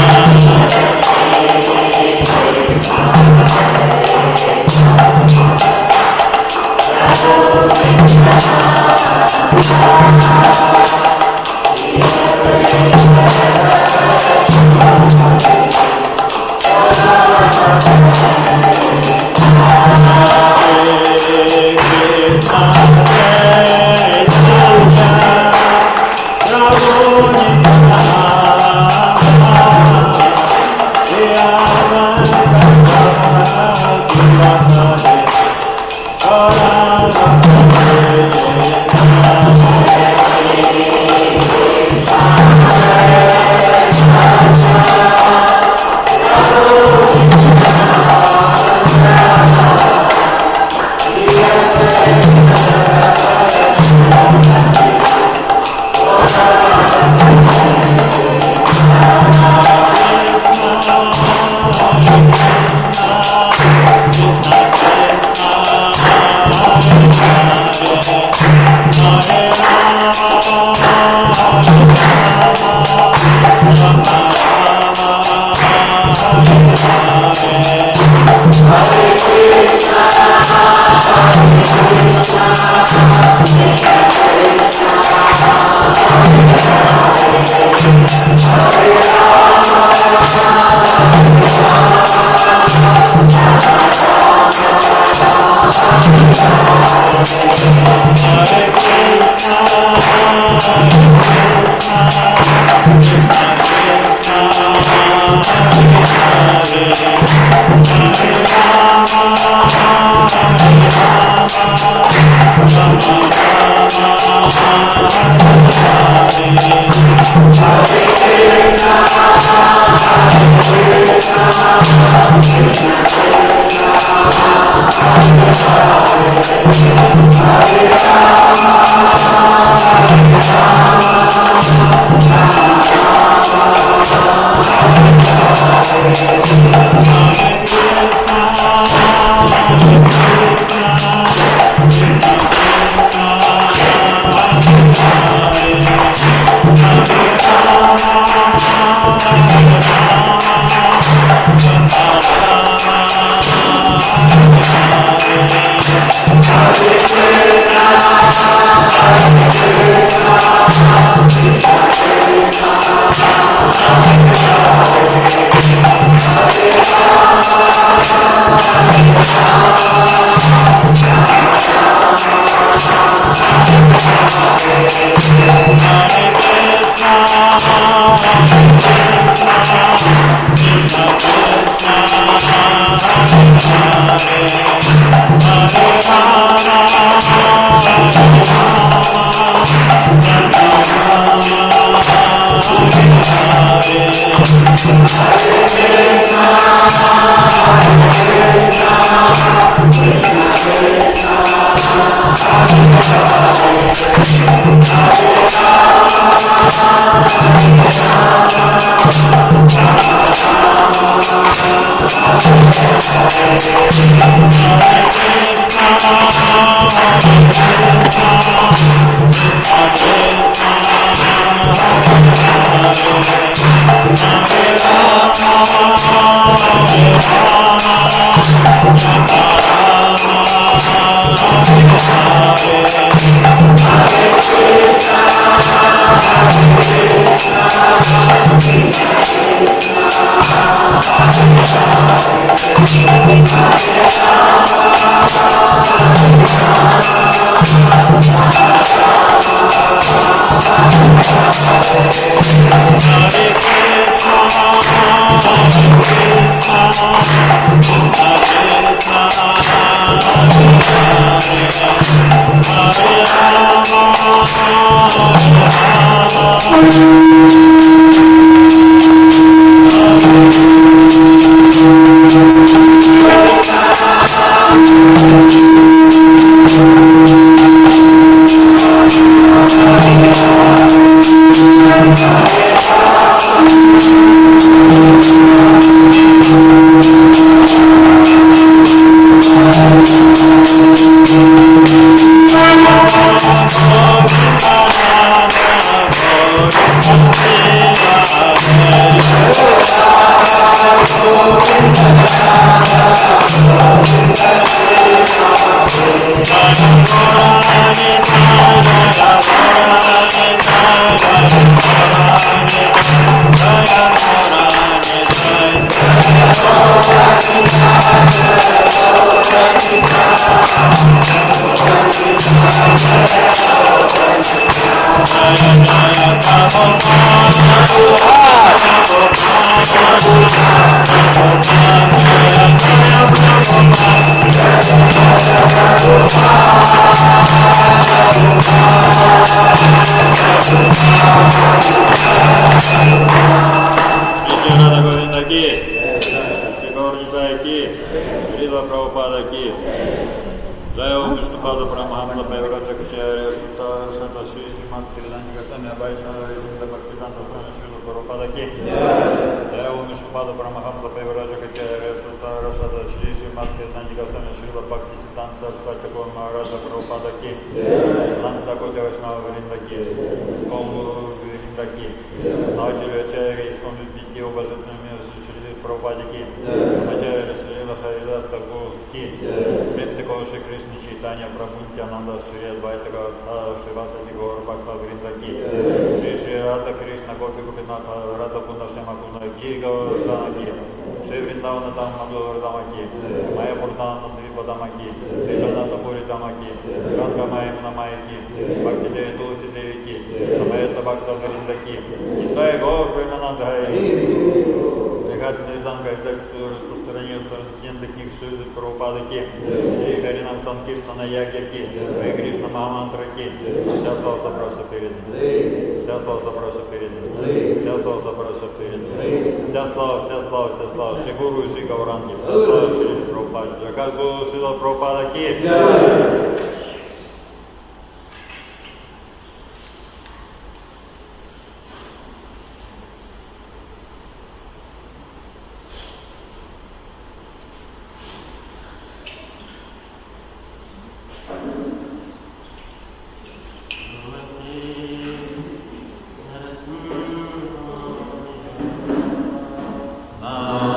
Om Bye.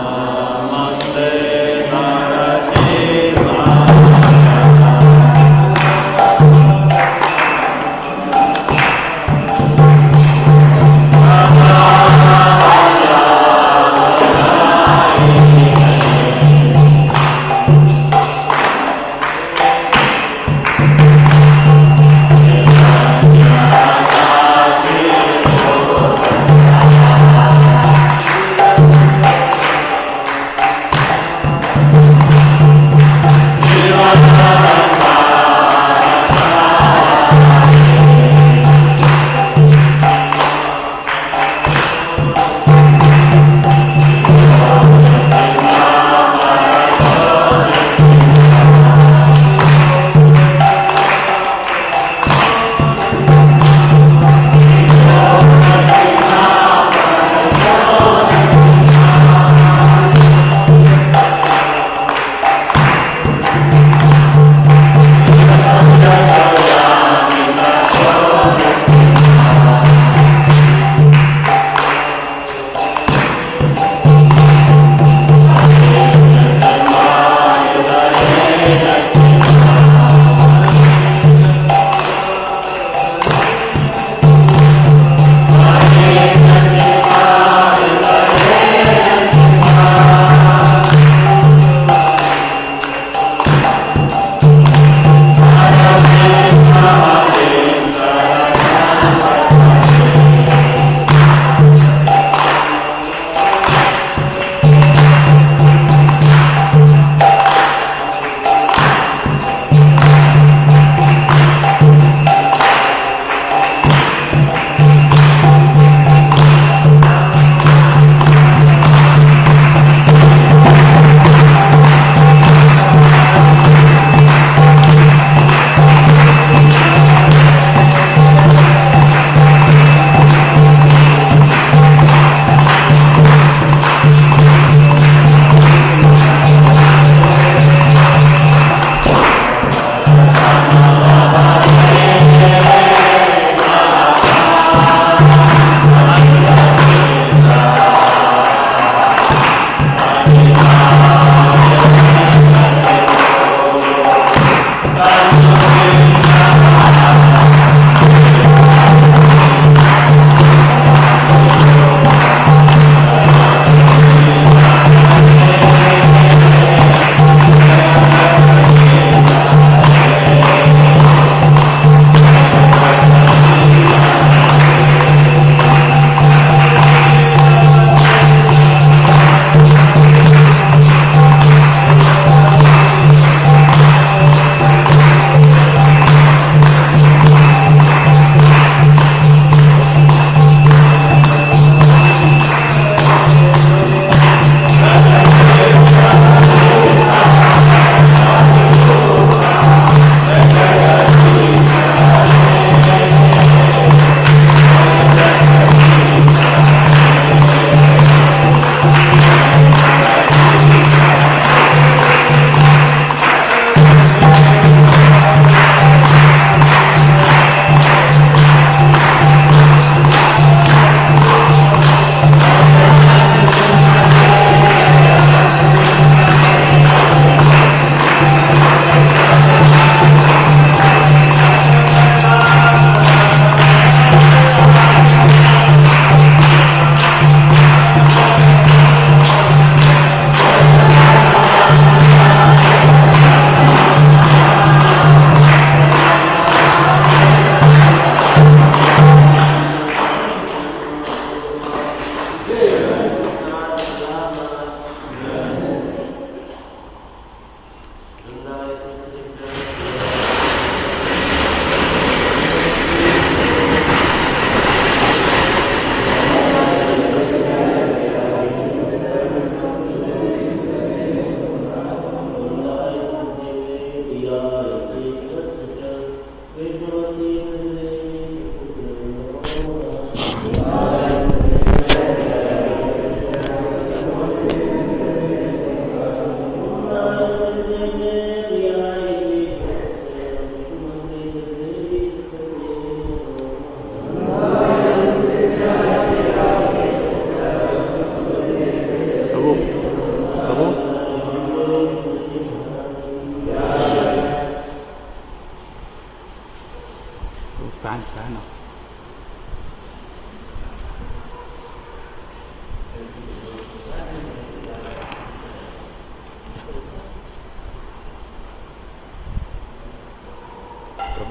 Namaste, Narasima.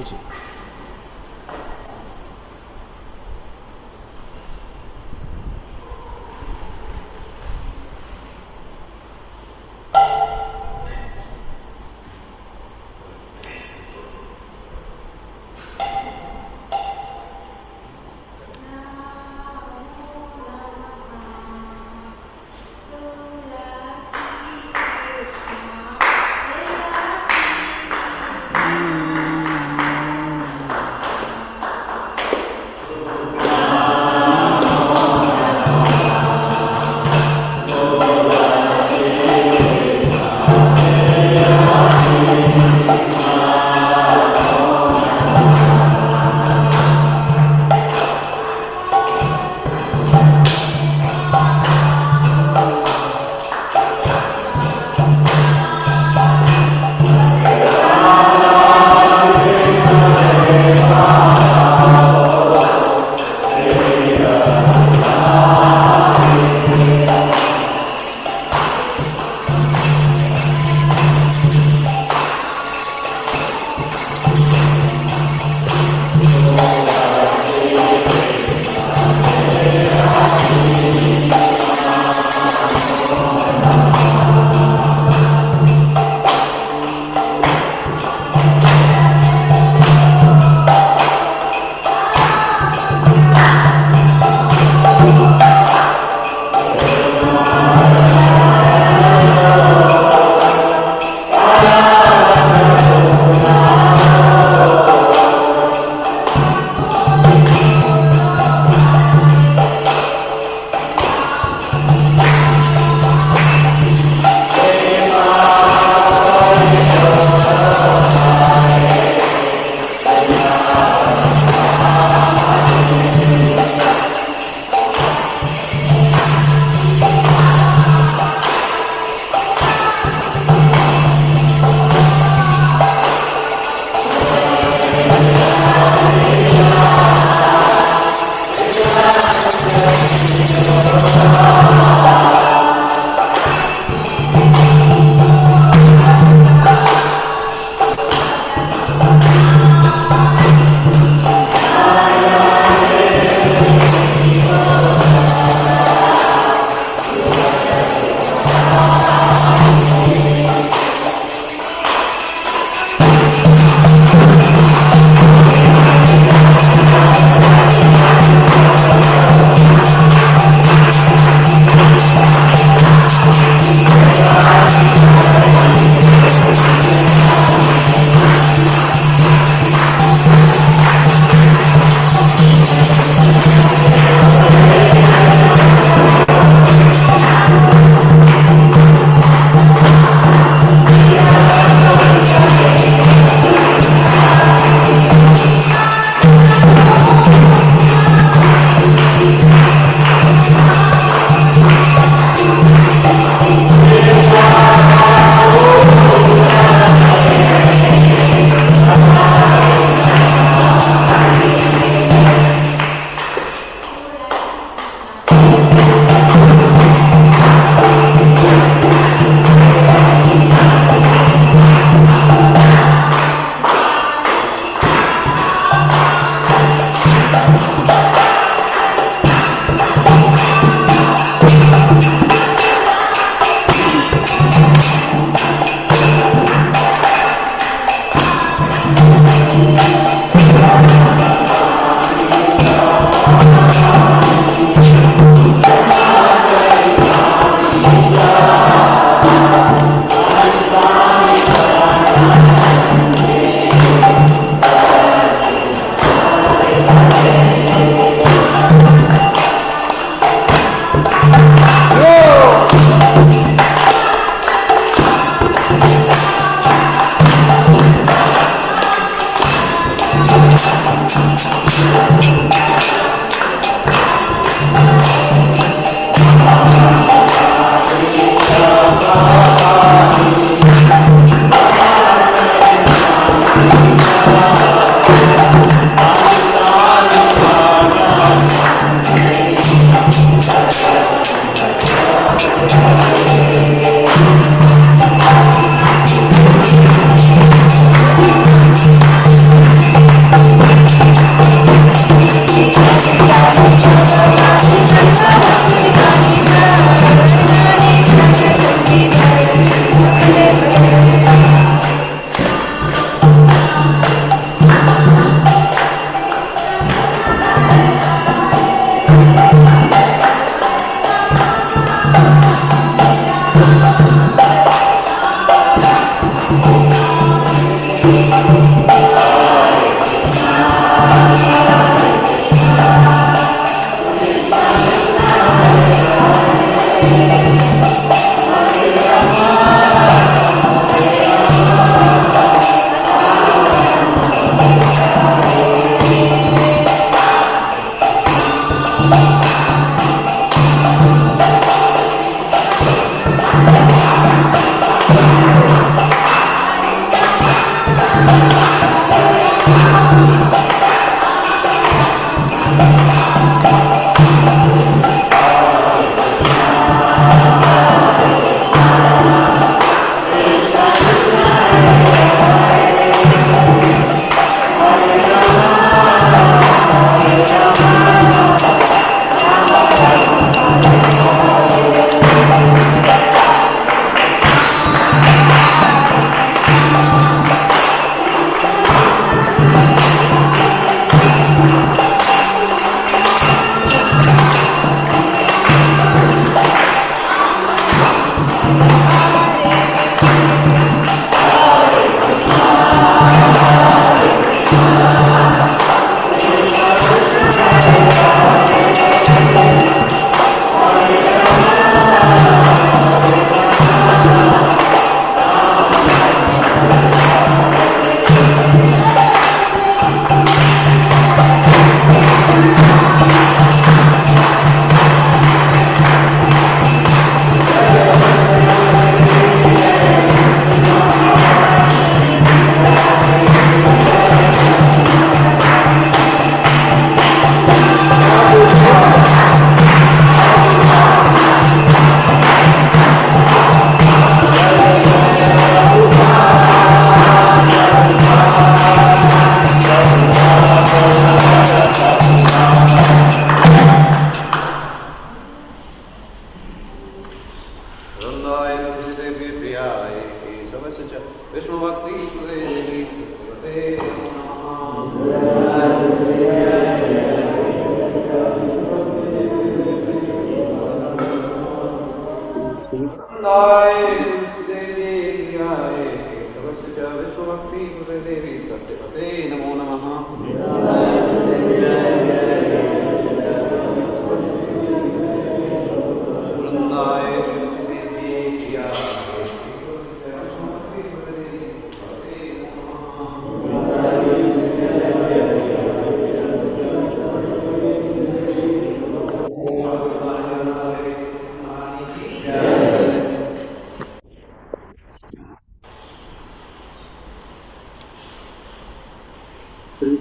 不起。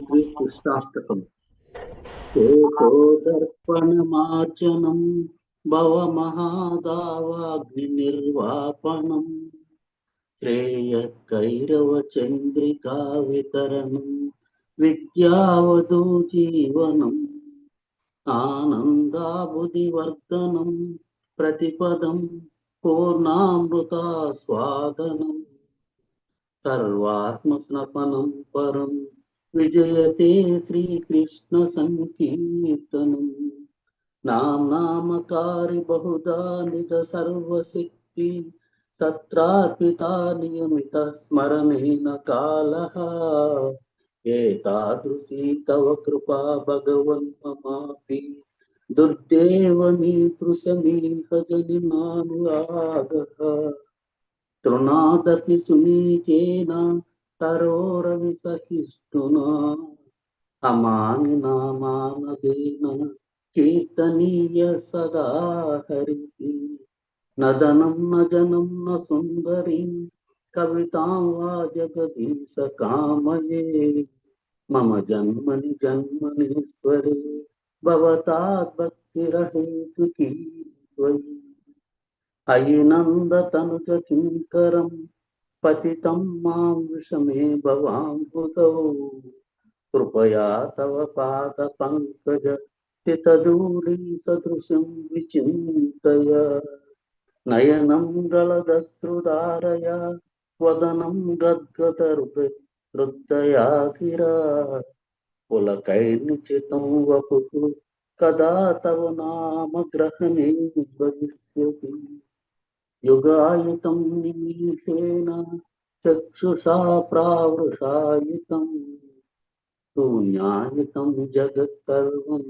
Shri Krishnashtakam. దర్పణమార్జనం భవ మహాదావాగ్ని నిర్వాపణం శ్రేయ కైరవ చంద్రికా వితరణం విద్యావధూ జీవనం ఆనందాబుధివర్ధనం ప్రతిపదం పూర్ణామృతా స్వాదనం సర్వాత్మస్నపనం పరం విజయతే శ్రీకృష్ణ సంకీర్తనం నామకారి బహుదా నిజ సర్వశక్తి సత్రార్పితా నియమిత స్మరణేన కాలః ఏతాదృశీ తవ కృపా భగవన్ మమాపి దుర్దేవమీదృశమీహ జనిమానురాగః తృణాదపి సునీచేన తరోరవి సహిష్ణునా అమానినా మానవేన కీర్తనీయ సదా హరిః నదనం న జనం న సుందరీ కవితాం వా జగదీశ కామయే మమ జన్మని జన్మనీశ్వరే భవతాద్ భక్తిరహేతుకీ త్వయి అయినందతనుజ కింకరం పతితం మాం విషమే భవాంబుధౌ కృపయా తవ పాద పంకజ స్థితధూళీ సదృశం విచింతయ నయనం గలదశ్రుధారయ వదనం గద్గద హృదయా గిరా పులకైర్నిచితం వపుః కదా తవ నామ గ్రహణే భవిష్యతి యుగాయుతం నిమీషేణ చక్షుషా ప్రావృషాయుతం శూన్యాయుతం జగత్ సర్వం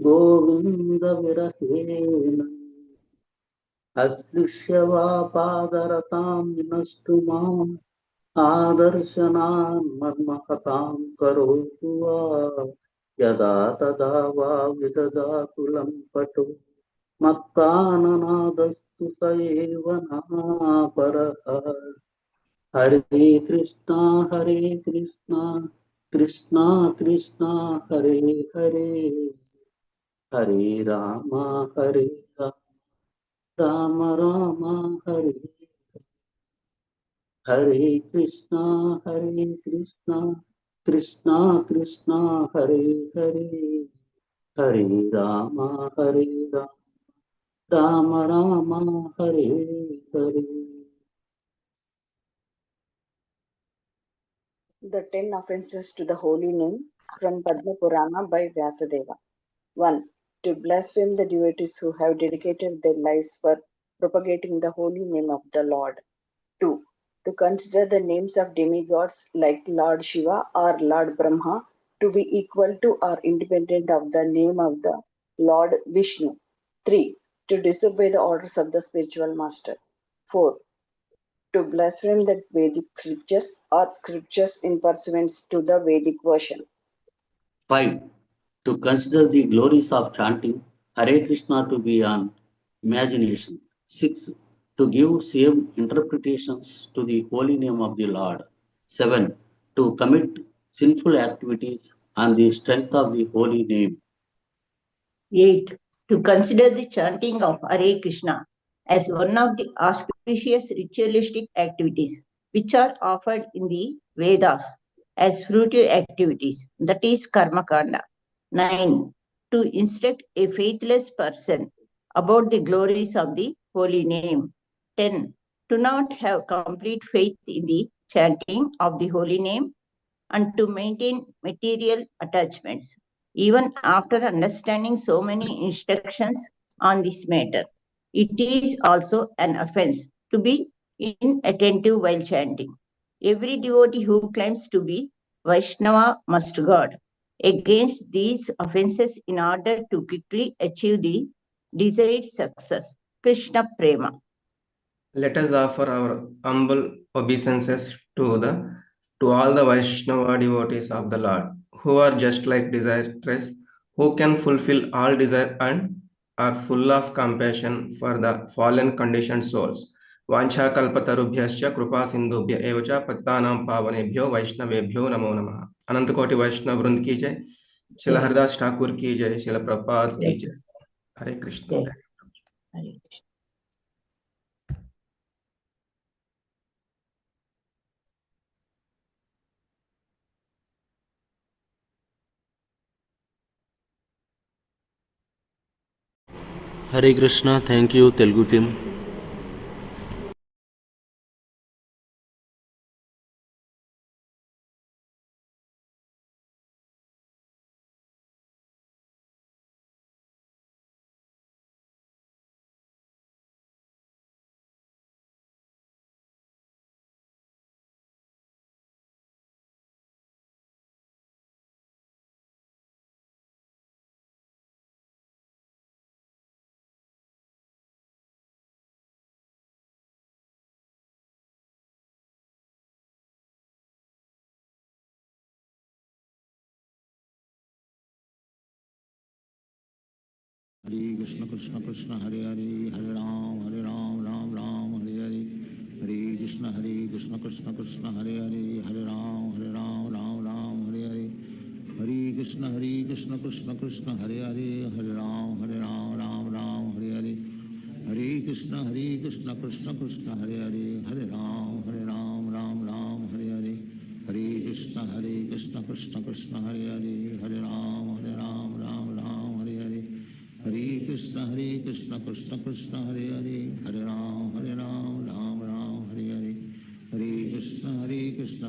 గోవింద విరహేణ अश्लिष्य वा पादरतां विनष्टु माम् आदर्शनान् मर्महतां करोतु वा यदा तदा वा विददातु लम्पटो मत्प्राणनादस्तु स एव नापरः। हरे कृष्णा कृष्णा कृष्णा हरे हरे हरे राम हरे Ram Ram Ram Hare Hare Krishna Krishna Krishna Hare Hare Hare Ram Ram Ram Ram Hare Hare. The 10 offenses to the holy name from Padma Purana by Vyasadeva. 1. To blaspheme the devotees who have dedicated their lives for propagating the holy name of the Lord. 2. To consider the names of demigods like Lord Shiva or Lord Brahma to be equal to or independent of the name of the Lord Vishnu. 3. To disobey the orders of the spiritual master. 4. To blaspheme the Vedic scriptures or scriptures in pursuance to the Vedic version. 5. To consider the glories of chanting Hare Krishna to be an imagination. 6. To give same interpretations to the holy name of the Lord. 7. To commit sinful activities on the strength of the holy name. 8. To consider the chanting of Hare Krishna as one of the auspicious ritualistic activities which are offered in the Vedas as fruitive activities, that is Karma Kanda. 9. To instruct a faithless person about the glories of the holy name. 10. To not have complete faith in the chanting of the holy name and to maintain material attachments, even after understanding so many instructions on this matter. It is also an offense to be inattentive while chanting. Every devotee who claims to be Vaishnava must guard against these offenses in order to quickly achieve the desired success. Krishna Prema. Let us offer our humble obeisances to all the Vaishnava devotees of the Lord, who are just like desirous, who can fulfill all desire and are full of compassion for the fallen conditioned souls. वांछा कल्पतरुभ्यश्च कृपा सिंधुभ्य एव च पतितानां पावनेभ्यो वैष्णवेभ्यो नमो नमः। अनंत कोटि वैष्णव वृंद की जय। श्रील हरिदास ठाकुर की जय। श्रील प्रभुपाद की जय। हरे Krishna. Hare Krishna. Hare Krishna, thank you Telugu team. Hare Krishna Krishna Krishna Hare Hare Hare Ram Ram Ram Hare Hare Hare Krishna Krishna Krishna Hare Hare Hare Ram Ram Hare Hare Hare Krishna Krishna Krishna Hare Hare Hare Ram Ram Hare Hare Hare Krishna Krishna Krishna Hare Hare Hare Ram Ram Hare Hare Hare Krishna Krishna Krishna Hare Hare Hare Ram Ram Hare Hare Hare Krishna Krishna Krishna Hare Hare Hare Ram Ram Hare Hare Hare Krishna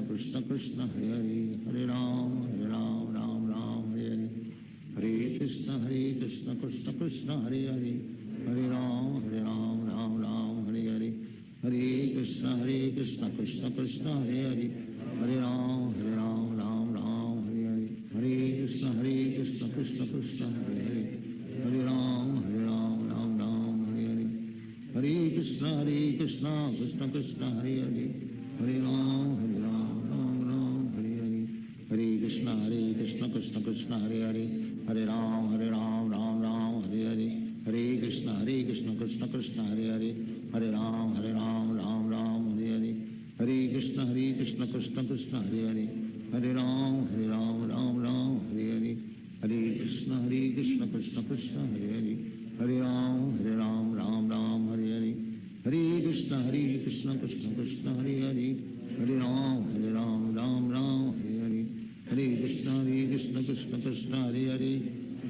Krishna Krishna Hare Hare Hare Ram Ram Hare Hare Hare Krishna Krishna Krishna Hare Hare Hare Ram Ram Hare Hare Hare Krishna Krishna Krishna Hare Hare Hare Ram Ram Hare Hare Hare Krishna Krishna Krishna Hare Hare Hare Ram Ram Hare Hare Hare Krishna Krishna Krishna Hare Hare, Hare Ram Ram Ram Hare Hare, Hare Krishna Krishna Krishna Hare Hare, Hare Ram Ram Ram Hare Hare, Hare Krishna Krishna Krishna Hare Hare, Hare Ram Ram Ram Hare Hare, Hare Krishna Krishna Krishna Hare Hare, Hare Ram Ram Ram Hare Hare, Hare Krishna Krishna Krishna Hare Hare, Hare Ram Ram Ram Hare Hare, Hare Krishna Krishna Krishna Hare Hare, Hare Ram Ram Ram Hare Hare, Hare Krishna Krishna Krishna Hare Hare,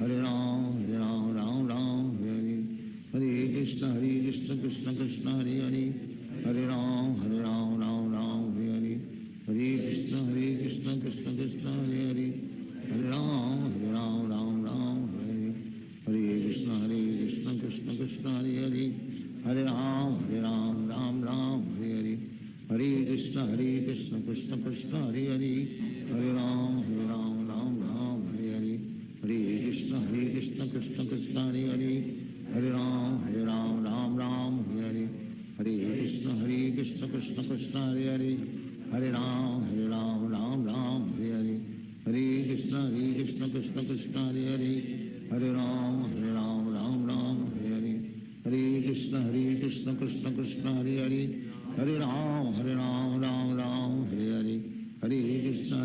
Hare Ram Ram Ram Hare Hare, Hare Krishna Krishna Krishna Hare Hare, Hare Ram Ram Ram Hare Hare, Hare Krishna Krishna Krishna Hare Hare, Hare Ram Ram Ram Hare Hare, Hare Krishna Krishna Krishna Hare Hare, Hare Ram Ram Ram Hare Hare, Hare Krishna Krishna Krishna Hare Hare, Hare Ram Ram Ram Hare Hare, Hare Krishna Krishna Krishna Hare Hare, Hare Ram Ram Hare Hare, Hare Krishna Krishna Krishna Hare Hare, Hare Ram Ram Hare Hare, Hare Krishna Krishna Krishna Hare Hare, Hare Ram Ram Hare Hare, Hare Krishna Krishna Krishna Hare Hare, Hare Ram Ram Hare Hare, Hare Krishna Krishna Krishna Hare Hare, Hare Ram Ram Hare Hare, Hare Krishna Krishna Krishna Hare Hare, Hare Ram Ram Hare Hare, Hare Krishna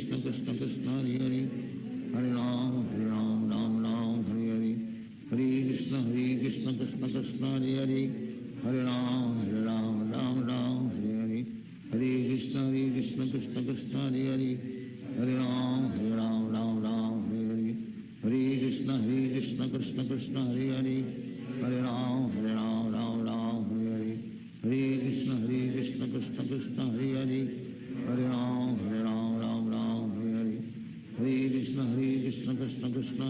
Krishna Krishna Hare Hare, Hare Ram Ram Hare Hare, Hare Krishna Krishna Krishna Hare Hare, Hare Ram Ram Hare Hare, Hare Krishna Krishna Krishna Hare Hare, Hare Ram Ram Hare Hare, Hare Krishna Krishna Krishna Hare Hare, Hare Ram Ram Hare Hare, Hare Krishna Krishna Krishna Hare Hare, Hare Ram Ram Hare Hare, Hare Krishna Krishna Krishna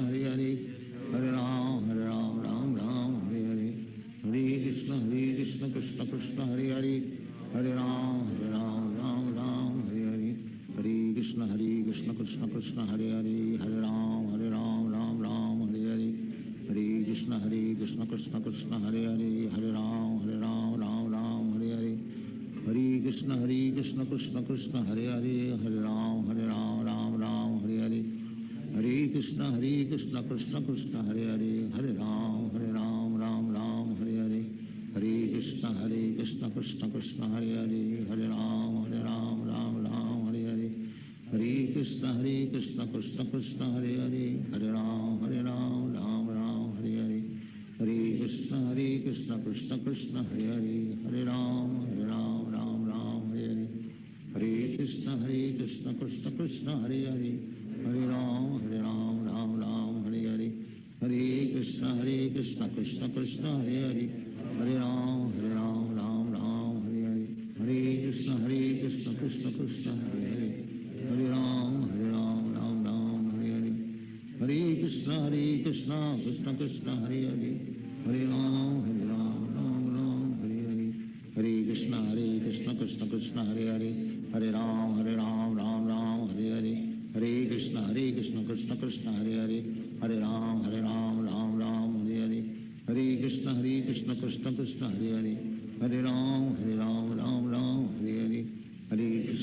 Hare Hare, Hare Ram Ram Hare Hare, Hare Krishna Krishna Krishna Hare Hare, Hare Ram Ram Hare Hare, Hare Krishna Krishna Krishna Hare Hare, Hare Ram Ram Hare Hare, Hare Krishna Krishna Krishna Hare Hare, Hare Ram Ram Hare Hare, Hare Krishna Krishna Krishna Hare Hare, Hare Ram Ram Hare Hare, Hare Krishna Krishna Krishna Hare Hare, Hare Ram Ram Hare Hare, Hare Krishna Krishna Krishna Hare Hare, Hare Ram Ram Hare Hare, Hare Krishna Krishna Krishna Hare Hare, Hare Ram Ram Hare Hare, Hare Krishna Krishna Krishna Hare Hare, Hare Ram Ram Hare Hare, Hare Krishna Krishna Krishna Hare Hare, Hare Ram Ram Hare Hare, Hare Krishna Krishna Krishna Hare Hare, Hare Ram Ram Hare Hare, Hare Krishna Krishna Krishna Hare Hare, Hare Ram Ram Hare Hare, Hare Krishna Krishna Krishna Hare Hare, Hare Ram Ram Hare Hare, Hare Krishna Krishna Krishna Hare Hare, Hare Ram Ram Hare Hare, Hare Krishna Krishna Krishna Hare Hare, Hare Ram Ram Hare Hare, Hare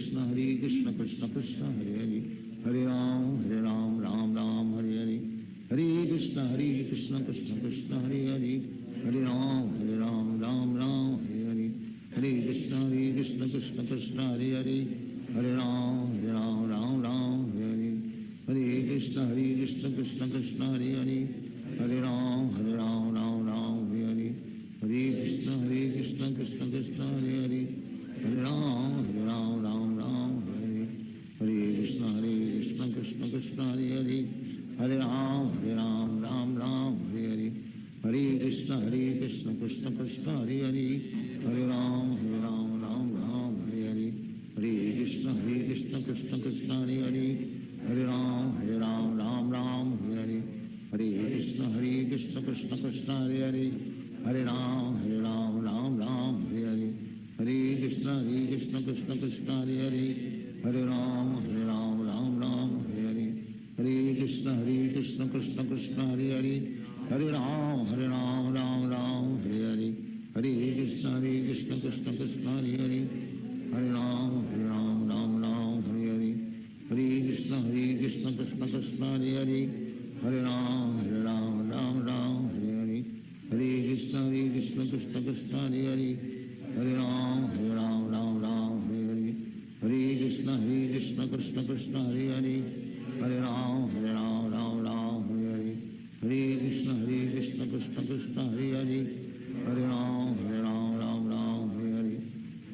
Krishna Krishna Krishna Hare Hare, Hare Ram Ram Hare Hare, Hare Krishna Krishna Krishna Hare Hare, Hare Ram Ram Hare Hare, Hare Krishna Krishna Krishna Hare Hare, Hare Ram Ram Hare Hare, Hare Krishna Krishna Krishna Hare Hare, Hare Ram Ram Hare Hare, Hare Krishna Krishna Krishna Hare Hare, Hare Ram Ram Hare Hare, Hare Krishna Krishna Krishna Hare Hare, Hare Ram Ram Hare Hare, Hare Krishna Krishna Krishna Hare Hare, Hare Ram Ram Hare Hare, Hare Krishna Krishna Krishna Hare Hare, Hare Ram Ram Hare Hare, Hare Krishna Krishna Krishna Hare Hare, Hare Ram Ram Hare Hare, Hare Krishna Krishna Krishna Hare Hare, Hare Ram Ram Hare Hare, Hare Krishna Krishna Krishna Hare Hare, Hare Ram Ram Ram Hare Hare, Hare Krishna Krishna Krishna Hare Hare, Hare Ram Ram Hare Hare, Hare Krishna Krishna Krishna Hare Hare, Hare Ram Ram Hare Hare, Hare Krishna Krishna Krishna Hare Hare, Hare Ram Ram Hare Hare, Hare Krishna Krishna Krishna Hare Hare, Hare Ram Ram Hare Hare, Hare Krishna Krishna Krishna Hare Hare, Hare Ram Ram Hare Hare,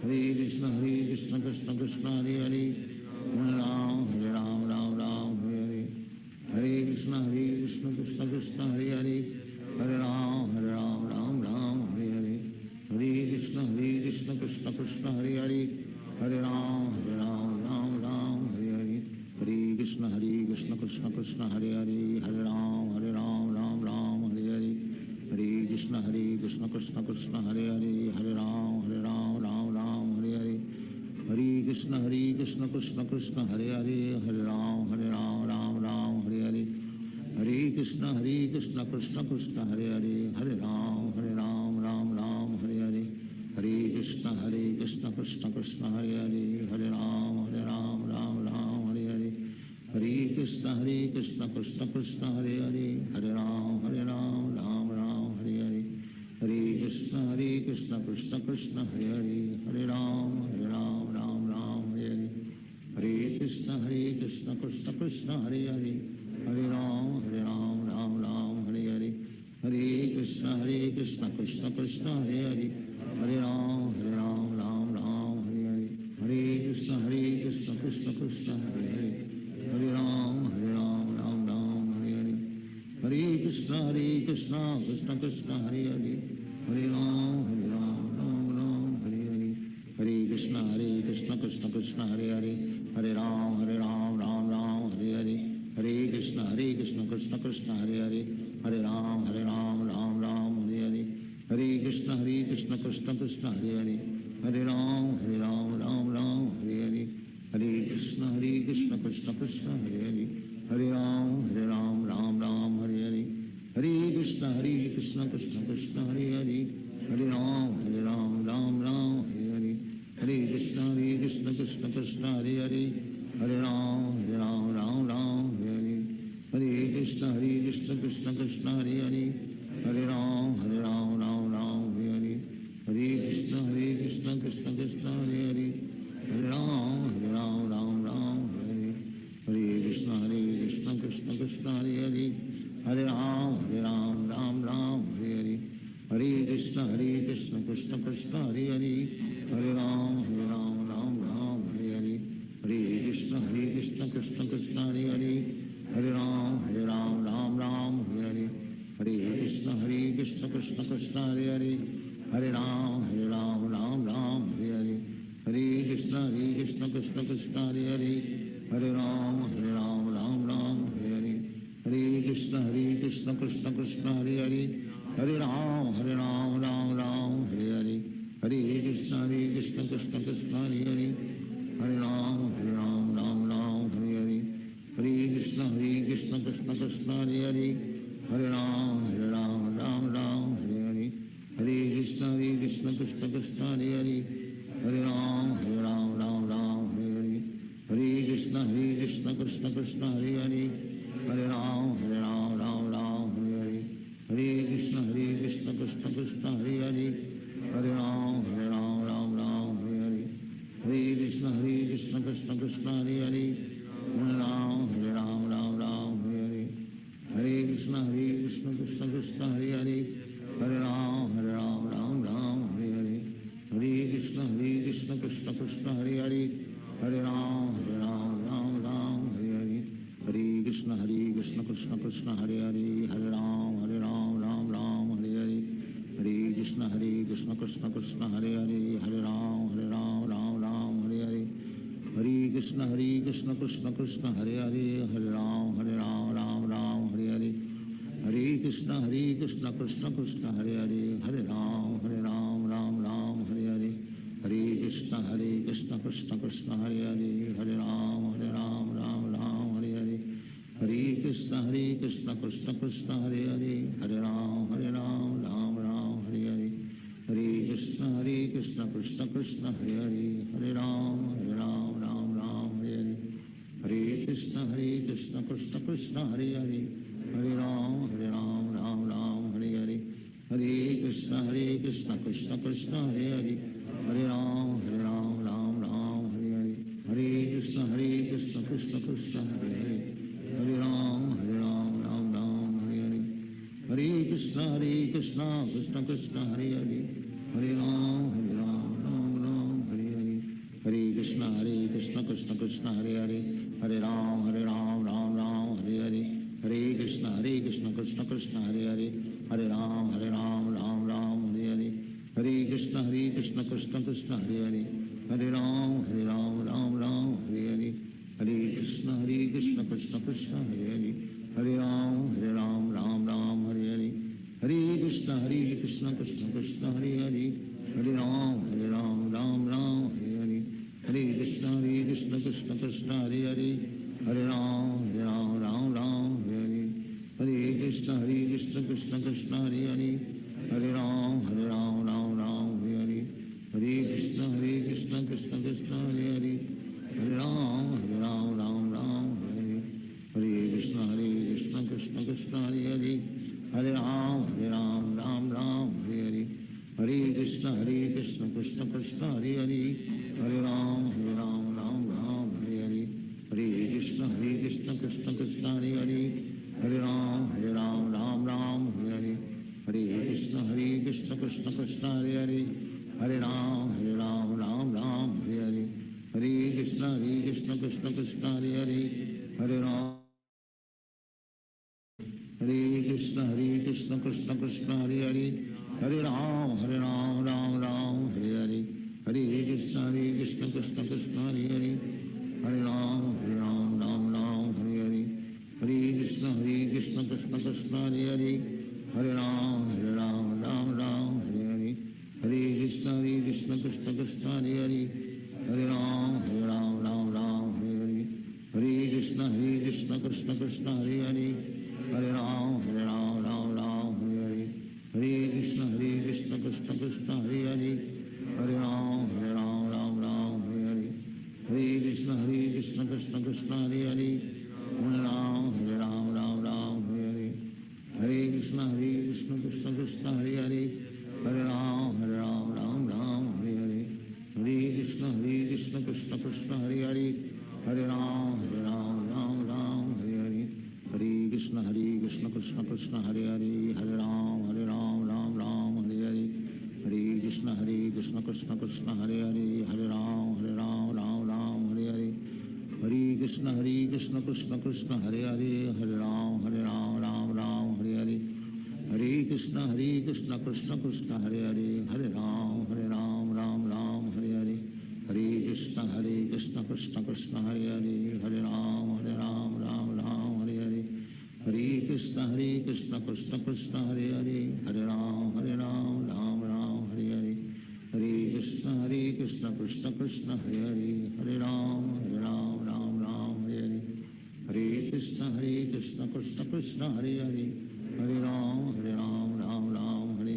Hare Krishna Krishna Krishna Hare Hare, Hare Ram Ram Hare Hare, Hare Krishna Krishna Krishna Hare Hare, Hare Ram Ram Hare Hare, Hare Krishna Krishna Krishna Hare Hare, Hare Ram Ram Hare Hare, Hare Krishna Krishna Krishna Hare Hare, Hare Ram Ram Hare Hare, Hare Krishna Krishna Krishna Hare Hare, Hare Ram Ram Hare Hare, Hare Krishna Krishna Krishna Hare Hare, Hare Ram Hare Hare, Hare Krishna Krishna Krishna Hare Hare, Hare Ram Hare Hare, Hare Krishna Krishna Krishna Hare Hare, Hare Ram Hare Hare, Hare Krishna Krishna Krishna Hare Hare, Hare Ram Hare Hare, Hare Krishna Krishna Krishna Hare Hare, Hare Ram Hare Hare, Hare Krishna Krishna Krishna Hare Hare, Hare Ram Hare Hare, Hare Krishna Krishna Krishna Hare Hare, Hare Ram Hare Hare, Hare Krishna Krishna Krishna Hare Hare, Hare Ram Hare Hare, Hare Krishna Krishna Krishna Hare Hare, Hare Ram Hare Hare Hare, Hare Krishna Krishna Krishna Hare Hare, Hare Ram Hare Hare Hare, Hare Krishna Krishna Krishna Hare Hare, Hare Ram Hare Hare Hare, Hare Krishna Krishna Krishna Hare Hare, Hare Ram Hare Hare Hare, Hare Krishna Krishna Krishna Hare Hare, Hare Ram Hare Hare Hare, Hare Krishna Krishna Krishna Hare Hare, Hare Ram Hare Hare Hare, Hare Krishna Krishna Krishna Hare Hare, Hare Ram Hare Hare, Hare Krishna Krishna Krishna Hare Hare, Hare Ram Hare Hare, Hare Krishna Krishna Krishna Hare Hare, Hare Ram Hare Hare, Hare Krishna Krishna Krishna Hare Hare, Hare Ram Hare Hare, Hare Krishna Krishna Krishna Hare Hare, Hare Ram Hare Hare, Hare Krishna Krishna Krishna Hare Hare, Hare Ram Hare Hare, Hare Krishna Krishna Krishna Hare Hare, Hare Ram Hare Hare, Hare Krishna Krishna Krishna Hare Hare, Hare Ram Hare Hare, Hare Krishna Krishna Krishna Hare Hare, Hare Ram Hare Hare, Hare Krishna Krishna Krishna Hare Hare, Hare Ram Hare Hare, Hare Krishna Krishna Krishna Hare Hare, Hare Ram Hare Hare, Hare Krishna Krishna Krishna Hare Hare, Hare Ram Hare Hare, Hare Krishna Krishna Krishna Hare Hare, Hare Ram Hare Hare, Hare Krishna Krishna Krishna Hare Hare, Hare Ram Hare Hare, Hare Krishna Krishna Krishna Hare Hare, Hare Ram Hare Hare, Hare Krishna Krishna Krishna Hare Hare, Hare Ram Hare Hare, Hare Krishna Krishna Krishna Hare Hare, Hare Ram Hare Hare, Hare Krishna Krishna Krishna Hare Hare, Hare Ram Hare Hare, Hare Krishna Krishna Krishna Hare Hare, Hare Ram Hare Hare, Hare Krishna Krishna Krishna Hare Hare, Hare Ram Hare Hare, Hare Krishna Krishna Krishna Hare Hare, Hare Ram Hare Hare, Hare Krishna Krishna Krishna Hare Hare, Hare Ram Hare Hare, Hare Krishna Krishna Krishna Krishna Hare Hare Hare Ram Ram Ram Hare Hare Hare Krishna Krishna Krishna Hare Hare Hare Ram Ram Ram Hare Hare Hare Krishna Krishna Krishna Hare Hare Hare Ram Ram Ram Hare Hare Hare Krishna Krishna Krishna Hare Hare Hare Ram Ram Ram Hare Hare Hare Krishna Krishna Krishna Hare Hare Hare Ram Ram Ram Hare Hare Hare Krishna Krishna Krishna Hare Hare Hare Ram Ram Ram Hare Hare Hare Krishna Krishna Krishna Hare Hare Hare Ram Ram Ram Hare Hare Hare Krishna Krishna Krishna Hare Hare Hare Ram Ram Ram Hare Hare Hare Krishna Krishna Krishna Hare Hare Hare Ram Ram Ram Hare Hare Hare Krishna Krishna Krishna Hare Hare Hare Ram Ram Ram Hare Hare Hare Krishna Krishna Krishna Hare Hare Hare Ram Ram Ram Hare Hare Hare Krishna Krishna Krishna Hare Hare Hare Ram Ram Ram Hare Hare Hare Krishna Krishna Krishna Hare Hare Hare Ram Ram Ram Hare Hare Hare Krishna Krishna Krishna Hare Hare Hare Ram Ram Ram Hare Hare Hare Krishna Krishna Krishna Hare Hare Hare Ram Ram Ram Hare Hare Hare Krishna Krishna Krishna Hare Hare Hare Ram Ram Ram Hare Hare Hare Krishna Krishna Krishna Hare Hare Hare Ram Ram Ram Hare Hare Hare Krishna Krishna Krishna Hare Hare Hare Ram Ram Ram Hare Hare Hare Krishna Krishna Krishna Hare Hare Hare Ram Hare Krishna Krishna Krishna Hare Hare Hare Ram Ram Hare Hare Hare Krishna Krishna Krishna Hare Hare Hare Ram Ram Hare Hare Hare Krishna Krishna Krishna Hare Hare Hare Ram Ram Hare Hare Hare Krishna Krishna Krishna Hare Hare Hare Ram Ram Hare Hare Hare Krishna Krishna Krishna Hare Hare Hare Ram Ram Hare Hare Hare Krishna Krishna Krishna Hare Hare Hare Ram Ram Hare Hare Hare Krishna Krishna Krishna Hare Hare Hare Ram Ram Hare Hare Hare Krishna Krishna Krishna Hare Hare Hare Ram Ram Hare Hare Hare Krishna Krishna Krishna Hare Hare Hare Ram Ram Hare Hare Hare Krishna Krishna Krishna Hare Hare Hare Ram Ram Hare Hare Hare Krishna Krishna Krishna Hare Hare Hare Ram Ram Hare Hare Hare Krishna Krishna Krishna Hare Hare Hare Ram Ram Hare Hare Hare Krishna Krishna Krishna Hare Hare Hare Ram Ram Hare Hare Hare Krishna Krishna Krishna Hare Hare Hare Ram Ram Hare Hare Hare Krishna Krishna Krishna Hare Hare Hare Ram Ram Hare Hare Hare Krishna Krishna Krishna Hare Hare Hare Ram Ram Hare Hare Hare Krishna Krishna Krishna Hare Hare Hare Ram Ram Hare Hare Hare Krishna Krishna Krishna Hare Hare Hare Ram Ram Hare Hare Hare Krishna Krishna Krishna Hare Hare Hare Ram Ram Hare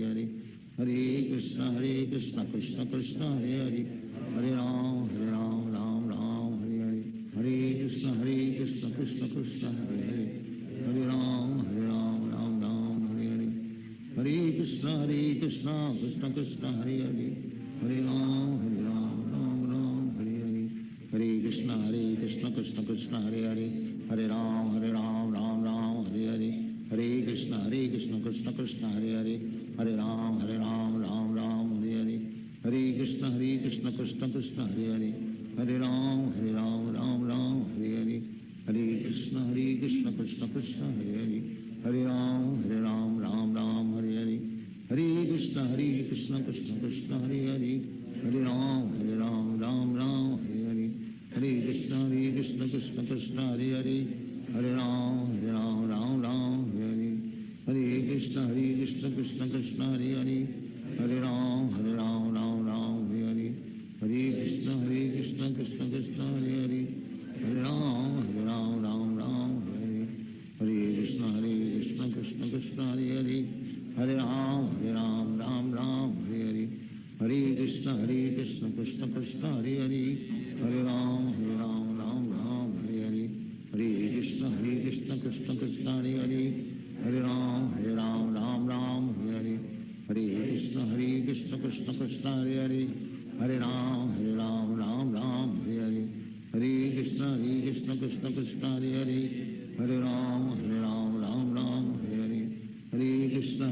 Hare Hare Krishna Krishna Krishna Hare Hare Hare Ram Ram Hare Hare Hare Krishna Krishna Krishna Hare Hare Hare Ram Ram Hare Hare Hare Krishna Krishna Krishna Hare Hare Hare Ram Ram Hare Hare Hare Krishna Krishna Krishna Hare Hare Hare Ram Ram Hare Hare Hare Krishna Krishna Krishna Hare Hare Hare Ram Ram Hare Hare Hare Krishna Krishna Krishna Hare Hare Hare Ram Ram Hare Hare Hare Krishna Krishna Krishna Hare Hare Hare Ram Ram Hare Hare Hare Krishna Krishna Krishna Hare Hare Hare Ram Ram Hare Hare Hare Krishna Krishna Krishna Hare Hare Hare Ram Ram Hare Hare Hare Krishna Hare Hare Hare Ram Ram Ram Hare Hare Hare Krishna Krishna Krishna Hare Hare Hare Ram Ram Ram Hare Hare Hare Krishna Krishna Krishna Hare Hare Hare Ram Ram Ram Hare Hare Hare Krishna Krishna Krishna Hare Hare Hare Ram Ram Ram Hare Hare Hare Krishna Krishna Krishna Hare Hare Hare Ram Ram Ram Hare Hare Hare Krishna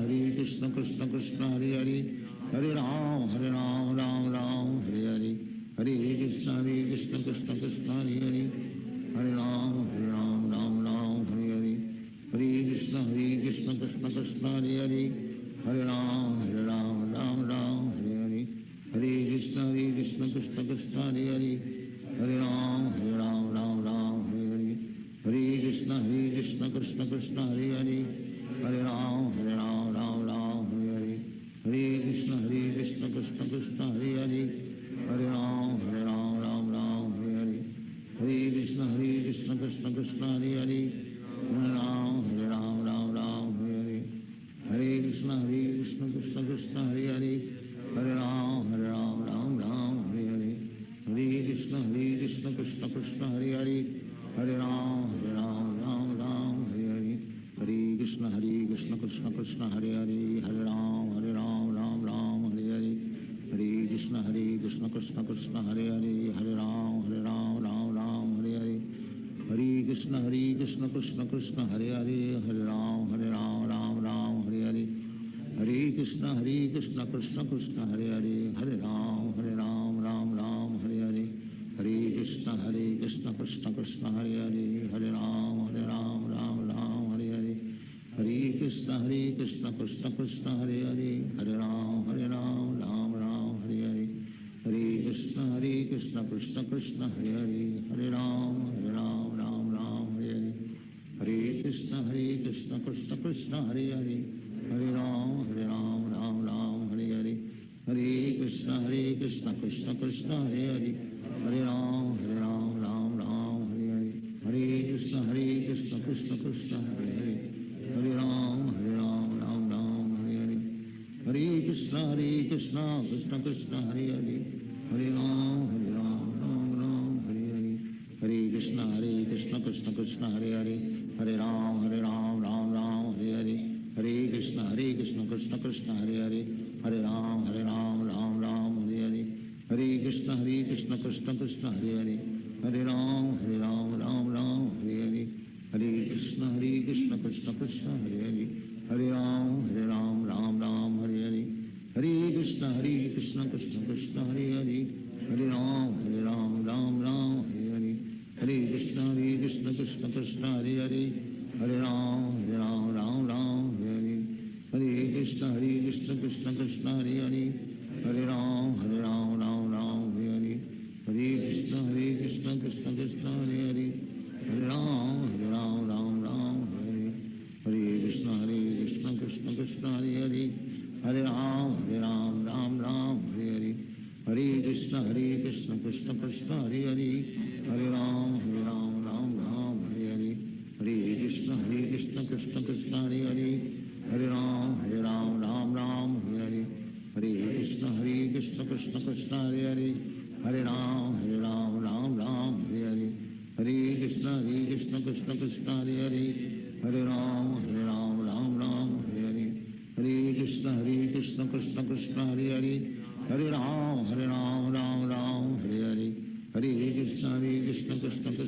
Krishna Krishna Hare Hare Hare Ram Ram Hare Hare Hare Krishna Krishna Krishna Hare Hare Hare Ram Ram Hare Hare Hare Krishna Krishna Krishna Hare Hare Hare Ram Ram Hare Hare Hare Krishna Krishna Krishna Hare Hare Hare Ram Ram Hare Hare Hare Krishna Krishna Krishna Hare Hare Hare Ram Ram Hare Hare Hare Krishna Krishna Krishna Hare Hare Hare Ram Ram Hare Hare Hare Krishna Krishna Krishna Hare Hare Hare Ram Ram Hare Hare Hare Krishna Krishna Krishna Hare Hare Hare Ram Ram Hare Hare Hare Krishna Krishna Krishna Hare Hare Hare Ram Ram Hare Hare Hare Krishna Krishna Krishna Hare Hare Hare Ram Ram Hare Hare Hare Krishna Krishna Krishna Hare Hare Hare Ram Ram Hare Hare Hare Krishna Krishna Krishna Hare Hare Hare Ram Ram Hare Hare Hare Krishna Krishna Krishna Hare Hare Hare Ram Ram Hare Hare Hare Krishna Krishna Krishna Hare Hare Hare Ram Ram Hare Hare Hare Krishna Krishna Krishna Hare Hare Hare Ram Ram Hare Hare Hare Krishna Krishna Krishna Hare Hare Hare Ram Ram Hare Hare Hare Krishna Krishna Krishna Hare Hare Hare Ram Ram Hare Hare Hare Krishna Krishna Krishna Hare Hare Hare Ram Ram Hare Hare Hare Krishna Krishna Krishna Hare Hare Hare Ram Ram Hare Hare Hare Krishna Krishna Krishna Hare Hare Hare Ram Ram Hare Hare Hare Krishna Krishna Krishna Hare Hare Hare Ram Ram Hare Hare Hare Krishna Krishna Krishna Hare Hare Hare Ram Ram Hare Hare Hare Krishna Krishna Krishna Hare Hare Hare Ram Ram Hare Hare Hare Krishna Krishna Krishna Hare Hare Hare Ram Ram Hare Hare Hare Krishna Krishna Krishna Hare Hare Hare Ram Ram Hare Hare Hare Krishna Krishna Krishna Hare Hare Hare Ram Ram Hare Hare Hare Krishna Krishna Krishna Hare Hare Hare Ram Ram Hare Hare Hare Krishna Krishna Krishna Hare Hare Hare Ram Ram Hare Hare Hare Krishna Krishna Krishna Hare Hare Hare Ram Ram Hare Hare Hare Krishna Krishna Krishna Hare Hare Hare Ram Ram Hare Hare Hare Krishna Krishna Krishna Hare Hare Hare Ram Ram Hare Hare Hare Krishna Krishna Krishna Hare Hare Hare Ram Ram Hare Hare Hare Krishna Krishna Krishna Hare Hare Hare Ram Ram Hare Hare Hare Krishna Krishna Krishna Hare Hare Hare Ram Ram Hare Hare Hare Krishna Krishna Krishna Hare Hare Hare Ram Ram Hare Hare Hare Krishna Krishna Krishna Hare Hare Hare Ram Ram Hare Hare Hare Krishna Krishna Krishna Hare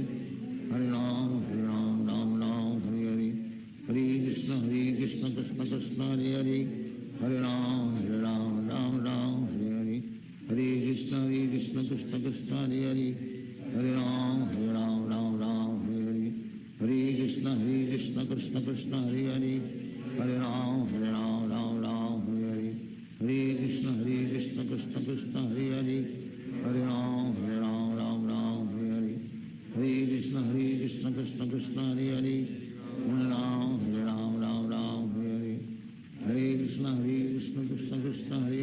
Hare Hare Ram Ram Hare Hare Hare Krishna Krishna Krishna Hare Hare Hare Ram Ram Hare Hare Hare Krishna Krishna Krishna Hare Hare Hare Ram Ram Hare Hare Hare Krishna Krishna Krishna Hare Hare Hare Ram Ram Hare Hare Hare Krishna Krishna Krishna Hare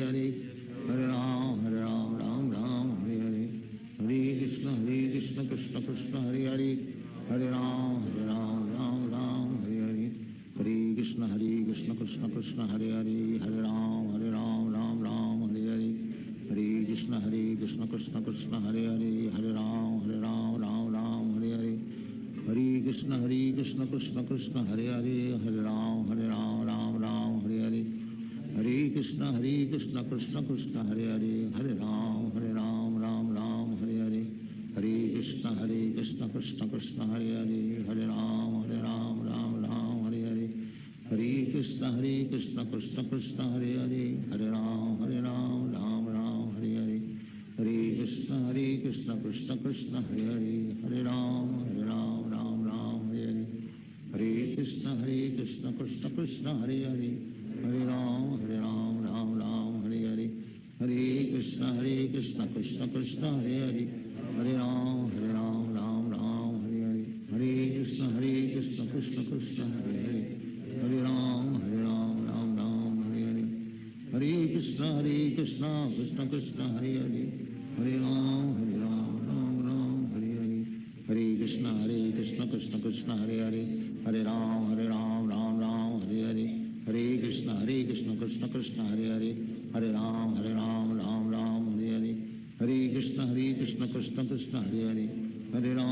Hare Hare Ram Ram Hare Hare Hare Krishna Krishna Krishna Hare Hare Hare Ram Ram Hare Hare Hare Krishna Krishna Hare Hare Ram Ram Ram Hare Hare Krishna Krishna Krishna Hare Ram Ram Ram Hare Hare Krishna Krishna Krishna Hare Ram Ram Ram Hare Hare Krishna Krishna Krishna Hare Ram Ram Ram Hare Hare Krishna Krishna Krishna Hare Ram Ram Ram Hare Hare Krishna Krishna Krishna Hare Ram Ram Ram Hare Hare Krishna Krishna Krishna Hare Ram Ram Ram Hare Hare Krishna Krishna Krishna Hare Ram Ram Ram Hare Hare Krishna Krishna Krishna Hare Ram Ram Ram Hare Hare Krishna Krishna Krishna Hare Ram Ram Ram Hare Hare Krishna Krishna Krishna Hare Ram Ram Ram Hare Hare Krishna Krishna Krishna Hare Ram Ram Ram Hare Hare Krishna Krishna Krishna Hare Ram Ram Ram Hare Hare Krishna Krishna Krishna Hare Ram Ram Ram Hare Hare Krishna Krishna Krishna Hare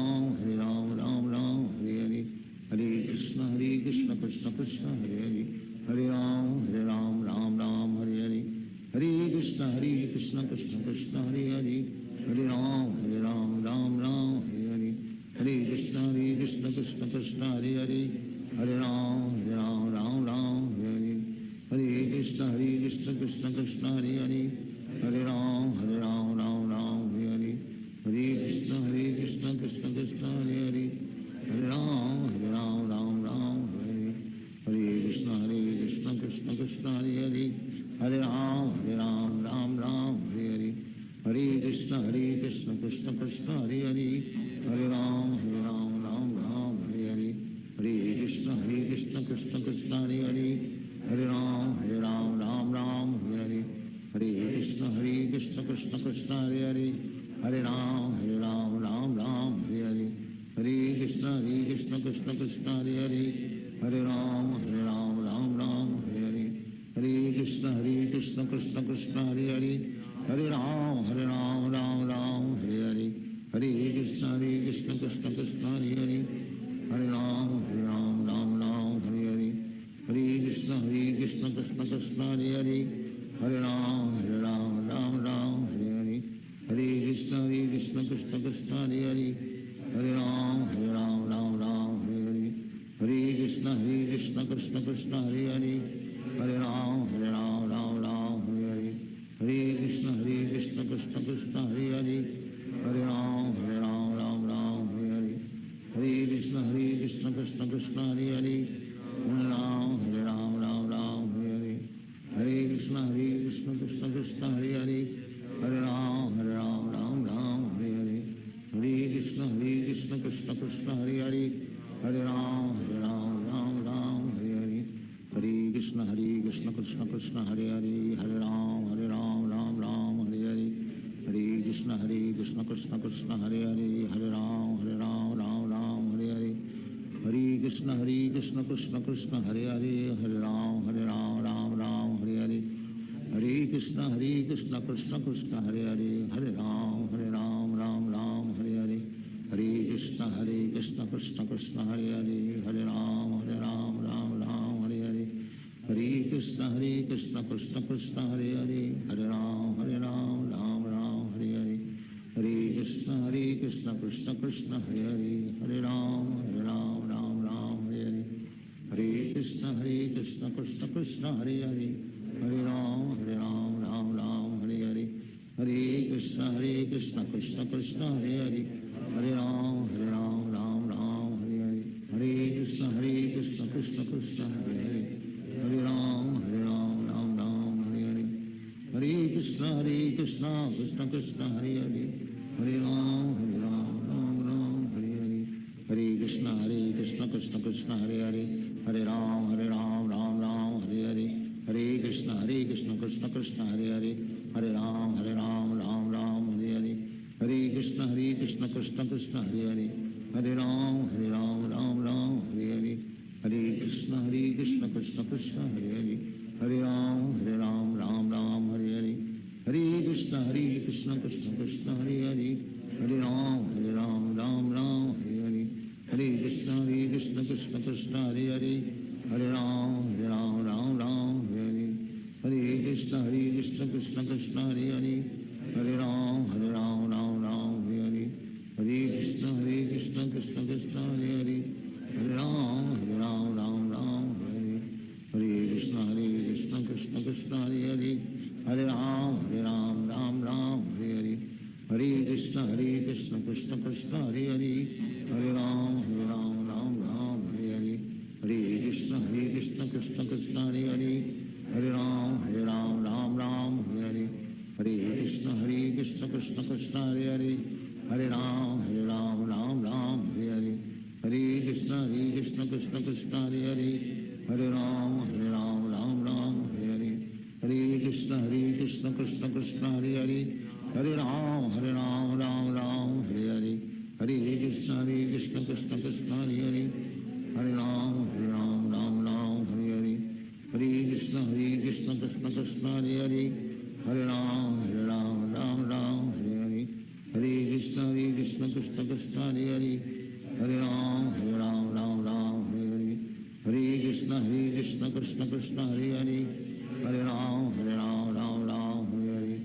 Ram Ram Ram Hare Hare Krishna Krishna Krishna Hare Ram Ram Ram Hare Hare Krishna Krishna Krishna Hare Ram Ram Ram Hare Hare Krishna Krishna Krishna Hare Ram Ram Ram Hare Hare Krishna Krishna Krishna Hare Ram Ram Ram Hare Hare Krishna Krishna Krishna Hare Ram Ram Ram Hare Hare Krishna Krishna Krishna Hare Ram Ram Ram Hare Hare Krishna Krishna Krishna Hare Ram Ram Ram Hare Hare Krishna Krishna Krishna Hare Ram Ram Ram Hare Hare Krishna Krishna Krishna Hare Ram Ram Ram Hare Hare Krishna Krishna Krishna Hare Ram Ram Ram Hare Hare Krishna Krishna Krishna Hare Ram Ram Ram Hare Hare Krishna Krishna Krishna Hare Ram Ram Ram Hare Hare Krishna Krishna Krishna Hare Ram Ram Ram Hare Hare Krishna Krishna Krishna Hare Ram Ram Ram Hare Hare Krishna Krishna Krishna Hare Ram Ram Ram Hare Hare Krishna Krishna Krishna Hare Ram Ram Ram Hare Hare Krishna Krishna Krishna Hare Ram Ram Ram Hare Hare Krishna Krishna Krishna Hare Ram Ram Ram Hare Hare Krishna Krishna Krishna Hare Ram Ram Ram Hare Hare Krishna Krishna Krishna Hare Ram Ram Ram Hare Hare Krishna Krishna Krishna Hare Ram Ram Ram Hare Hare Krishna Krishna Krishna Hare Ram Ram Ram Hare Hare Krishna Krishna Krishna Hare Ram Ram Ram Hare Hare Krishna Krishna Krishna Hare Ram Ram Ram Hare Hare Krishna Krishna Krishna Hare Ram Ram Ram Hare Hare Krishna Krishna Krishna Hare Ram Ram Ram Hare Hare Krishna Krishna Krishna Hare Ram Ram Ram Hare Hare Krishna Krishna Krishna Hare Ram Ram Ram Hare Hare Krishna Krishna Krishna Hare Ram Ram Ram Hare Hare Krishna Krishna Krishna Hare Ram Ram Ram Hare Hare Krishna Krishna Krishna Hare Ram Ram Ram Hare Hare Krishna Krishna Krishna Hare Ram Ram Ram Hare Hare Krishna Krishna Krishna Krishna Hare Hare Hare Ram Ram Hare Hare Hare Krishna Krishna Krishna Hare Hare Hare Ram Ram Hare Hare Hare Krishna Krishna Krishna Hare Hare Hare Ram Ram Hare Hare Hare Krishna Krishna Krishna Hare Hare Hare Ram Ram Hare Hare Hare Krishna Krishna Krishna Hare Hare Hare Ram Ram Hare Hare Hare Krishna Krishna Krishna Hare Hare Hare Ram Ram Hare Hare Hare Krishna Krishna Krishna Hare Hare Hare Ram Ram Hare Hare Hare Krishna Krishna Krishna Hare Hare Hare Ram Ram Hare Hare Hare Krishna Krishna Krishna Hare Hare Hare Ram Ram Hare Hare Hare Krishna Krishna Krishna Hare Hare Hare Ram Ram Hare Hare Hare Krishna Krishna Krishna Hare Hare Hare Ram Ram Hare Hare Hare Krishna Krishna Krishna Hare Hare Hare Ram Ram Hare Hare Hare Krishna Krishna Krishna Hare Hare Hare Ram Ram Hare Hare Hare Krishna Krishna Krishna Hare Hare Hare Ram Ram Hare Hare Hare Krishna Krishna Krishna Hare Hare Hare Ram Ram Hare Hare Hare Krishna Krishna Krishna Hare Hare Hare Ram Ram Hare Hare Hare Krishna Krishna Krishna Hare Hare Hare Ram Ram Hare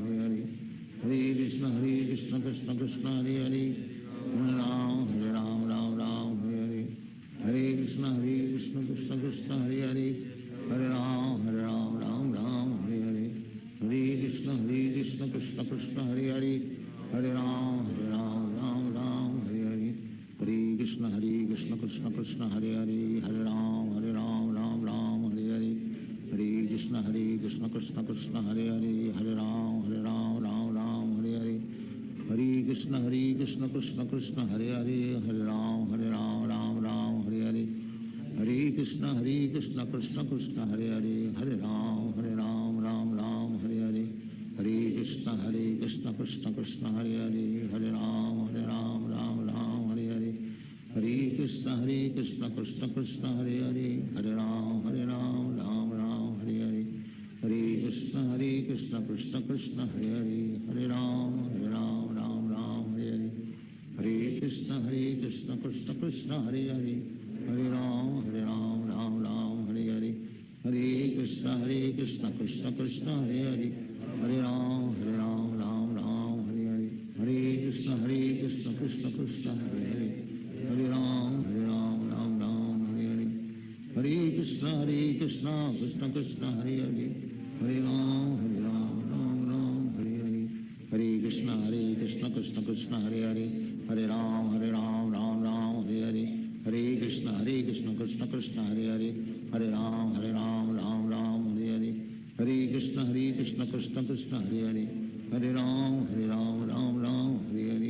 Hare Hare Krishna Krishna Krishna Hare Hare Hare Ram Ram Hare Hare Hare Krishna Krishna Krishna Hare Hare Hare Ram Ram Hare Hare Hare Krishna Krishna Krishna Hare Hare Hare Ram Ram Hare Hare Hare Krishna Krishna Krishna Hare Hare Hare Ram Ram Hare Hare Hare Krishna Krishna Krishna Hare Hare Hare Ram Hare Hare Hare Krishna Krishna Krishna Hare Hare Hare Ram Hare Hare Hare Krishna Krishna Krishna Hare Hare Hare Ram Hare Hare Hare Krishna Krishna Krishna Hare Hare Hare Ram Hare Hare Hare Krishna Krishna Krishna Hare Hare Hare Ram Hare Hare Hare Krishna Krishna Krishna Hare Hare Hare Ram Hare Hare Hare Krishna Krishna Krishna Hare Hare Hare Ram Hare Hare Hare Krishna Krishna Krishna Hare Hare Hare Ram Hare Hare Hare Krishna Krishna Krishna Hare Hare Hare Ram Hare Hare Hare Krishna Krishna Krishna Hare Hare Hare Ram Hare Hare Hare Krishna Krishna Krishna Hare Hare Hare Ram Hare Hare Hare Krishna Krishna Krishna Hare Hare Hare Ram Hare Hare Hare Krishna Krishna Krishna Hare Hare Hare Ram Hare Hare Hare Krishna Krishna Krishna Hare Hare Hare Ram Hare Hare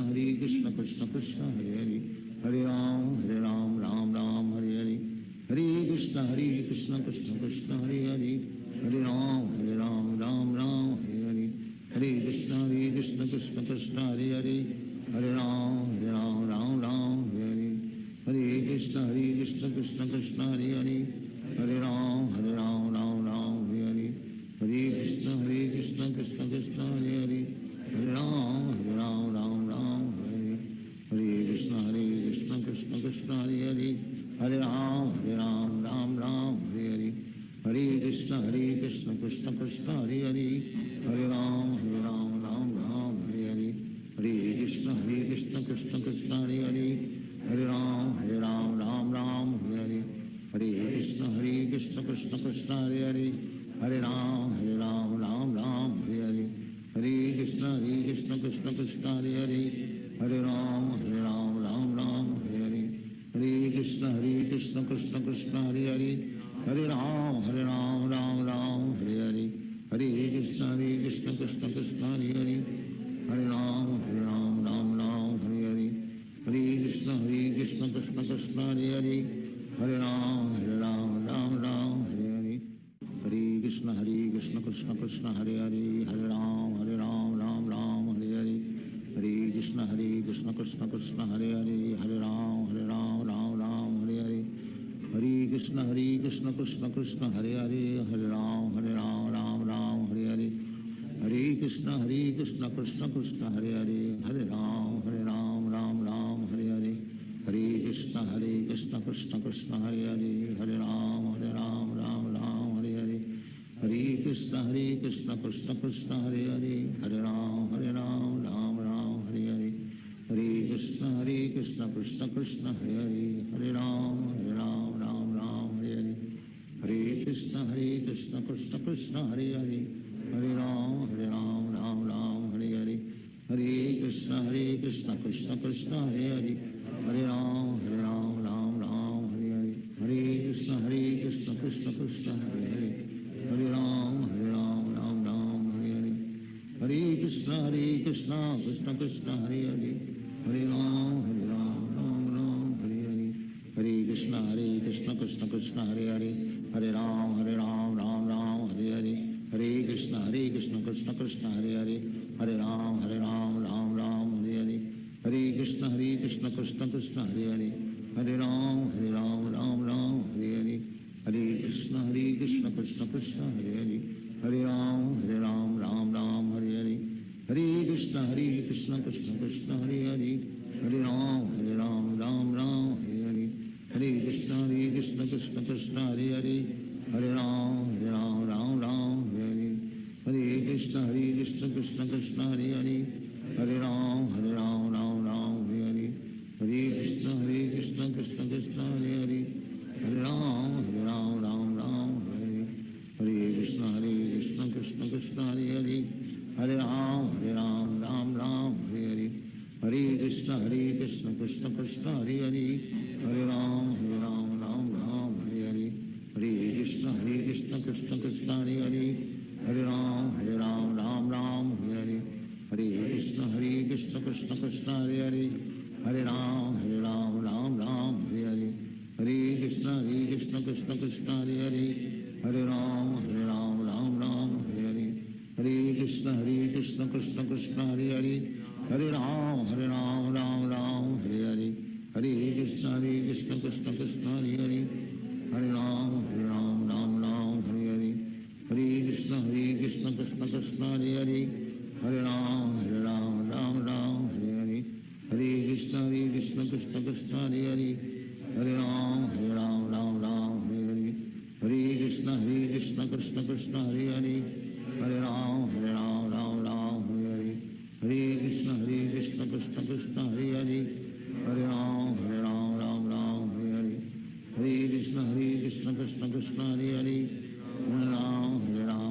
Hare Krishna Krishna Krishna Hare Hare Hare Ram Hare Hare Hare Krishna Krishna Krishna Hare Hare Hare Ram Hare Hare Hare Krishna Krishna Krishna Hare Hare Hare Ram Hare Hare Hare Krishna Krishna Krishna Hare Hare Hare Ram Hare Hare Hare Krishna Krishna Krishna Hare Hare Hare Ram Hare Hare Hare Krishna Krishna Krishna Hare Hare Hare Ram Hare Hare Hare Krishna Krishna Krishna Hare Hare Hare Ram Hare Hare Hare Krishna Krishna Krishna Hare Hare Hare Ram Hare Hare Hare Krishna Krishna Krishna Hare Hare Hare Ram Hare Hare Hare Krishna Krishna Krishna Hare Hare Hare Ram Hare Hare Hare Krishna Krishna Krishna Hare Hare Hare Ram Hare Hare Hare Krishna Krishna Krishna Hare Hare Hare Ram Hare Hare Hare Krishna Krishna Krishna Krishna Hare Hare Hare Ram Ram Ram Hare Hare Hare Krishna Krishna Krishna Hare Hare Hare Ram Ram Ram Hare Hare Hare Krishna Krishna Krishna Hare Hare Hare Ram Ram Ram Hare Hare Hare Krishna Krishna Krishna Hare Hare Hare Ram Ram Hare Hare Hare Krishna Krishna Krishna Hare Hare Hare Ram Ram Hare Hare Hare Krishna Krishna Krishna Hare Hare Hare Ram Ram Hare Hare Hare Krishna Krishna Krishna Hare Hare Hare Ram Ram Hare Hare Hare Krishna Krishna Krishna Hare Hare Hare Ram Ram Hare Hare Hare Krishna Krishna Krishna Hare Hare Hare Ram Ram Hare Hare Hare Krishna Krishna Krishna Hare Hare Hare Ram Ram Hare Hare Hare Krishna Krishna Krishna Hare Hare Hare Ram Ram Hare Hare Hare Krishna Krishna Krishna Hare Hare Hare Ram Ram Hare Hare Hare Krishna Krishna Krishna Hare Hare Hare Ram Ram Hare Hare Hare Krishna Krishna Krishna Hare Hare Hare Ram Ram Hare Hare Hare Krishna Krishna Krishna Hare Hare Hare Ram Ram Hare Hare Hare Krishna Krishna Krishna Hare Hare Hare Ram Ram Hare Hare Hare Krishna Krishna Krishna Hare Hare Hare Ram Ram Hare Hare Hare Krishna Krishna Krishna Hare Hare Hare Ram Ram Hare Hare Hare Krishna Krishna Krishna Hare Hare Hare Ram Ram Hare Hare Hare Krishna Krishna Krishna Hare Hare Hare Ram Ram Hare Hare Hare Krishna Krishna Krishna Hare Hare Hare Ram Ram Hare Hare Hare Krishna Krishna Krishna Hare Hare Hare Ram Ram Hare Hare Hare Krishna Krishna Krishna Hare Hare Hare Ram Ram Hare Hare Hare Krishna Krishna Krishna Hare Hare Hare Ram Ram Hare Hare Hare Krishna Krishna Krishna Hare Hare Hare Ram Ram Hare Hare Hare Krishna Krishna Krishna Hare Hare Hare Ram Ram Hare Hare Hare Krishna Krishna Krishna Hare Hare Hare Ram Ram Hare Hare Hare Krishna Krishna Krishna Hare Hare Hare Ram Ram Hare Hare Hare Krishna Krishna Krishna Hare Hare Hare Ram Ram Hare Hare Hare Krishna Krishna Krishna Hare Hare Hare Ram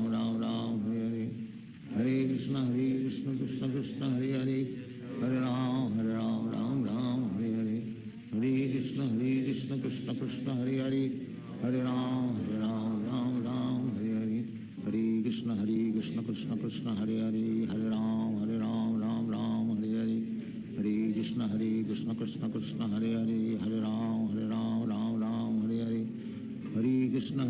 Ram Hare Hare Hare Krishna Krishna Krishna Hare Hare Hare Ram Ram Hare Hare Hare Krishna Krishna Krishna Hare Hare Hare Ram Ram Hare Hare Hare Krishna Krishna Krishna Hare Hare Hare Ram Ram Hare Hare Hare Krishna Krishna Krishna Hare Hare Hare Ram Ram Hare Hare Hare Krishna Krishna Krishna Hare Hare Hare Ram Ram Hare Hare Hare Krishna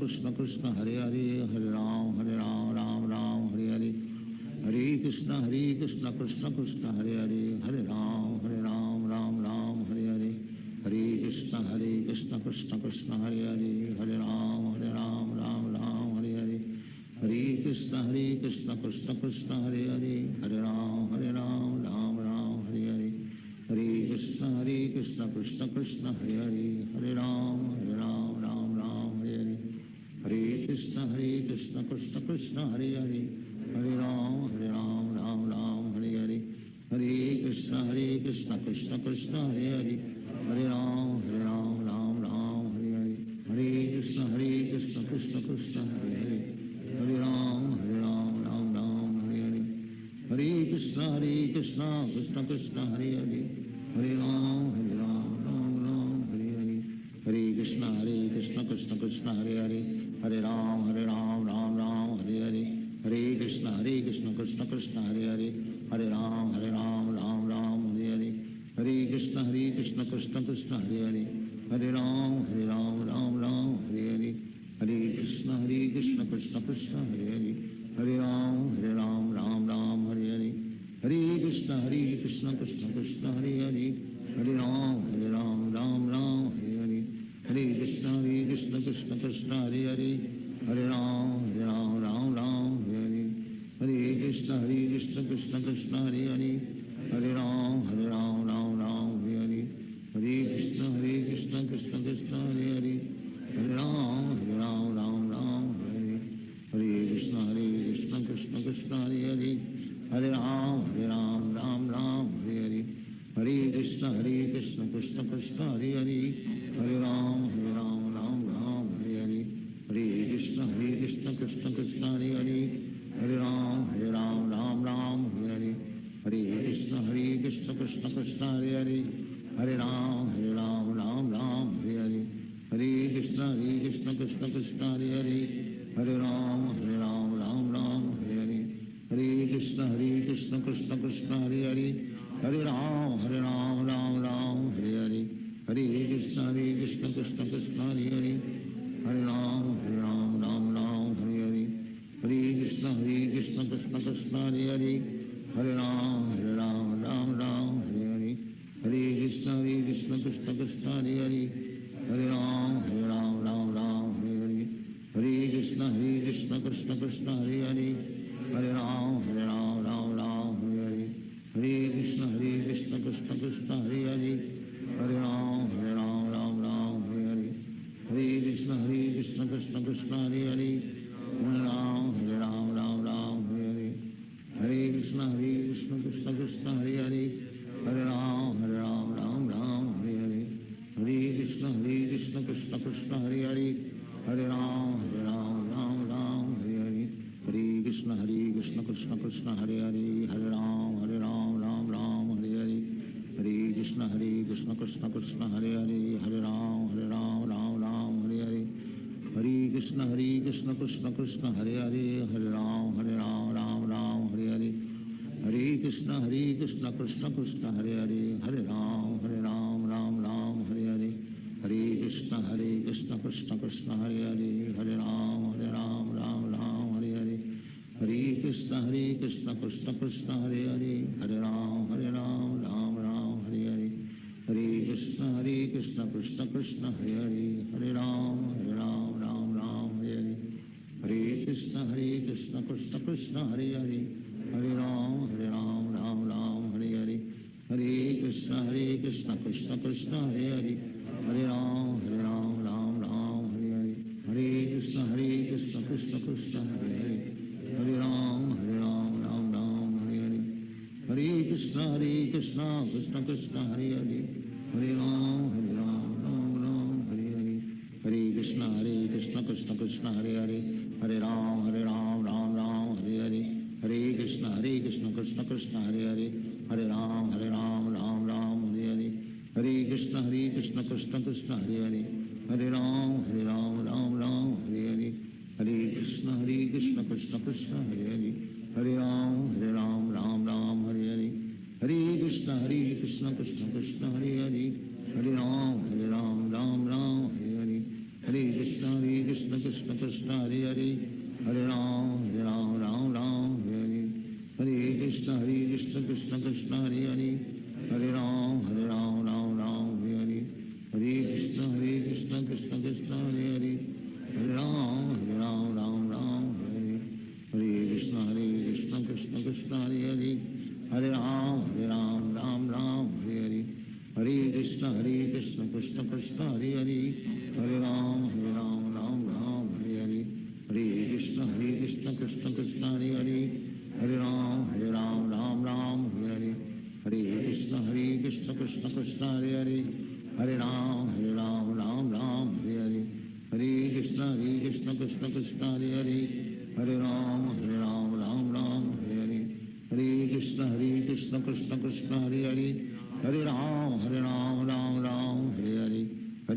Krishna Krishna Hare Hare Hare Ram Ram Hare Hare Hare Krishna Krishna Krishna Hare Hare Hare Ram Ram Hare Hare Hare Krishna Krishna Krishna Hare Hare Hare Ram Ram Hare Hare Hare Krishna Krishna Krishna Hare Hare Hare Ram Ram Hare Hare Hare Krishna Krishna Krishna Hare Hare Hare Ram Ram Hare Hare Hare Krishna Krishna Krishna Hare Hare Hare Ram Ram Hare Hare Hare Krishna Krishna Krishna Hare Hare Hare Ram Ram Hare Hare Hare Krishna Krishna Krishna Hare Hare Hare Ram Ram Hare Hare Hare Krishna Krishna Krishna Hare Hare Hare Ram Ram Hare Hare Hare Krishna Krishna Krishna Hare Hare Hare Ram Ram Hare Hare Hare Krishna Krishna Krishna Hare Hare Hare Ram Ram Hare Hare Hare Krishna Krishna Krishna Hare Hare Hare Ram Ram Hare Hare Hare Hare Krishna Krishna Krishna Hare Hare, Hare Ram Ram Ram Hare Hare, Hare Krishna Krishna Krishna Hare Hare, Hare Ram Ram Hare Hare, Hare Krishna Krishna Krishna Hare Hare, Hare Ram Ram Hare Hare, Hare Krishna Krishna Krishna Hare Hare, Hare Ram Ram Hare Hare, Hare Krishna Krishna Krishna Hare Hare, Hare Ram Ram Hare Hare, Hare Krishna Krishna Krishna Hare Hare, Hare Ram Ram Hare Hare, Hare Krishna Krishna Krishna Hare Hare, Hare Ram Ram Hare Hare, Hare Krishna Krishna Krishna Hare Hare, Hare Ram Ram Hare Hare, Hare Krishna Krishna Krishna Hare Hare, Hare Ram Hare Hare, Hare Krishna Krishna Krishna Hare Hare, Hare Ram Hare Hare, Hare Krishna Krishna Krishna Hare Hare, Hare Ram Hare Hare, Hare Krishna Krishna Krishna Hare Hare, Hare Ram Hare Hare, Hare Krishna Krishna Krishna Hare Hare, Hare Ram Hare Hare, Hare Krishna Krishna Krishna Hare Hare, Hare Ram Hare Hare, Hare Krishna Krishna Krishna Hare Hare, Hare Ram Hare Hare, Hare Krishna Krishna Krishna Hare Hare, Hare Ram Hare Hare, Hare Krishna Krishna Krishna Hare Hare, Hare Ram Hare Hare, Hare Krishna Krishna Krishna Hare Hare, Hare Ram Hare Hare, Hare Krishna Krishna Krishna Hare Hare, Hare Ram Hare Hare, Hare Krishna Krishna Krishna Hare Hare, Hare Ram Hare Hare, Hare Krishna Krishna Krishna Hare Hare, Hare Ram Hare Hare, Hare Krishna Krishna Krishna Hare Hare, Hare Ram Hare Hare, Hare Krishna Krishna Krishna Hare Hare, Hare Ram Hare Hare, Hare Krishna Krishna Krishna Hare Hare, Hare Ram Hare Hare, Hare Krishna Krishna Krishna Hare Hare, Hare Ram Hare Hare, Hare Krishna Krishna Krishna Hare Hare, Hare Ram Hare Hare, Hare Krishna Krishna Krishna Hare Hare, Hare Ram Hare Hare, Hare Krishna Krishna Krishna Hare Hare, Hare Ram Hare Hare Hare, Hare Krishna Krishna Krishna Hare Hare, Hare Ram Hare Hare, Hare Krishna Krishna Krishna Hare Hare, Hare Ram Hare Hare, Hare Krishna Krishna Krishna Hare Hare, Hare Ram Hare Hare, Hare Krishna Krishna Krishna Hare Hare, Hare Ram Hare Hare, Hare Krishna Krishna Krishna Hare Hare, Hare Ram Hare Hare, Hare Krishna Krishna Krishna Hare Hare, Hare Ram Hare Hare, Hare Krishna Krishna Krishna Hare Hare, Hare Ram Hare Hare, Hare Krishna Krishna Krishna Hare Hare, Hare Ram Hare Hare, Hare Krishna Krishna Krishna Hare Hare, Hare Ram Hare Hare, Hare Krishna Krishna Krishna Hare Hare, Hare Ram Hare Hare, Hare Krishna Krishna Krishna Hare Hare, Hare Ram Hare Hare, Hare Krishna Krishna Krishna Hare Hare, Hare Ram Hare Hare, Hare Krishna Krishna Krishna Hare Hare, Hare Ram Hare Hare, Hare Krishna Krishna Krishna Hare Hare, Hare Ram Hare Hare,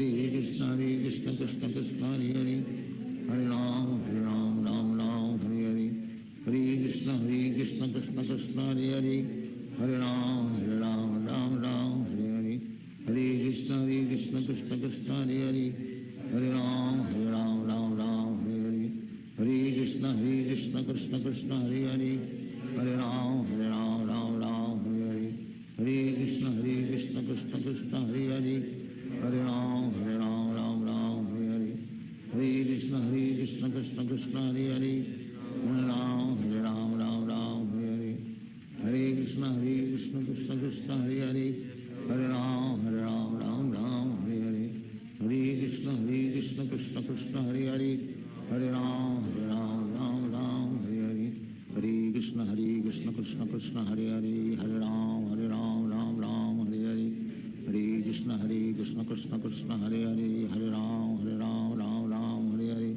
Hare Krishna Krishna Krishna Hare Hare, Hare Ram Hare Hare, Hare Krishna Krishna Krishna Hare Hare, Hare Ram Hare Hare, Hare Krishna Krishna Krishna Hare Hare, Hare Ram Hare Hare, Hare Krishna Krishna Krishna Hare Hare, Hare Ram Hare Hare, Hare Krishna Krishna Krishna Hare Hare, Hare Ram Hare Krishna Krishna Krishna Hare Hare Hare Ram Ram Ram Hare Hare Hare Krishna Krishna Krishna Hare Hare Hare Ram Ram Hare Hare Hare Krishna Krishna Krishna Hare Hare Hare Ram Ram Hare Hare Hare Krishna Krishna Krishna Hare Hare Hare Ram Hare Hare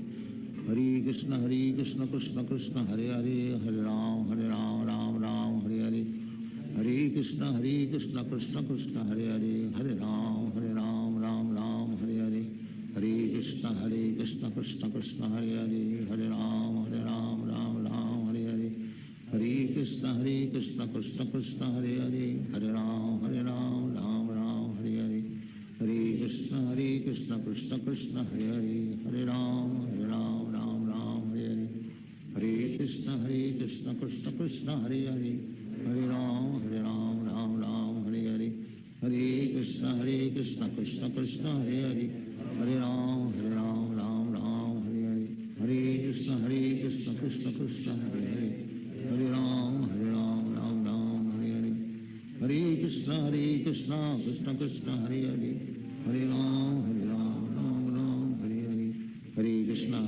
Hare Krishna Krishna Krishna Hare Hare Hare Ram Hare Hare Hare Krishna Krishna Krishna Hare Hare Hare Ram Hare Hare Hare Krishna Krishna Krishna Hare Hare Hare Ram Hare Hare Hare Krishna Krishna Krishna Hare Hare Hare Ram Hare Hare Hare Krishna Krishna Krishna Hare Hare Hare Ram Hare Hare Hare Krishna Krishna Krishna Hare Hare Hare Ram Hare Hare Hare Krishna Krishna Krishna Hare Hare Hare Ram Hare Hare Hare Krishna Krishna Krishna Hare Hare Hare Ram Hare Hare Hare Krishna Krishna Krishna Hare Hare Hare Ram Hare Hare Hare Krishna Krishna Krishna Hare Hare Hare Ram Hare Hare Hare Krishna Krishna Krishna Hare Hare Hare Ram Hare Hare Hare Krishna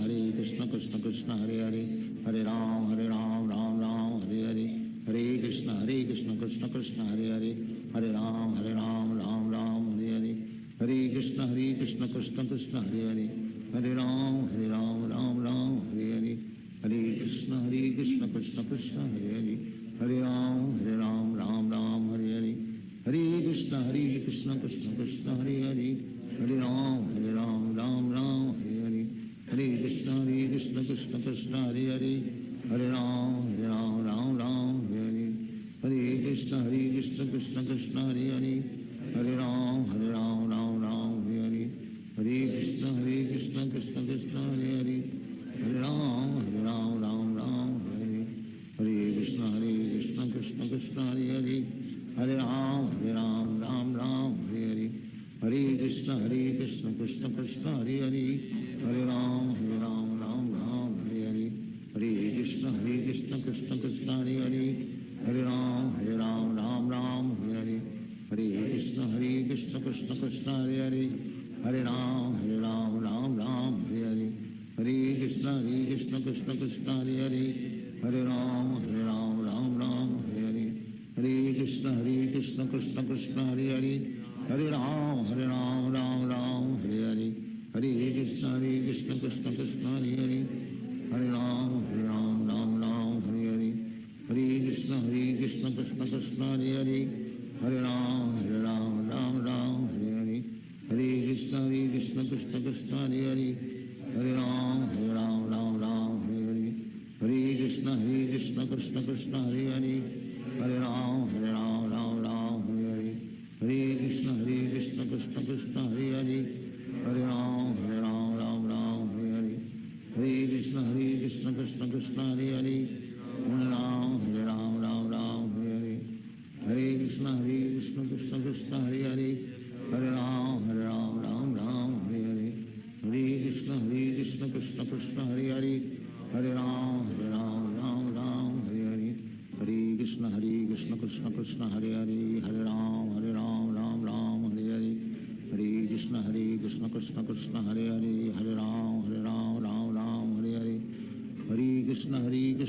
Krishna Krishna Hare Hare Hare Ram Hare Hare Hare Krishna Krishna Krishna Hare Hare Hare Ram Hare Hare Hare Krishna Krishna Krishna Hare Hare Hare Ram Hare Hare Hare Krishna Krishna Krishna Hare Hare Hare Ram Hare Hare Hare Krishna Krishna Krishna Hare Hare Hare Ram Hare Hare Hare Krishna Krishna Krishna Hare Hare Hare Ram Hare Hare Krishna Krishna Krishna Hare Hare Hare Ram Hare Hare Hare Krishna Krishna Krishna Hare Hare Hare Ram Hare Hare Hare Krishna Krishna Krishna Hare Hare Hare Ram Hare Hare Hare Krishna Krishna Krishna Hare Hare Hare Ram Hare Hare Hare Krishna Krishna Krishna Hare Hare Hare Ram Hare Hare Hare Krishna Krishna Krishna Hare Hare Hare Ram Hare Hare Hare Krishna Krishna Krishna Hare Hare Hare Ram Hare Hare Hare Krishna Krishna Krishna Hare Hare Hare Ram Hare Hare Hare Krishna Krishna Krishna Hare Hare Hare Ram Hare Hare Hare Krishna Krishna Krishna Hare Hare Hare Ram Hare Hare Hare Krishna Krishna Krishna Hare Hare Hare Ram Hare Hare Hare Krishna Krishna Krishna Hare Hare Hare Ram Hare Hare Hare Krishna Krishna Krishna Hare Hare Hare Ram Hare Hare Hare Krishna Krishna Krishna Hare Hare Hare Ram Hare Hare Hare Krishna Krishna Krishna Hare Hare Hare Ram Hare Hare Hare Krishna Krishna Krishna Hare Hare Hare Ram Hare Hare Hare Krishna Krishna Krishna Hare Hare Hare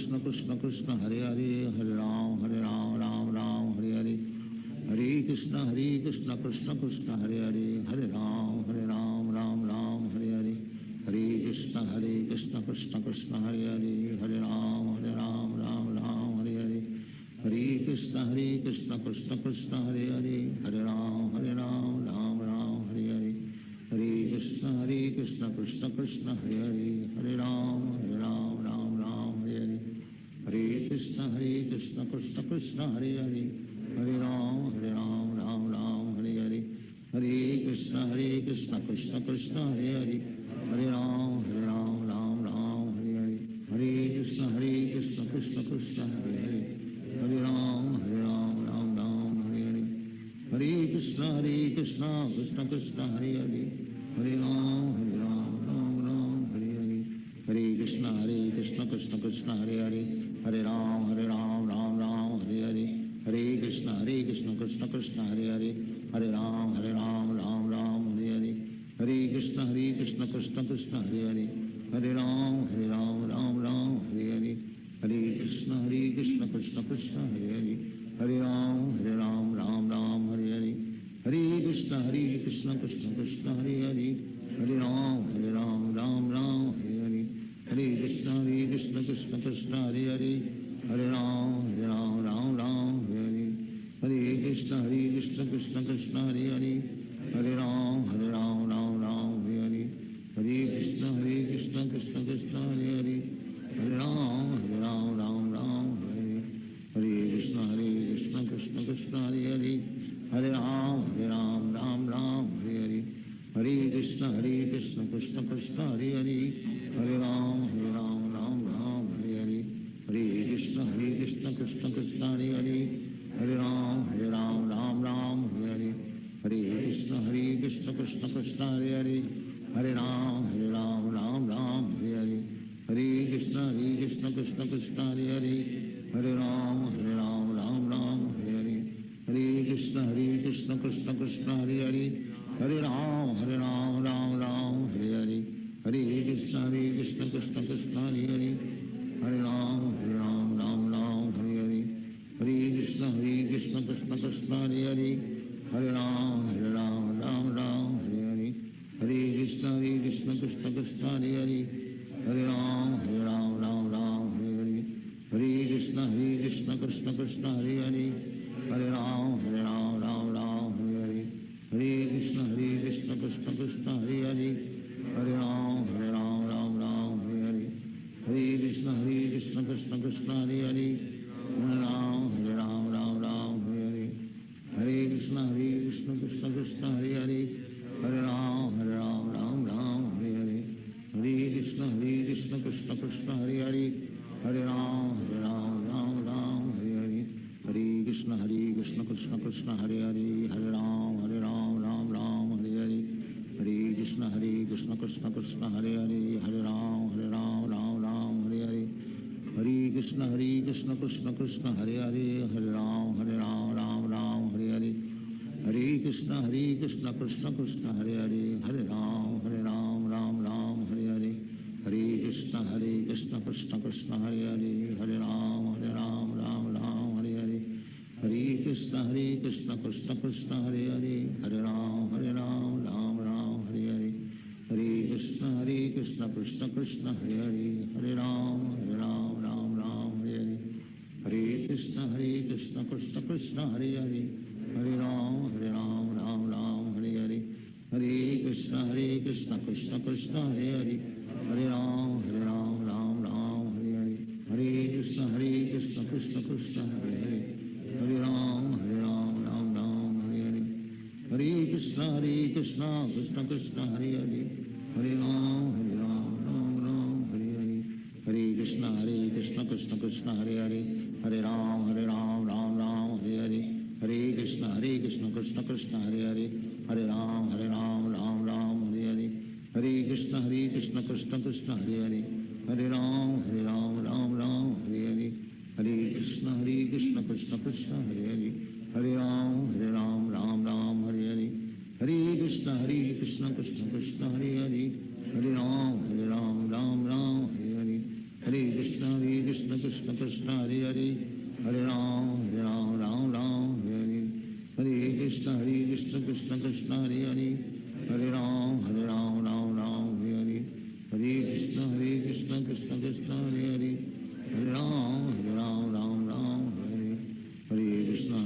Ram Hare Hare Hare Krishna Krishna Krishna Hare Hare Hare Ram Hare Hare Hare Krishna Krishna Krishna Hare Hare Hare Ram Hare Hare Hare Krishna Krishna Krishna Hare Hare Hare Ram Hare Hare Hare Krishna Krishna Krishna Hare Hare Hare Ram Hare Hare Hare Krishna Krishna Krishna Hare Hare Hare Ram Hare Hare Hare Krishna Krishna Krishna Hare Hare Hare Ram Hare Hare Hare Krishna Krishna Krishna Hare Hare Hare Ram Hare Hare Hare Krishna Krishna Krishna Hare Hare Hare Ram Hare Hare Hare Krishna Krishna Krishna Hare Hare Hare Ram Hare Hare Hare Krishna Krishna Krishna Hare Hare, Hare Ram Ram Ram Hare Hare, Hare Krishna Krishna Krishna Hare Hare, Hare Ram Ram Ram Hare Hare, Hare Krishna Krishna Krishna Hare Hare, Hare Ram Ram Ram Hare Hare, Hare Krishna Krishna Krishna Hare Hare, Hare Ram Ram Ram Hare Hare, Hare Krishna Krishna Krishna Hare Hare, Hare Ram Ram Ram Hare Hare, Hare Krishna Krishna Krishna Hare Hare, Hare Ram Ram Ram Hare Hare, Hare Krishna Krishna Krishna Hare Hare, Hare Ram Ram Ram Hare Hare, Hare Krishna Krishna Krishna Hare Hare, Hare Ram Ram Ram Hare Hare, Hare Krishna Krishna Krishna Hare Hare, Hare Ram Ram Ram Hare Hare, Hare Krishna Krishna Krishna Hare Hare, Hare Ram Ram Hare Hare, Hare Krishna Krishna Krishna Hare Hare, Hare Ram Ram Ram Hare Hare, Hare Krishna Krishna Krishna Hare Hare, Hare Ram Ram Ram Hare Hare, Hare Krishna Krishna Krishna Hare Hare, Hare Ram Ram Ram Hare Hare, Hare Krishna Krishna Krishna Hare Hare, Hare Ram Ram Ram Hare Hare, Hare Krishna Krishna Krishna Hare Hare, Hare Ram Ram Ram Hare Hare, Hare Krishna Krishna Krishna Hare Hare, Hare Ram Ram Ram Hare Hare, Hare Krishna Krishna Krishna Hare Hare, Hare Ram Ram Ram Hare Hare, Hare Krishna Krishna Krishna Hare Hare, Hare Ram Ram Ram Hare Hare, Hare Krishna Krishna Krishna Hare Hare, Hare Ram Ram Hare Hare, Hare Krishna Krishna Krishna Hare Hare, Hare Ram Ram Hare Hare, Hare Krishna Krishna Krishna Hare Hare, Hare Ram Ram Hare Hare, Hare Krishna Krishna Krishna Hare Hare, Hare Ram Ram Hare Hare, Hare Krishna Krishna Krishna Hare Hare, Hare Ram Ram Hare Hare, Hare Krishna Krishna Krishna Hare Hare, Hare Ram Ram Hare Hare, Hare Krishna Krishna Krishna Hare Hare, Hare Ram Ram Hare Hare, Hare Krishna Krishna Krishna Hare Hare, Hare Ram Ram Hare Hare, Hare Krishna Krishna Krishna Hare Hare, Hare Ram Ram Hare Hare, Hare Krishna Krishna Krishna Hare Hare, Hare Ram Ram Hare Hare, Hare Krishna Krishna Krishna Hare Hare, Hare Ram Ram Hare Hare, Hare Krishna Krishna Krishna Hare Hare, Hare Ram Ram Hare Hare, Hare Krishna Krishna Krishna Hare Hare, Hare Ram Ram Hare Hare, Hare Krishna Krishna Krishna Hare Hare, Hare Ram Ram Hare Hare, Hare Krishna Krishna Krishna Hare Hare, Hare Ram Ram Hare Hare, Hare Krishna Krishna Krishna Hare Hare, Hare Ram Ram Hare Hare, Hare Krishna Krishna Krishna Hare Hare, Hare Ram Ram Hare Hare, Hare Krishna Krishna Krishna Hare Hare, Hare Ram Ram Hare Hare, Hare Krishna Krishna Krishna Hare Hare, Hare Ram Ram Hare Hare, Hare Krishna Krishna Krishna Hare Hare, Hare Ram Ram Hare Hare, Hare Krishna Krishna Krishna Hare Hare, Hare Ram Ram Hare Hare, Hare Krishna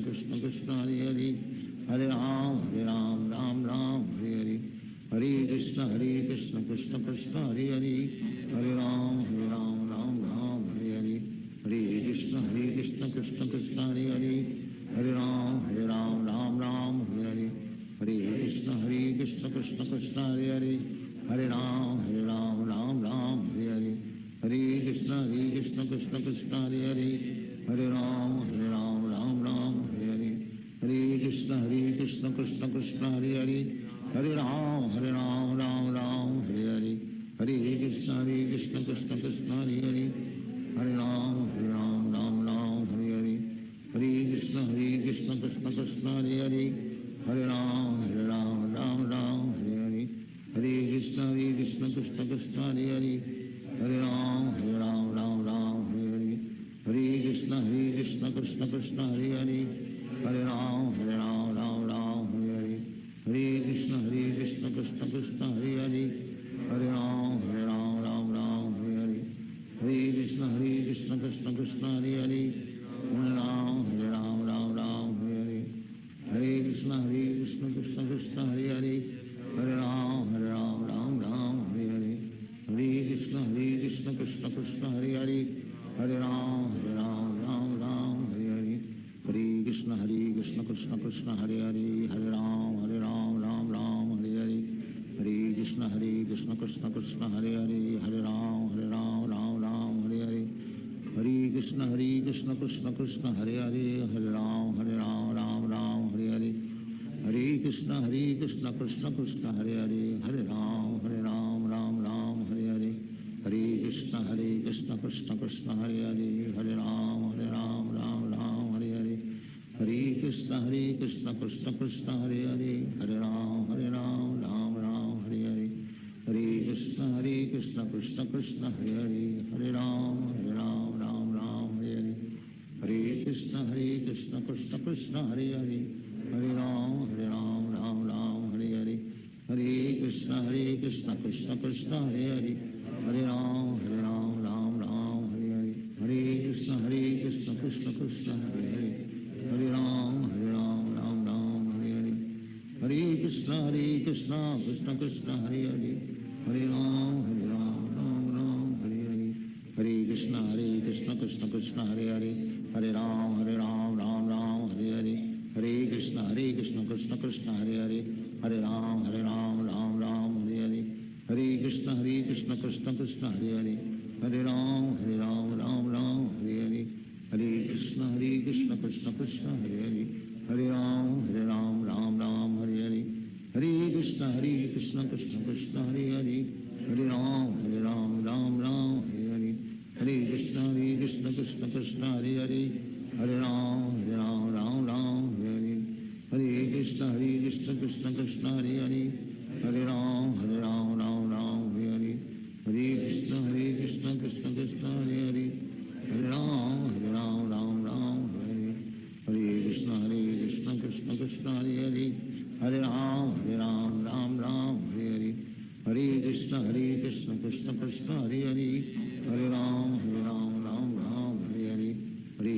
Krishna Krishna Hare Hare, Hare Ram Ram Hare Hare, Hare Krishna Krishna Krishna Hare Hare, Hare Ram Ram Hare Hare, Hare Krishna Krishna Krishna Hare Hare, Hare Ram Ram Hare Hare, Hare Krishna Krishna Krishna Hare Hare, Hare Ram Ram Hare Hare, Hare Krishna Krishna Krishna Hare Hare, Hare Ram Ram Hare Hare, Hare Krishna Krishna Krishna Hare Hare, Hare Ram Ram Hare Hare, Hare Krishna Krishna Krishna Hare Hare, Hare Ram Ram Hare Hare, Hare Krishna Krishna Krishna Hare Hare, Hare Ram Ram Hare Hare, Hare Krishna Krishna Krishna Hare Hare Hare Ram Ram Ram Hare Hare Hare Krishna Krishna Krishna Hare Hare Hare Ram Ram Hare Hare Hare Krishna Krishna Krishna Hare Hare Hare Ram Ram Hare Hare Hare Krishna Krishna Krishna Hare Hare Hare Ram Ram Hare Hare Hare Krishna Krishna Krishna Hare Hare Hare Ram Ram Hare Hare Hare Krishna Krishna Krishna Hare Hare Hare Ram Ram Hare Hare Hare Krishna Krishna Krishna Hare Hare Hare Ram Ram Hare Hare Hare Krishna Krishna Krishna Hare Hare Hare Ram Ram Hare Hare Hare Krishna Krishna Krishna Hare Hare Hare Ram Ram Hare Hare Hare Krishna Krishna Krishna Hare Hare Hare Ram Hare Hare Hare Krishna Krishna Krishna Hare Hare Hare Ram Hare Hare Hare Krishna Krishna Krishna Hare Hare Hare Ram Hare Hare Hare Krishna Krishna Krishna Hare Hare Hare Ram Hare Hare Hare Krishna Krishna Krishna Hare Hare Hare Ram Hare Hare Hare Krishna Krishna Krishna Hare Hare Hare Ram Hare Hare Hare Krishna Krishna Krishna Hare Hare Hare Ram Hare Hare Hare Krishna Krishna Krishna Hare Hare Hare Ram Hare Hare Hare Krishna Krishna Krishna Hare Hare Hare Ram Hare Hare Hare Krishna Krishna Krishna Hare Hare Hare Ram Hare Hare Hare Krishna Krishna Krishna Hare Hare Hare Ram Hare Hare Hare Krishna Krishna Krishna Hare Hare Hare Ram Hare Hare Hare Krishna Krishna Krishna Hare Hare Hare Ram Hare Hare Hare Krishna Krishna Krishna Hare Hare Hare Ram Hare Hare Hare Krishna Krishna Krishna Hare Hare Hare Ram Hare Hare Hare Krishna Krishna Krishna Hare Hare Hare Ram Hare Hare Hare Krishna Krishna Krishna Hare Hare Hare Ram Hare Hare Krishna Krishna Krishna Hare Hare Hare Ram Hare Hare Hare Krishna Krishna Krishna Hare Hare Hare Ram Hare Hare Hare Krishna Krishna Krishna Hare Hare Hare Ram Hare Hare Hare Krishna Krishna Krishna Hare Hare Hare Ram Hare Hare Hare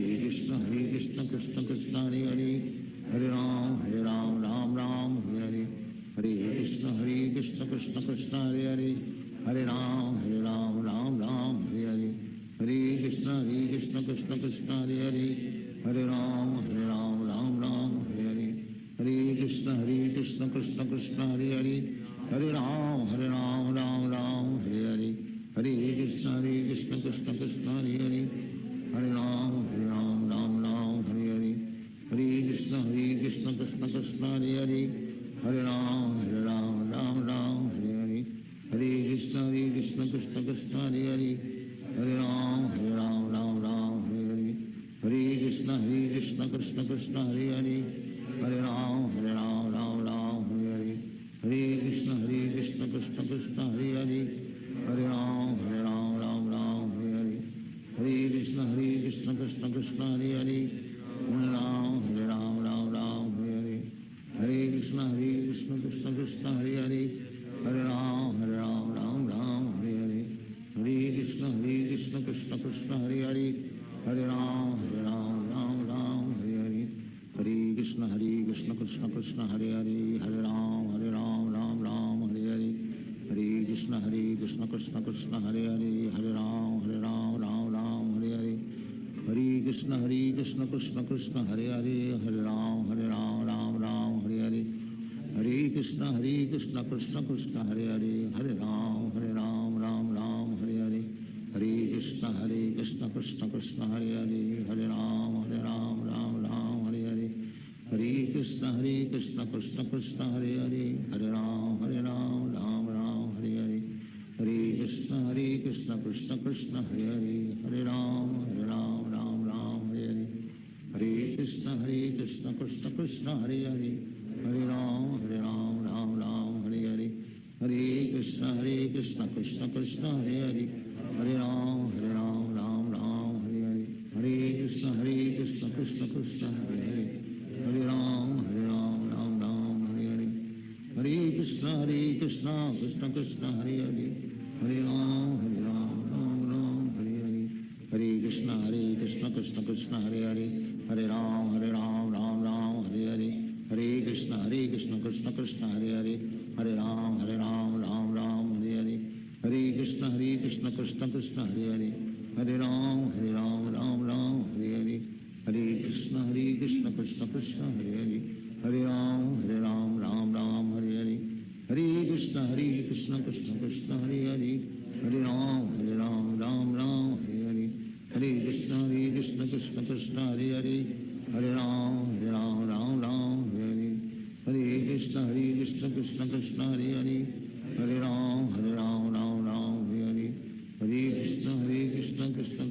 Krishna Krishna Krishna Hare Hare Hare Ram Hare Hare Hare Krishna Krishna Krishna Hare Hare Hare Ram Hare Hare Hare Krishna Krishna Krishna Hare Hare Hare Ram Hare Hare Hare Krishna Krishna Krishna Hare Hare Hare Ram Hare Hare Hare Krishna Krishna Krishna Hare Hare Hare Ram Hare Hare Hare Krishna Krishna Krishna Hare Hare Hare Ram Hare Hare Hare Krishna Krishna Krishna Hare Hare Hare Ram Hare Hare Hare Krishna Krishna Krishna Hare Hare Hare Ram Hare Hare Hare Krishna Krishna Krishna Hare Hare Hare Ram Hare Hare Hare Krishna Krishna Krishna Hare Hare Hare Ram Hare Hare Hare Krishna Krishna Krishna Hare Hare Hare Ram Hare Hare Hare Krishna Krishna Krishna Hare Hare Hare Ram Hare Hare Hare Krishna Krishna Krishna Hare Hare Hare Ram Hare Hare Hare Krishna Krishna Krishna Hare Hare Hare Ram Hare Hare Hare Krishna Krishna Krishna Hare Hare Hare Ram Hare Hare Hare Krishna Krishna Krishna Hare Hare Hare Ram Hare Hare Hare Krishna Krishna Krishna Hare Hare Hare Ram Hare Hare Hare Krishna Krishna Krishna Krishna Hare Hare, Hare Ram Ram Ram Hare Hare, Hare Krishna Krishna Krishna Hare Hare, Hare Ram Ram Ram Hare Hare, Hare Krishna Krishna Krishna Hare Hare, Hare Ram Ram Ram Hare Hare, Hare Krishna Krishna Krishna Hare Hare, Hare Ram Ram Ram Hare Hare, Hare Krishna Krishna Krishna Hare Hare, Hare Ram Ram Ram Hare Hare, Hare Krishna Krishna Krishna Hare Hare, Hare Ram Ram Ram Hare Hare, Hare Krishna Krishna Krishna Hare Hare, Hare Ram Ram Ram Hare Hare, Hare Krishna Krishna Krishna Hare Hare, Hare Ram Ram Ram Hare Hare, Hare Krishna Krishna Krishna Hare Hare, Hare Ram Ram Ram Hare Hare, Hare Krishna Krishna Krishna Hare Hare, Hare Ram Ram Ram Hare Hare, Hare Krishna Krishna Krishna Hare Hare, Hare Ram Ram Ram Hare Hare, Hare Krishna Krishna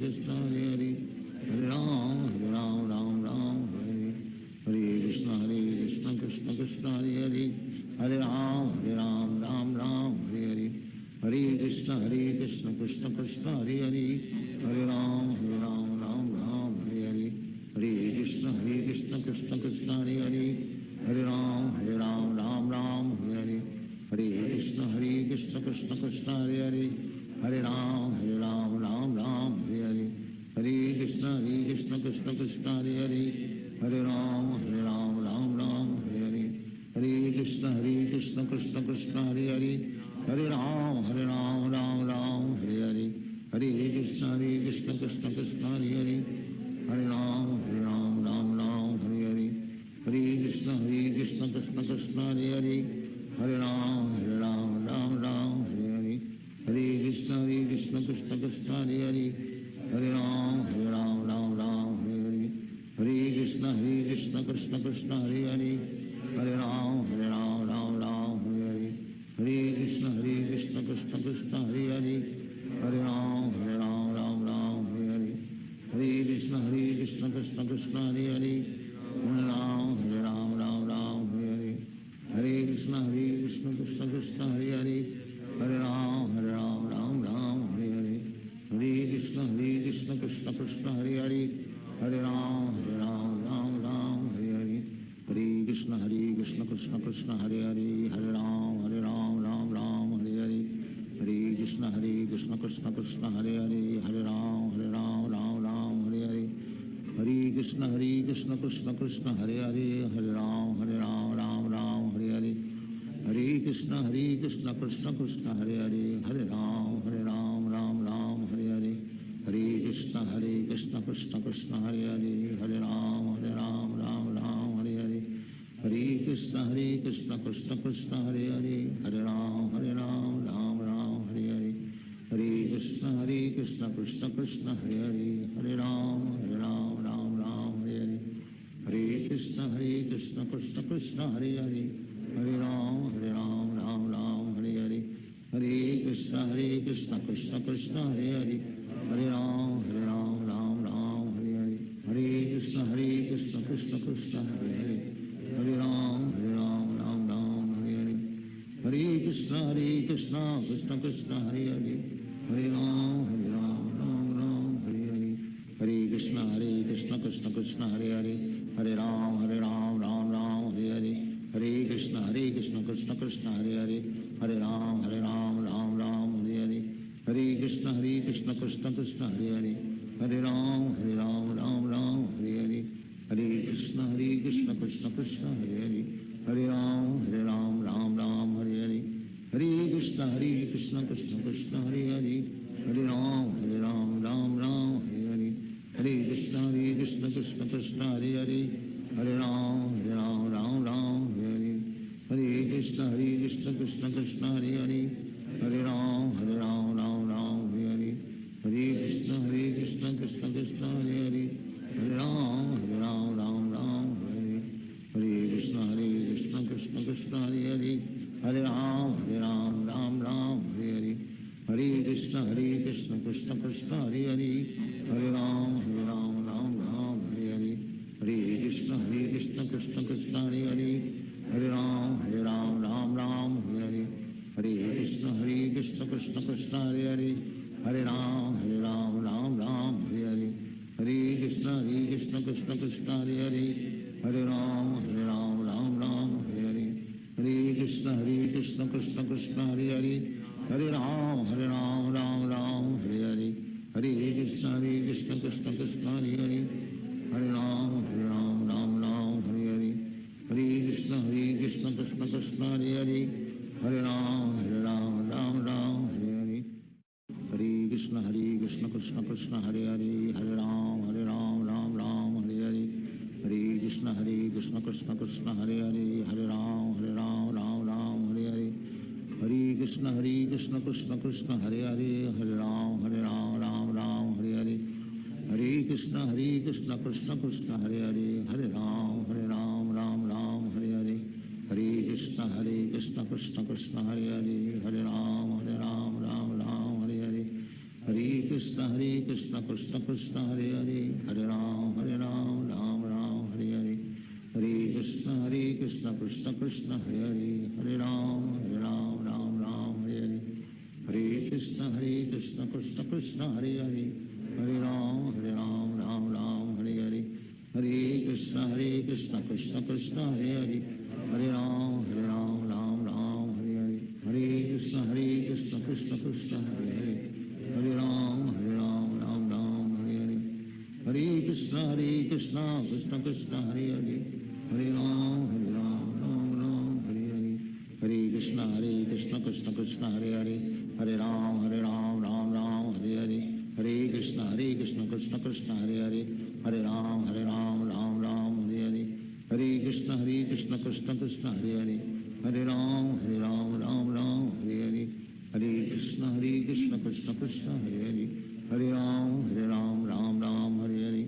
Krishna Hare Hare, Hare Ram Ram Ram Hare Hare, Hare Krishna Krishna Krishna Hare Hare, Hare Ram Ram Ram Hare Hare, Hare Krishna Krishna Krishna Hare Hare, Hare Ram Ram Ram Hare Hare, Hare Krishna Krishna Krishna Hare Hare, Hare Ram Ram Ram Hare Hare, Hare Krishna Krishna Krishna Hare Hare, Hare Ram Ram Ram Hare Hare, Hare Krishna Krishna Krishna Hare Hare, Hare Ram Ram Ram Hare Hare, Hare Krishna Krishna Krishna Hare Hare, Hare Ram Ram Hare Hare, Hare Krishna Krishna Krishna Hare Hare, Hare Ram Ram Hare Hare, Hare Krishna Krishna Krishna Hare Hare, Hare Ram Ram Hare Hare, Hare Krishna Krishna Krishna Hare Hare, Hare Ram Ram Hare Hare, Hare Krishna Krishna Krishna Hare Hare, Hare Ram Ram Hare Hare, Hare Krishna Krishna Krishna Hare Hare, Hare Ram Ram Hare Hare, Hare Krishna Krishna Krishna Hare Hare, Hare Ram Ram Hare Hare, Hare Krishna Krishna Krishna Hare Hare, Hare Ram Ram Hare Hare, Hare Krishna Krishna Krishna Hare Hare, Hare Ram Ram Hare Hare, Hare Krishna Krishna Krishna Hare Hare, Hare Ram Ram Hare Hare, Hare Krishna Krishna Krishna Hare Hare, Hare Ram Ram Hare Hare, Hare Krishna Krishna Krishna Hare Hare, Hare Ram Ram Hare Hare, Hare Krishna Krishna Krishna Hare Hare, Hare Ram Ram Hare Hare, Hare Krishna Krishna Krishna Hare Hare, Hare Ram Ram Hare Hare, Hare Krishna Krishna Krishna Hare Hare, Hare Ram Ram Hare Hare, Hare Krishna Krishna Krishna Hare Hare, Hare Ram Ram Hare Hare, Hare Krishna Krishna Krishna Hare Hare, Hare Ram Ram Hare Hare, Hare Krishna Krishna Krishna Hare Hare, Hare Ram Ram Hare Hare, Hare Krishna Krishna Krishna Hare Hare, Hare Ram Ram Hare Hare, Hare Krishna Krishna Krishna Hare Hare, Hare Ram Ram Hare Hare, Hare Krishna Krishna Krishna Hare Hare, Hare Ram Ram Hare Hare, Hare Krishna Krishna Krishna Hare Hare, Hare Ram Ram Hare Hare, Hare Krishna Krishna Krishna Hare Hare, Hare Ram Ram Hare Hare, Hare Krishna Krishna Krishna Hare Hare, Hare Ram Ram Hare Hare, Hare Krishna Krishna Krishna Hare Hare, Hare Ram Ram Hare Hare, Hare Krishna Krishna Krishna Hare Hare, Hare Ram Ram Hare Hare, Hare Krishna Krishna Krishna Hare Hare, Hare Ram Ram Hare Hare, Hare Krishna Krishna Krishna Hare Hare, Hare Ram Ram Hare Hare, Hare Krishna Krishna Krishna Hare Hare, Hare Ram Ram Hare Hare, Hare Krishna Krishna Krishna Hare Hare, Hare Ram Ram Hare Hare, Hare Krishna Krishna Krishna Hare Hare Hare Ram Ram Ram Hare Hare Hare Krishna Krishna Krishna Hare Hare Hare Ram Ram Hare Hare Hare Krishna Krishna Krishna Hare Hare Hare Ram Ram Hare Hare Hare Krishna Krishna Krishna Hare Hare Hare Ram Ram Hare Hare Hare Krishna Krishna Krishna Hare Hare Hare Ram Ram Hare Hare Hare Krishna Krishna Krishna Hare Hare Hare Ram Hare Hare Hare Krishna Krishna Krishna Hare Hare Hare Ram Hare Hare Hare Krishna Krishna Krishna Hare Hare Hare Ram Hare Hare Hare Krishna Krishna Krishna Hare Hare Hare Ram Hare Hare Hare Krishna Krishna Krishna Hare Hare Hare Ram Hare Hare Hare Krishna Krishna Krishna Hare Hare Hare Ram Hare Hare Hare Krishna Krishna Krishna Hare Hare Hare Ram Hare Hare Hare Krishna Krishna Krishna Hare Hare Hare Ram Hare Hare Hare Krishna Krishna Krishna Hare Hare Hare Ram Hare Hare Hare Krishna Krishna Krishna Hare Hare Hare Ram Hare Hare Hare Hare Krishna Krishna Krishna Hare Hare Hare Ram Hare Hare Hare Krishna Krishna Krishna Hare Hare Hare Ram Hare Hare Hare Krishna Krishna Krishna Hare Hare Hare Ram Hare Hare Hare Krishna Krishna Krishna Hare Hare Hare Ram Hare Hare Hare Krishna Krishna Krishna Hare Hare Hare Ram Hare Hare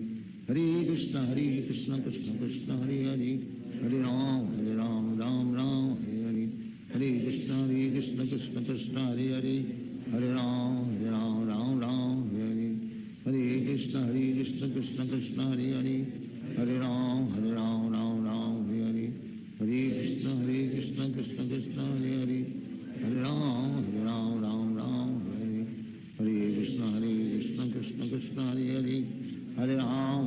Hare Krishna Krishna Krishna Hare Hare Hare Ram Hare Hare Hare Krishna Krishna Krishna Hare Hare Hare Ram Hare Hare Hare Krishna Krishna Krishna Hare Hare Hare Ram Hare Hare Hare Krishna Krishna Krishna Hare Hare Hare Ram Hare Hare Hare Krishna Krishna Krishna Hare Hare Hare Ram Hare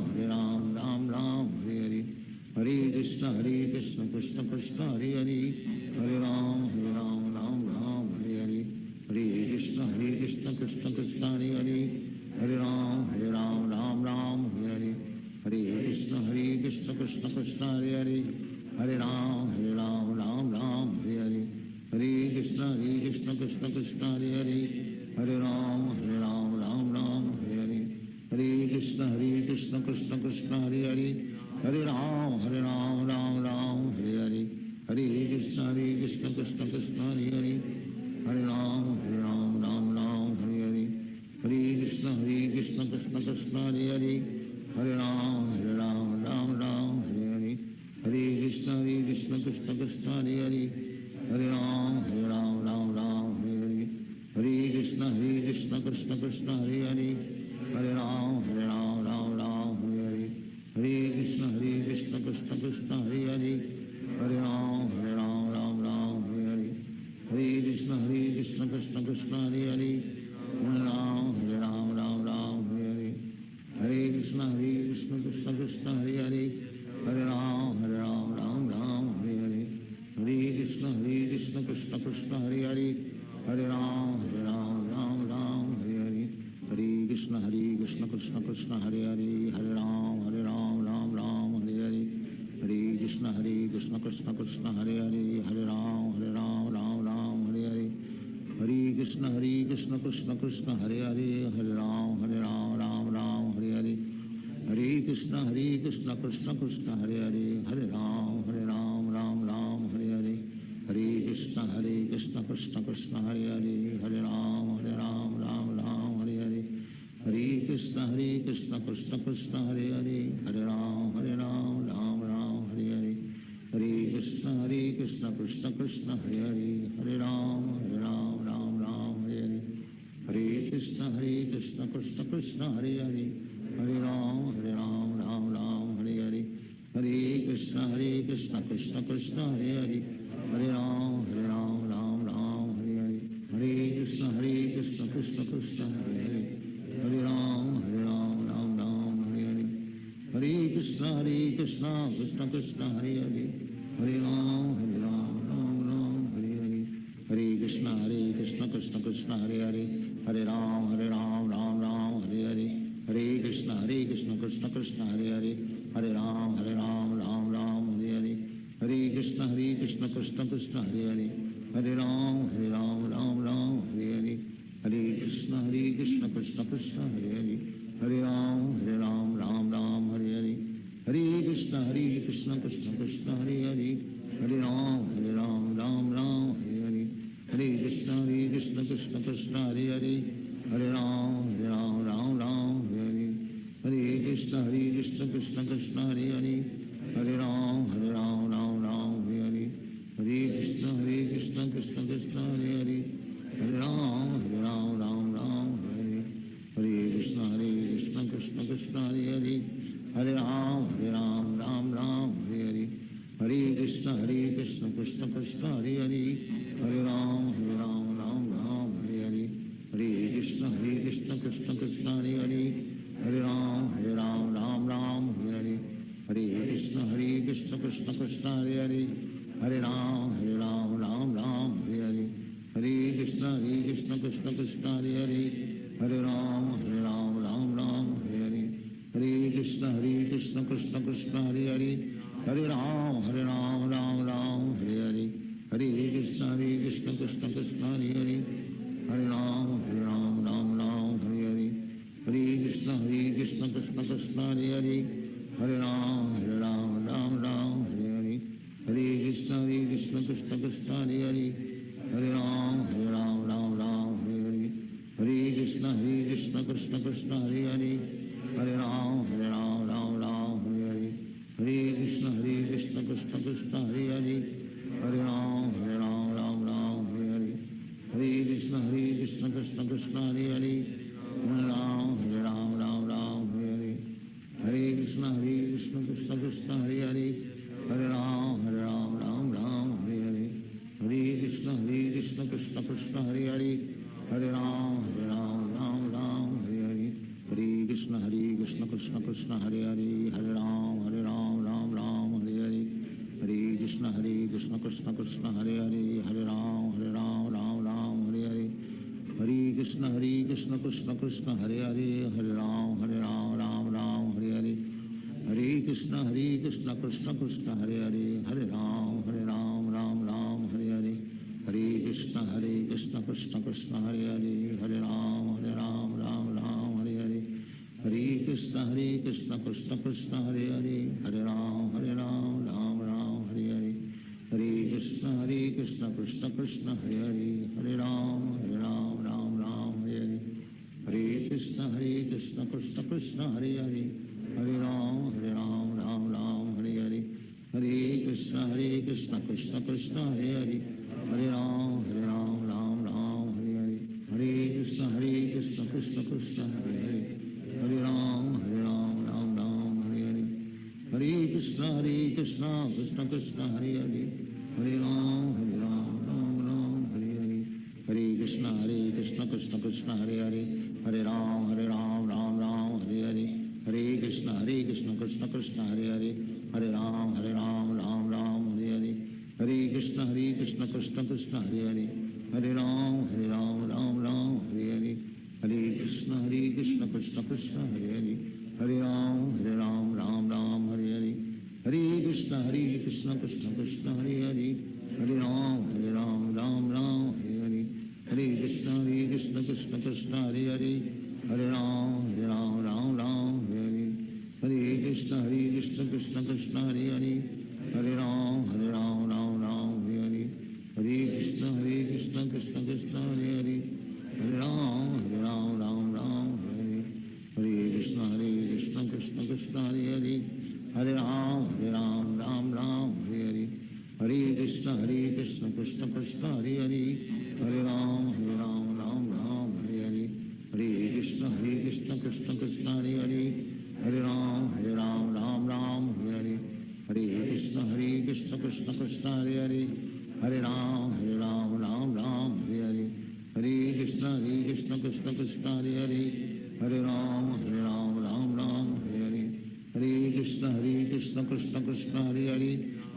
Hare Hare Krishna Krishna Krishna Hare Hare Hare Ram Hare Hare Hare Krishna Krishna Krishna Hare Hare Hare Ram Hare Hare Hare Krishna Krishna Krishna Hare Hare Hare Ram Hare Hare Hare Krishna Krishna Krishna Hare Hare Hare Ram Hare Hare Hare Krishna Krishna Krishna Hare Hare Hare Ram Hare Hare Hare Krishna Krishna Krishna Hare Hare Hare Ram Hare Hare Hare Krishna Krishna Krishna Hare Hare Hare Ram Hare Hare Hare Krishna Krishna Krishna Hare Hare Hare Ram Hare Hare Hare Krishna Krishna Krishna Hare Hare Hare Ram Hare Hare Hare Krishna Krishna Krishna Hare Hare Hare Ram Hare Hare Hare Krishna Krishna Krishna Hare Hare Hare Ram Hare Hare Hare Krishna Krishna Krishna Hare Hare Hare Ram Hare Hare Hare Krishna Krishna Krishna Hare Hare Hare Ram Hare Hare Hare Krishna Krishna Krishna Hare Hare Hare Ram Hare Hare Hare Krishna Krishna Krishna Hare Hare Hare Ram Hare Hare Hare Krishna Krishna Krishna Hare Hare Hare Ram Hare Hare Hare Krishna Krishna Krishna Hare Hare Hare Ram Hare Hare Hare Krishna Krishna Krishna Hare Hare Hare Ram Hare Hare Hare Krishna Krishna Krishna Hare Hare Hare Ram Hare Hare Hare Krishna Krishna Krishna Hare Hare Hare Ram Hare Hare Hare Krishna Krishna Krishna Hare Hare Hare Ram Hare Hare Hare Krishna Krishna Krishna Hare Hare Hare Ram Hare Hare Krishna Krishna Hare Hare, Hare Ram Ram Ram Hare Hare, Hare Krishna Krishna Krishna Hare Hare, Hare Ram Ram Hare Hare, Hare Krishna Krishna Krishna Hare Hare, Hare Ram Ram Hare Hare, Hare Krishna Krishna Krishna Hare Hare, Hare Ram Ram Hare Hare, Hare Krishna Krishna Krishna Hare Hare, Hare Ram Ram Hare Hare, Hare Krishna Krishna Krishna Hare Hare, Hare Ram Ram Hare Hare, Hare Krishna Krishna Krishna Hare Hare, Hare Ram Ram Hare Hare, Hare Krishna Krishna Krishna Hare Hare, Hare Ram Ram Hare Hare, Hare Krishna Krishna Krishna Hare Hare, Hare Ram Ram Hare Hare, Hare Krishna Krishna Krishna Hare Hare, Hare Ram Ram Hare Hare, Hare Krishna Krishna Krishna Hare Hare, Hare Ram Ram Hare Hare, Hare Krishna Krishna Krishna Hare Hare, Hare Ram Ram Hare Hare, Hare Krishna Krishna Krishna Hare Hare, Hare Ram Ram Hare Hare, Hare Krishna Krishna Krishna Hare Hare, Hare Ram Ram Hare Hare, Hare Krishna Krishna Krishna Hare Hare, Hare Ram Ram Hare Hare, Hare Krishna Krishna Krishna Hare Hare, Hare Ram Ram Hare Hare, Hare Krishna Krishna Krishna Hare Hare, Hare Ram Ram Hare Hare, Hare Krishna Krishna Krishna Hare Hare, Hare Ram Ram Hare Hare, Hare Krishna Krishna Krishna Hare Hare, Hare Ram Ram Hare Hare, Hare Krishna Krishna Krishna Hare Hare, Hare Ram Ram Hare Hare, Hare Krishna Krishna Krishna Hare Hare, Hare Ram Ram Hare Hare, Hare Krishna Krishna Krishna Hare Hare, Hare Ram Ram Hare Hare, Hare Krishna Krishna Krishna Hare Hare, Hare Ram Ram Hare Hare, Hare Krishna Krishna Krishna Hare Hare, Hare Ram Ram Hare Hare, Hare Krishna Krishna Krishna Hare Hare, Hare Ram Hare Hare, Hare Krishna Krishna Krishna Hare Hare, Hare Ram Hare Hare, Hare Krishna Krishna Krishna Hare Hare, Hare Ram Hare Hare, Hare Krishna Krishna Krishna Hare Hare, Hare Ram Hare Hare, Hare Krishna Krishna Krishna Hare Hare, Hare Ram Hare Hare, Hare Krishna Krishna Krishna Hare Hare, Hare Ram Hare Hare, Hare Krishna Krishna Krishna Hare Hare, Hare Ram Hare Hare, Hare Krishna Krishna Krishna Hare Hare, Hare Ram Hare Hare, Hare Krishna Krishna Krishna Hare Hare, Hare Ram Hare Hare, Hare Krishna Krishna Krishna Hare Hare, Hare Ram Hare Hare, Hare Krishna Krishna Krishna Hare Hare, Hare Ram Hare Hare, Hare Krishna Krishna Krishna Hare Hare, Hare Ram Hare Hare, Hare Krishna Krishna Krishna Hare Hare, Hare Ram Hare Hare, Hare Krishna Krishna Krishna Hare Hare, Hare Ram Hare Hare, Hare Krishna Krishna Krishna Hare Hare, Hare Ram Hare Hare, Hare Krishna Krishna Krishna Hare Hare, Hare Ram Hare Hare, Hare Krishna Krishna Krishna Hare Hare, Hare Ram Hare Hare, Hare Krishna Krishna Krishna Hare Hare, Hare Ram Hare Hare, Hare Krishna Krishna Krishna Hare Hare, Hare Ram Hare Hare, Hare Krishna Krishna Krishna Hare Hare, Hare Ram Hare Hare, Hare Krishna Krishna Krishna Hare Hare, Hare Ram Hare Hare, Hare Krishna Krishna Krishna Hare Hare, Hare Ram Hare Hare, Hare Krishna Krishna Krishna Hare Hare,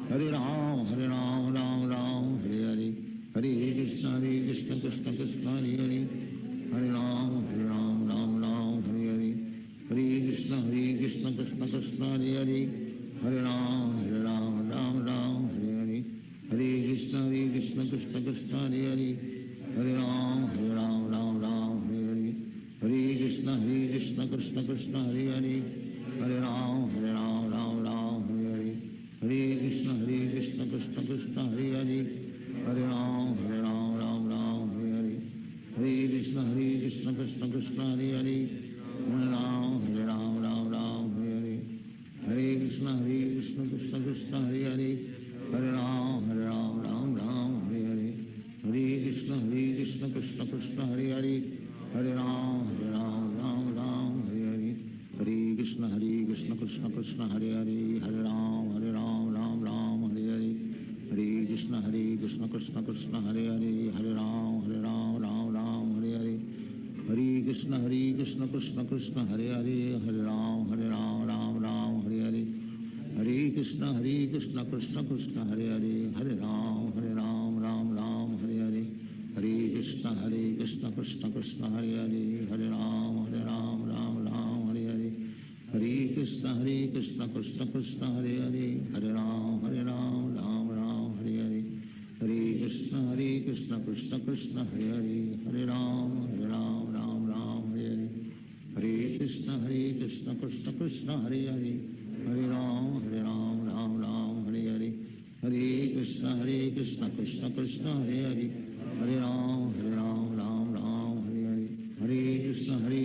Hare Ram Hare Hare, Hare Krishna Krishna Krishna Krishna Hare Hare, Hare Ram Ram Ram Hare Hare, Hare Krishna Krishna Krishna Hare Hare, Hare Ram Ram Ram Hare Hare, Hare Krishna Krishna Krishna Hare Hare, Hare Ram Ram Ram Hare Hare, Hare Krishna Krishna Krishna Hare Hare, Hare Ram Ram Ram Hare Hare, Hare Krishna Krishna Krishna Hare Hare, Hare Ram Ram Ram Hare Hare, Hare Krishna Krishna Krishna Hare Hare, Hare Ram Ram Hare Hare, Hare Krishna Krishna Krishna Hare Hare, Hare Ram Ram Hare Hare, Hare Krishna Krishna Krishna Hare Hare, Hare Ram Ram Hare Hare, Hare Krishna Krishna Krishna Hare Hare, Hare Ram Ram Hare Hare, Hare Krishna Krishna Krishna Hare Hare, Hare Ram Ram Hare Hare, Hare Krishna Krishna Krishna Hare Hare, Hare Ram Ram Hare Hare, Hare Krishna Krishna Krishna Hare Hare, Hare Ram Ram Hare Hare, Hare Krishna Krishna Krishna Hare Hare, Hare Ram Ram Hare Hare, Hare Krishna Krishna Krishna Hare Hare, Hare Ram Ram Hare Hare, Hare Krishna Krishna Krishna Hare Hare, Hare Ram Ram Hare Hare, Hare Krishna Krishna Krishna Hare Hare, Hare Ram Ram Hare Hare, Hare Krishna Krishna Krishna Hare Hare, Hare Ram Ram Hare Hare, Hare Krishna Krishna Krishna Hare Hare, Hare Ram Ram Hare Hare, Hare Krishna Krishna Krishna Hare Hare, Hare Ram Ram Hare Hare, Hare Krishna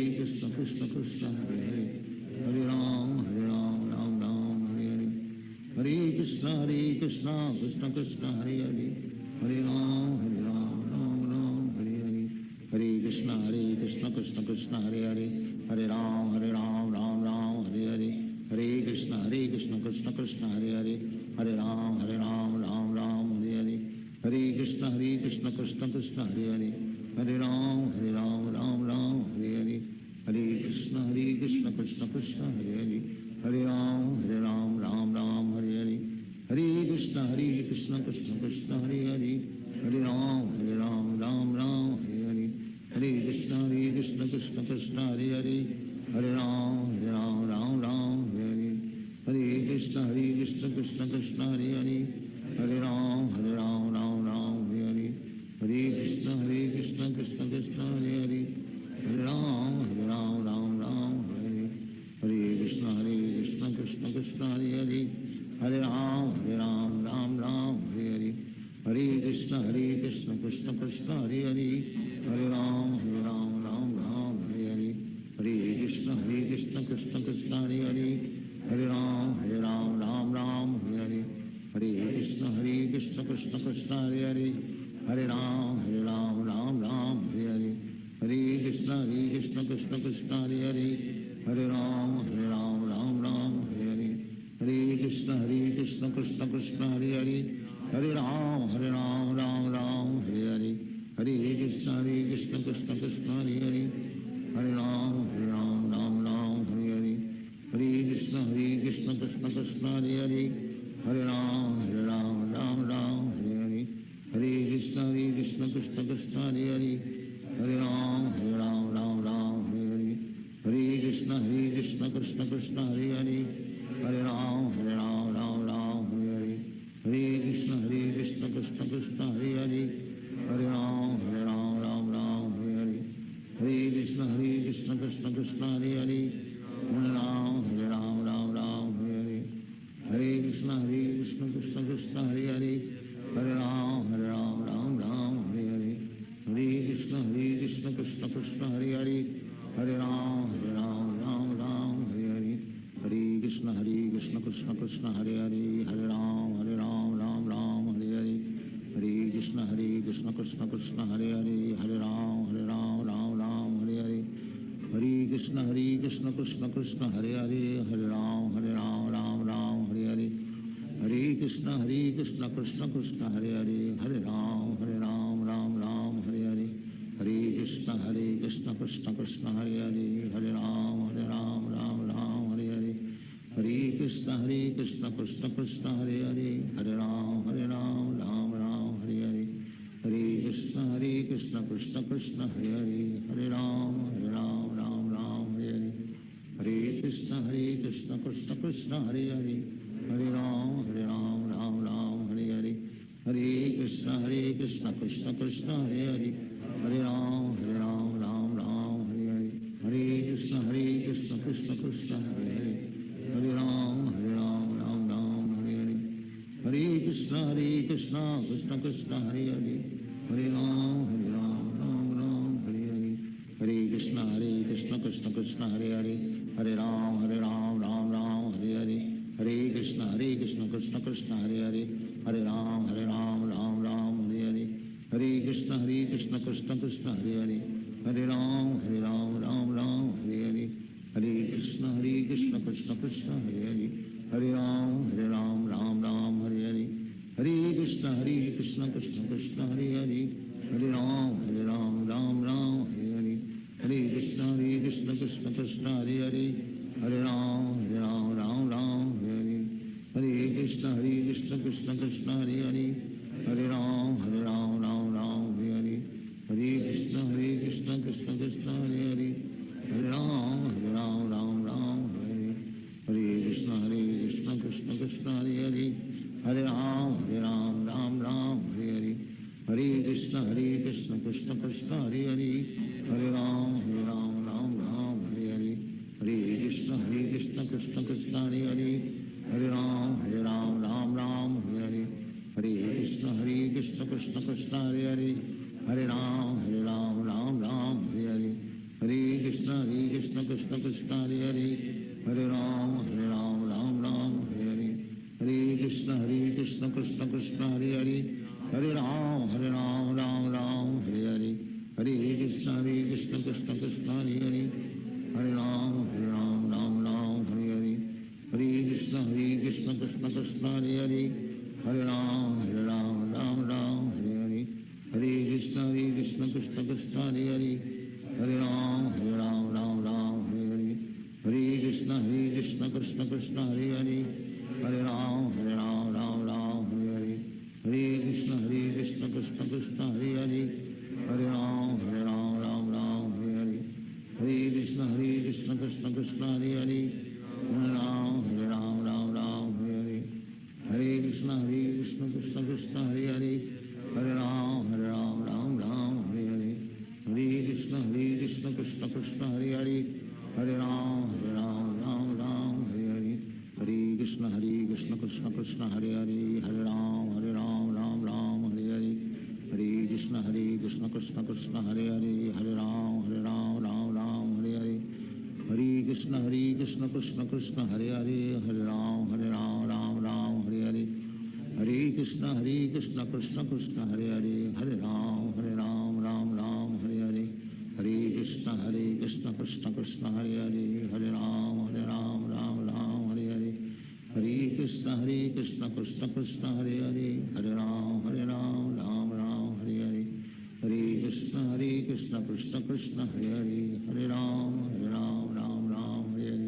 Krishna Krishna Hare Hare, Hare Ram Ram Hare Hare, Hare Krishna Krishna Krishna Hare Hare, Hare Ram Ram Hare Hare, Hare Krishna Krishna Krishna Hare Hare, Hare Ram Ram Hare Hare, Hare Krishna Krishna Krishna Hare Hare, Hare Ram Ram Hare Hare, Hare Krishna Krishna Krishna Hare Hare, Hare Ram Ram Hare Hare, Hare Krishna Krishna Krishna Hare Hare, Hare Ram Ram Hare Hare, Hare Krishna Krishna Krishna Hare Hare, Hare Ram Ram Hare Hare, Hare Krishna Krishna Krishna Hare Hare, Hare Ram Ram Hare Hare, Hare Krishna Krishna Krishna Hare Hare, Hare Ram Ram Hare Hare, Hare Krishna Krishna Krishna Hare Hare, Hare Ram Ram Hare Hare, Hare Krishna Krishna Krishna Hare Hare, Hare Ram Ram Hare Hare, Hare Krishna Krishna Krishna Hare Hare, Hare Ram Ram Hare Hare, Hare Krishna Krishna Krishna Hare Hare, Hare Ram Ram Hare Hare, Hare Krishna Krishna Krishna Hare Hare, Hare Ram Ram Hare Hare, Hare Krishna Krishna Krishna Hare Hare, Hare Ram Ram Hare Hare, Hare Krishna Krishna Krishna Hare Hare, Hare Ram Ram Hare Hare, Hare Krishna Krishna Krishna Hare Hare, Hare Ram Ram Hare Hare, Hare Krishna Krishna Krishna Hare Hare, Hare Ram Ram Hare Hare, Hare Krishna Krishna Krishna Hare Hare, Hare Ram Ram Hare Hare, Hare Krishna Krishna Krishna Hare Hare, Hare Ram Ram Hare Hare, Hare Krishna Krishna Krishna Hare Hare, Hare Ram Ram Hare Hare, Hare Krishna Krishna Krishna Hare Hare, Hare Ram Ram Hare Hare, Hare Krishna Krishna Krishna Hare Hare, Hare Ram Ram Hare Hare, Hare Krishna Krishna Krishna Hare Hare, Hare Ram Ram Hare Hare, Hare Krishna Krishna Krishna Hare Hare, Hare Ram Hare Hare, Hare Krishna Krishna Krishna Hare Hare, Hare Ram Hare Hare, Hare Krishna Krishna Krishna Hare Hare, Hare Ram Hare Hare, Hare Krishna Krishna Krishna Hare Hare, Hare Ram Ram Hare Hare, Hare Krishna Hare Hare, Hare Ram, Ram Ram, Hare Hare, Hare Krishna, Krishna Krishna, Hare Hare, Hare Ram, Ram Ram, Hare Hare, Hare Krishna, Krishna Krishna, Hare Hare, Hare Ram, Ram Ram, Hare Hare, Hare Krishna, Krishna Krishna, Hare Hare, Hare Ram, Ram Ram, Hare Hare, Hare Krishna, Krishna Krishna, Hare Hare, Hare Ram, Ram Ram, Hare Hare, Hare Krishna, Krishna Krishna, Hare Hare, Hare Ram, Ram Ram, Hare Hare, Hare Krishna, Krishna Krishna, Hare Hare, Hare Ram, Ram Ram, Hare Hare, Hare Krishna, Krishna Krishna, Hare Hare, Hare Ram, Ram Ram, Hare Hare, Hare Krishna, Krishna Krishna, Hare Hare, Hare Ram, Ram Ram, Hare Hare, Hare Krishna, Krishna Krishna, Hare Hare, Hare Ram, Ram Ram, Hare Hare, Hare Krishna, Krishna Krishna, Hare Hare, Hare Ram, Ram Ram, Hare Hare, Hare Krishna, Krishna Krishna, Hare Hare, Hare Ram, Ram Ram, Hare Hare, Hare Krishna, Krishna Krishna, Hare Hare, Hare Ram, Ram Ram, Hare Hare, Hare Krishna, Krishna Krishna, Hare Hare, Hare Ram, Ram Ram, Hare Hare, Hare Krishna, Krishna Krishna, Hare Hare, Hare Ram, Ram Ram, Hare Hare, Hare Krishna, Krishna Krishna, Hare Hare, Hare Ram, Ram Ram, Hare Hare, Hare Krishna, Krishna Krishna, Hare Hare, Hare Ram, Ram Ram, Hare Hare, Hare Krishna, Krishna Krishna, Hare Hare, Hare Ram, Ram, Hare Hare, Hare Krishna, Krishna Krishna, Hare Hare, Hare Ram, Ram, Hare Hare, Hare Krishna, Krishna Krishna, Hare Hare, Hare Ram, Ram, Hare Hare, Hare Krishna, Krishna Krishna, Hare Hare, Hare Ram, Ram, Hare Hare, Hare Krishna, Krishna Krishna, Hare Hare, Hare Ram, Ram, Hare Hare, Hare Krishna, Krishna Krishna, Hare Hare, Hare Ram, Ram, Hare Hare, Hare Krishna, Krishna Krishna, Hare Hare, Hare Ram, Ram, Hare Hare, Hare Krishna, Krishna Krishna, Hare Hare, Hare Ram, Ram, Hare Hare, Hare Krishna, Krishna Krishna, Hare Hare, Hare Ram, Ram, Hare Hare, Hare Krishna, Krishna Krishna, Hare Hare, Hare Ram, Ram, Hare Hare, Hare Krishna, Krishna Krishna, Hare Hare, Hare Ram, Ram, Hare Hare, Hare Krishna, Krishna Krishna, Hare Hare, Hare Ram, Ram, Hare Hare, Hare Krishna, Krishna Krishna, Hare Hare, Hare Ram, Ram, Hare Hare, Hare Krishna, Krishna Krishna, Hare Hare, Hare Ram, Ram, Hare Hare, Hare Krishna, Krishna Krishna, Hare Hare, Hare Ram, Ram, Hare Hare, Hare Krishna, Krishna Krishna, Hare Hare, Hare Ram, Ram, Hare Hare, Hare Krishna, Krishna Krishna, Hare Hare, Hare Ram, Ram, Hare Hare, Hare Krishna, Krishna Krishna, Hare Hare, Hare Ram, Ram, Hare Hare, Hare Krishna, Krishna Krishna, Hare Hare, Hare Ram, Ram, Hare Hare,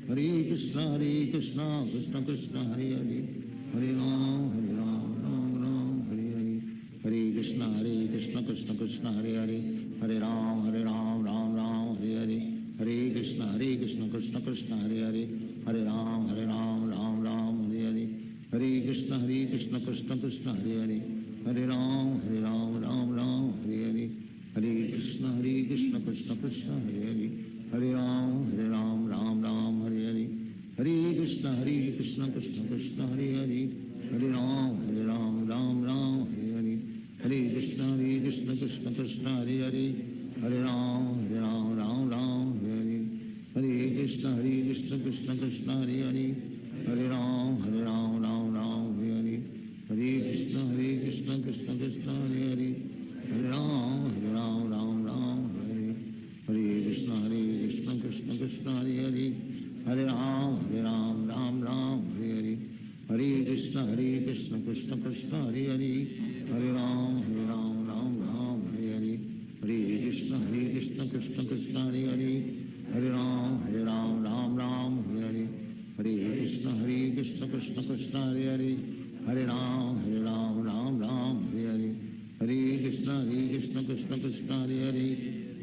Hare Krishna, Krishna Krishna, Hare Hare, Hare Ram, Ram, Hare Hare, Hare Krishna, Krishna Krishna, Hare Hare, Hare Ram, Ram, Hare Hare, Hare Krishna, Krishna Krishna, Hare Hare, Hare Ram, Ram, Hare Hare, Hare Krishna, Krishna Krishna, Hare Hare, Hare Ram, Ram, Hare Hare, Hare Krishna, Krishna Krishna, Hare Hare, Hare Ram, Ram, Hare Hare, Hare Krishna, Krishna Krishna, Hare Hare, Hare Ram, Ram, Hare Hare, Hare Krishna, Krishna Krishna, Hare Hare, Hare Ram, Ram, Hare Hare, Hare Krishna, Krishna Krishna, Hare Hare, Hare Ram, Ram, Hare Hare, Hare Krishna, Krishna Krishna, Hare Hare, Hare Ram, Ram, Hare Hare, Hare Krishna, Krishna Krishna, Hare Hare, Hare Ram, Ram, Hare Hare, Hare Krishna, Krishna Krishna, Hare Hare, Hare Ram, Ram, Hare Hare, Hare Krishna, Krishna Krishna Hare Hare, Hare Ram Ram Ram Hare Hare, Hare Krishna Krishna Krishna Hare Hare, Hare Ram Ram Ram Hare Hare, Hare Krishna Krishna Krishna Hare Hare,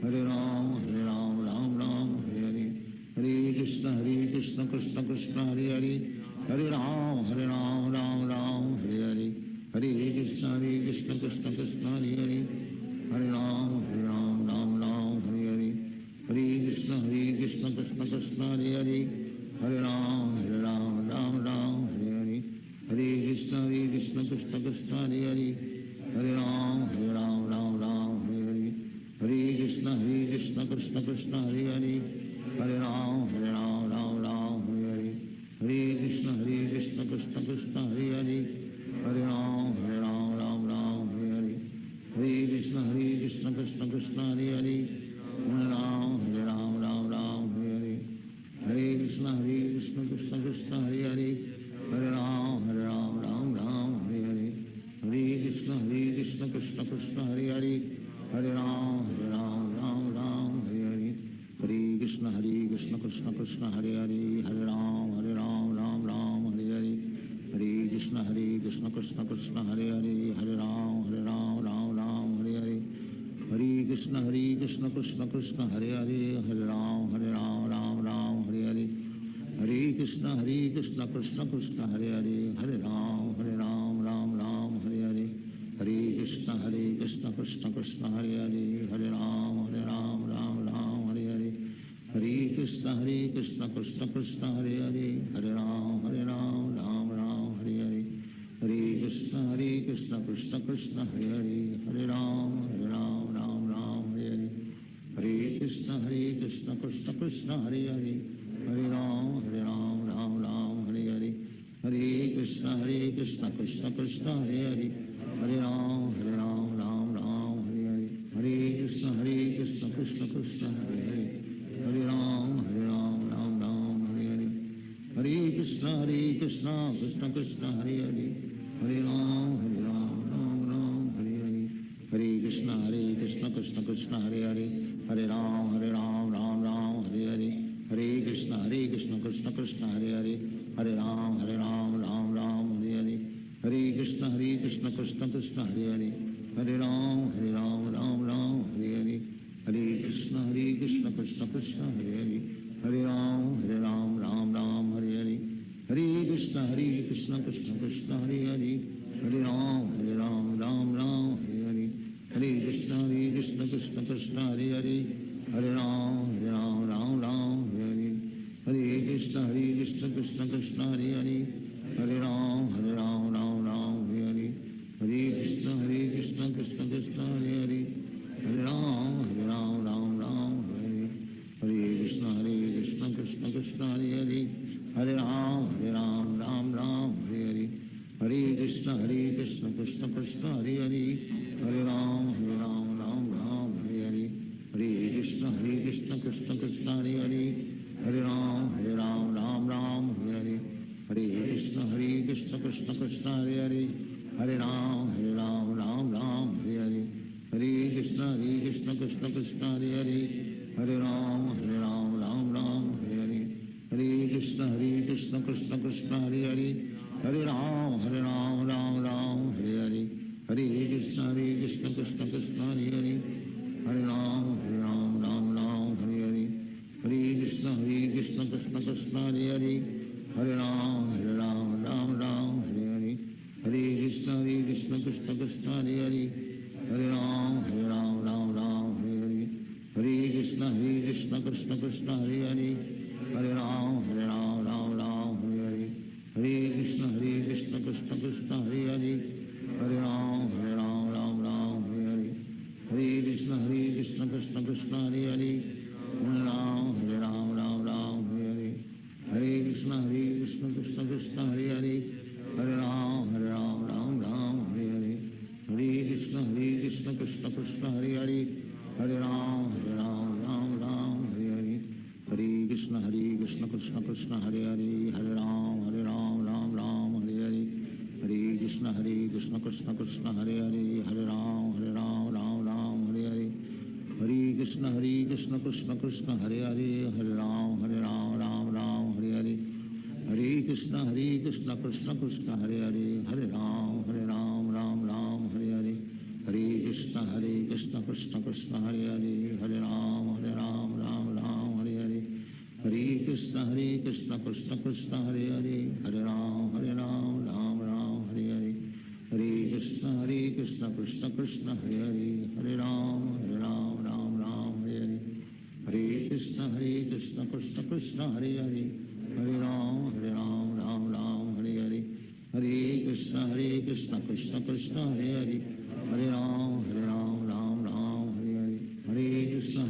Hare Ram Ram Ram Hare Hare, Hare Krishna Krishna Krishna Hare Hare, Hare Ram Ram Ram Hare Hare, Hare Krishna Krishna Krishna Hare Hare, Hare Ram Ram Ram Hare Hare, Hare Krishna Krishna Krishna Hare Hare, Hare Ram Ram Ram Hare Hare, Hare Krishna Krishna Krishna Hare Hare, Hare Ram Ram Ram Hare Hare, Hare Krishna Krishna Krishna Hare Hare, Hare Ram Ram Ram Hare Hare, Hare Krishna Krishna Krishna Hare Hare, Hare Ram Ram Ram Hare Hare, Hare Krishna Krishna Krishna Hare Hare, Hare Ram Ram Hare Hare, Hare Krishna Krishna Krishna Hare Hare, Hare Ram Ram Hare Hare, Hare Krishna Krishna Krishna Hare Hare, Hare Ram Ram Hare Hare, Hare Krishna Krishna Krishna Hare Hare, Hare Ram Ram Hare Hare, Hare Krishna Krishna Krishna Hare Hare, Hare Ram Ram Hare Hare, Hare Krishna Krishna Krishna Hare Hare, Hare Ram Ram Hare Hare, Hare Krishna Krishna Krishna Hare Hare, Hare Ram Ram Hare Hare, Hare Krishna Krishna Krishna Hare Hare, Hare Ram Ram Hare Hare, Hare Krishna Krishna Krishna Hare Hare, Hare Ram Ram Hare Hare, Hare Krishna Krishna Krishna Hare Hare, Hare Ram Ram Hare Hare, Hare Krishna Krishna Krishna Hare Hare, Hare Ram Ram Hare Hare, Hare Krishna Krishna Krishna Hare Hare, Hare Ram Ram Hare Hare, Hare Krishna Krishna Krishna Hare Hare, Hare Ram Ram Hare Hare, Hare Krishna Krishna Krishna Hare Hare, Hare Ram Ram Hare Hare, Hare Krishna Krishna Krishna Hare Hare, Hare Ram Ram Hare Hare, Hare Krishna Krishna Krishna Hare Hare, Hare Ram Ram Hare Hare, Hare Krishna Krishna Krishna Hare Hare, Hare Ram Ram Hare Hare, Hare Krishna Krishna Krishna Hare Hare, Hare Ram Ram Hare Hare, Hare Krishna Krishna Krishna Hare Hare, Hare Ram Ram Hare Hare, Hare Krishna Krishna Krishna Hare Hare, Hare Ram Ram Hare Hare, Hare Krishna Krishna Krishna Hare Hare, Hare Ram Ram Hare Hare, Hare Krishna Krishna Krishna Hare Hare, Hare Ram Ram Hare Hare, Hare Krishna Krishna Krishna Hare Hare, Hare Ram Ram Hare Hare, Hare Krishna Krishna Krishna Hare Hare, Hare Ram Ram Hare Hare, Hare Krishna Krishna Krishna Hare Hare, Hare Ram Ram Hare Hare, Hare Krishna Krishna Krishna Hare Hare, Hare Ram Ram Hare Hare, Hare Krishna Krishna Krishna Hare Hare, Hare Ram Ram Hare Hare, Hare Krishna Krishna Krishna Hare Hare, Hare Ram Ram Hare Hare, Hare Krishna Krishna Krishna Hare Hare, Hare Ram Ram Hare Hare, Hare Krishna Krishna Krishna Hare Hare, Hare Ram Ram Hare Hare, Hare Krishna Krishna Krishna Hare Hare, Hare Ram Ram Hare Hare, Hare Krishna Krishna Krishna Hare Hare, Hare Ram Ram Hare Hare, Hare Krishna Krishna Krishna Hare Hare, Hare Ram Ram Hare Hare, Hare Krishna Krishna Krishna Hare Hare, Hare Ram Ram Hare Hare, Hare Krishna Krishna Krishna Hare Hare, Hare Ram Ram Hare Hare, Hare Krishna Krishna Krishna Hare Hare, Hare Ram Ram Hare Hare, Hare Krishna Krishna Krishna Hare Hare, Hare Ram Ram Hare Hare, Hare Krishna Krishna Krishna Hare Hare, Hare Ram Ram Hare Hare, Hare Krishna Krishna Krishna Hare Hare, Hare Ram Ram Ram Hare Hare. Hare Krishna Krishna Krishna Hare Hare, Hare Ram Ram Ram Hare Hare. Hare Krishna Krishna Krishna Hare Hare, Hare Ram Ram Ram Hare Hare. Hare Krishna Krishna Krishna Hare Hare, Hare Ram Ram Hare Hare. Hare Krishna Krishna Krishna Hare Hare, Hare Ram Ram Hare Hare. Hare Krishna Krishna Krishna Hare Hare, Hare Ram Ram Hare Hare. Hare Krishna Krishna Krishna Hare Hare, Hare Ram Ram Hare Hare. Hare Krishna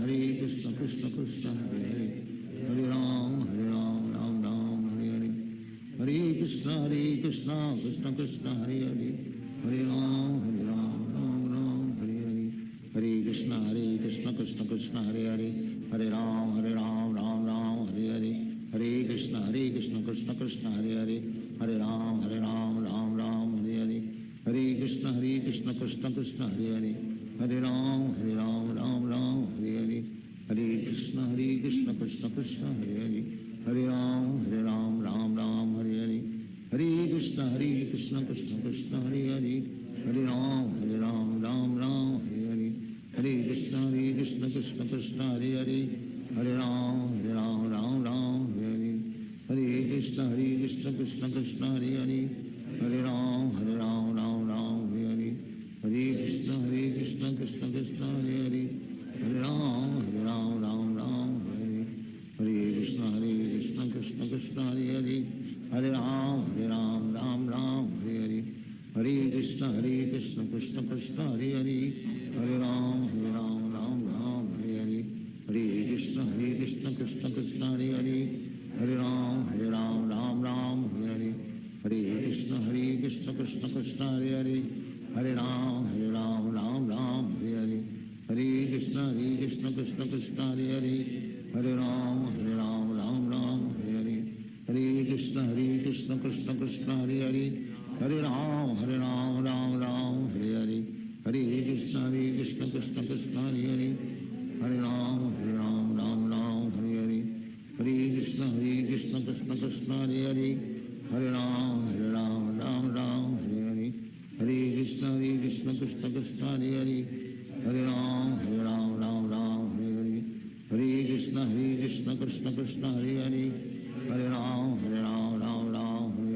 Krishna Krishna Hare Hare, Hare Ram Ram Hare Hare. Hare Krishna Krishna Krishna Hare Hare, Hare Ram Ram Hare Hare. Hare Krishna Krishna Krishna Hare Hare, Hare Ram Ram Hare Hare. Hare Krishna Krishna Krishna Hare Hare, Hare Ram Ram Hare Hare. Hare Krishna Krishna Krishna Hare Hare, Hare Ram Ram Hare Hare. Hare Krishna Krishna Krishna Hare Hare, Hare Ram Ram Hare Hare. Hare Krishna Krishna Krishna Hare Hare, Hare Ram Ram Hare Hare. Hare Krishna Krishna Krishna Hare Hare, Hare Ram Ram Hare Hare. Hare Krishna Krishna Krishna Hare Hare, Hare Ram Ram Hare Hare. Hare Krishna Krishna Krishna Hare Hare, Hare Ram Ram Hare Hare. Hare Krishna Krishna Krishna Hare Hare, Hare Ram Ram Hare Hare. Hare Krishna Krishna Krishna Hare Hare, Hare Ram Ram Hare Hare. Hare Krishna Krishna Krishna Hare Hare, Hare Ram Ram Hare Hare. Hare Krishna Krishna Krishna Hare Hare, Hare Ram Ram Hare Hare. Hare Krishna Krishna Krishna Hare Hare, Hare Ram Ram Hare Hare. Hare Krishna Krishna Krishna Hare Hare, Hare Ram Ram Hare Hare. Hare Krishna Krishna Krishna Hare Hare, Hare Ram Ram Hare Hare. Hare Krishna Krishna Krishna Hare Hare, Hare Ram Ram Hare Hare. Hare Krishna Krishna Krishna Hare Hare, Hare Ram Ram Hare Hare. Hare Krishna Krishna Krishna Hare Hare, Hare Ram Ram Hare Hare. Hare Krishna Krishna Krishna Hare Hare, Hare Ram Ram Hare Hare. Hare Krishna Krishna Krishna Hare Hare, Hare Ram Ram Hare Hare. Hare Krishna Krishna Krishna Hare Hare, Hare Ram Ram Hare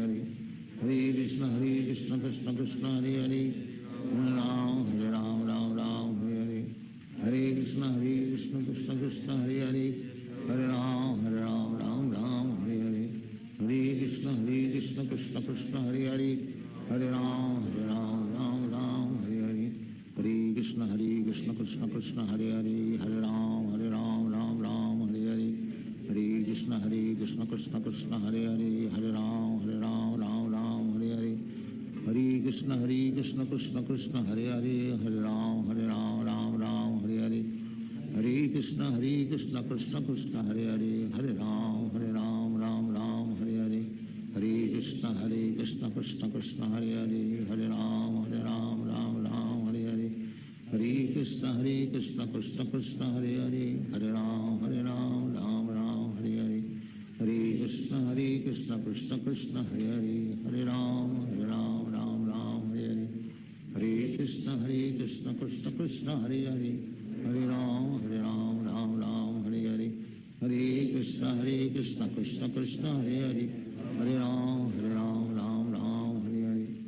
Hare. Hare Krishna Krishna Krishna Hare Hare, Hare Ram Ram Hare Hare. Hare Krishna Krishna Krishna Hare Hare, Hare Ram Ram Hare Hare. Hare Krishna Krishna Krishna Hare Hare, Hare Ram Ram Hare Hare. Hare Krishna Krishna Krishna Hare Hare, Hare Ram Ram Hare Hare. Hare Krishna Krishna Krishna Hare Hare, Hare Ram Ram Hare Hare. Hare Krishna Krishna Krishna Hare Hare, Hare Ram Ram Hare Hare. Hare Krishna Krishna Krishna Hare Hare, Hare Ram Ram Hare Hare. Hare Krishna Krishna Krishna Hare Hare, Hare Ram Ram Hare Hare. Hare Krishna Krishna Hare Hare, Hare Ram Hare Hare.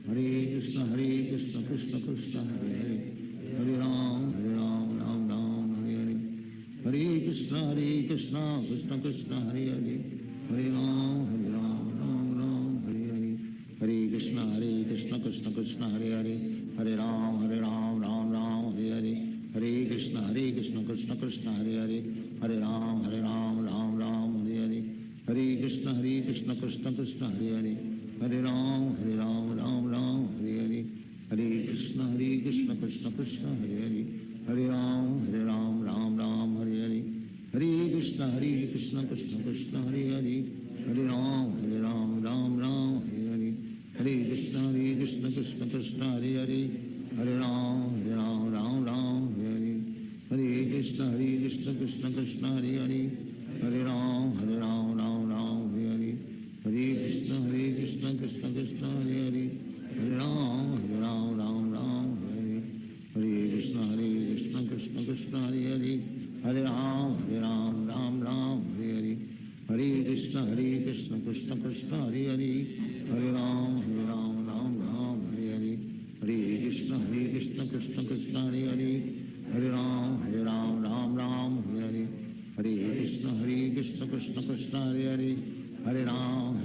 Hare Krishna Krishna Krishna Hare Hare, Hare Ram Ram Hare Hare. Hare Krishna Krishna Krishna Hare Hare, Hare Ram Ram Hare Hare. Hare Krishna Krishna Krishna Hare Hare, Hare Ram Ram Hare Hare. Hare Krishna Krishna Krishna Hare Hare, Hare Ram Ram Hare Hare. Hare Krishna Krishna Krishna Hare Hare, Hare Ram Ram Hare Hare. Hare Krishna Krishna Krishna Hare Hare, Hare Ram Ram Hare Hare. Hare Krishna Krishna Krishna Hare Hare, Hare Ram Ram Hare Hare. Hare Krishna Krishna Krishna Hare Hare, Hare Ram Ram Hare Hare. Hare Krishna Krishna Krishna Krishna Hare Hare Hare Ram Ram Ram Hare Hare Hare Krishna Krishna Krishna Hare Hare Hare Ram Ram Ram Hare Hare Hare Krishna Krishna Krishna Hare Hare Hare Ram Ram Hare Hare Hare Krishna Krishna Krishna Hare Hare Hare Ram Ram Hare Hare Hare Krishna Krishna Krishna Hare Hare Hare Ram Ram Hare Hare Hare Krishna Krishna Krishna Hare Hare Hare Ram Ram Hare Hare Hare Krishna Krishna Krishna Hare Hare Hare Ram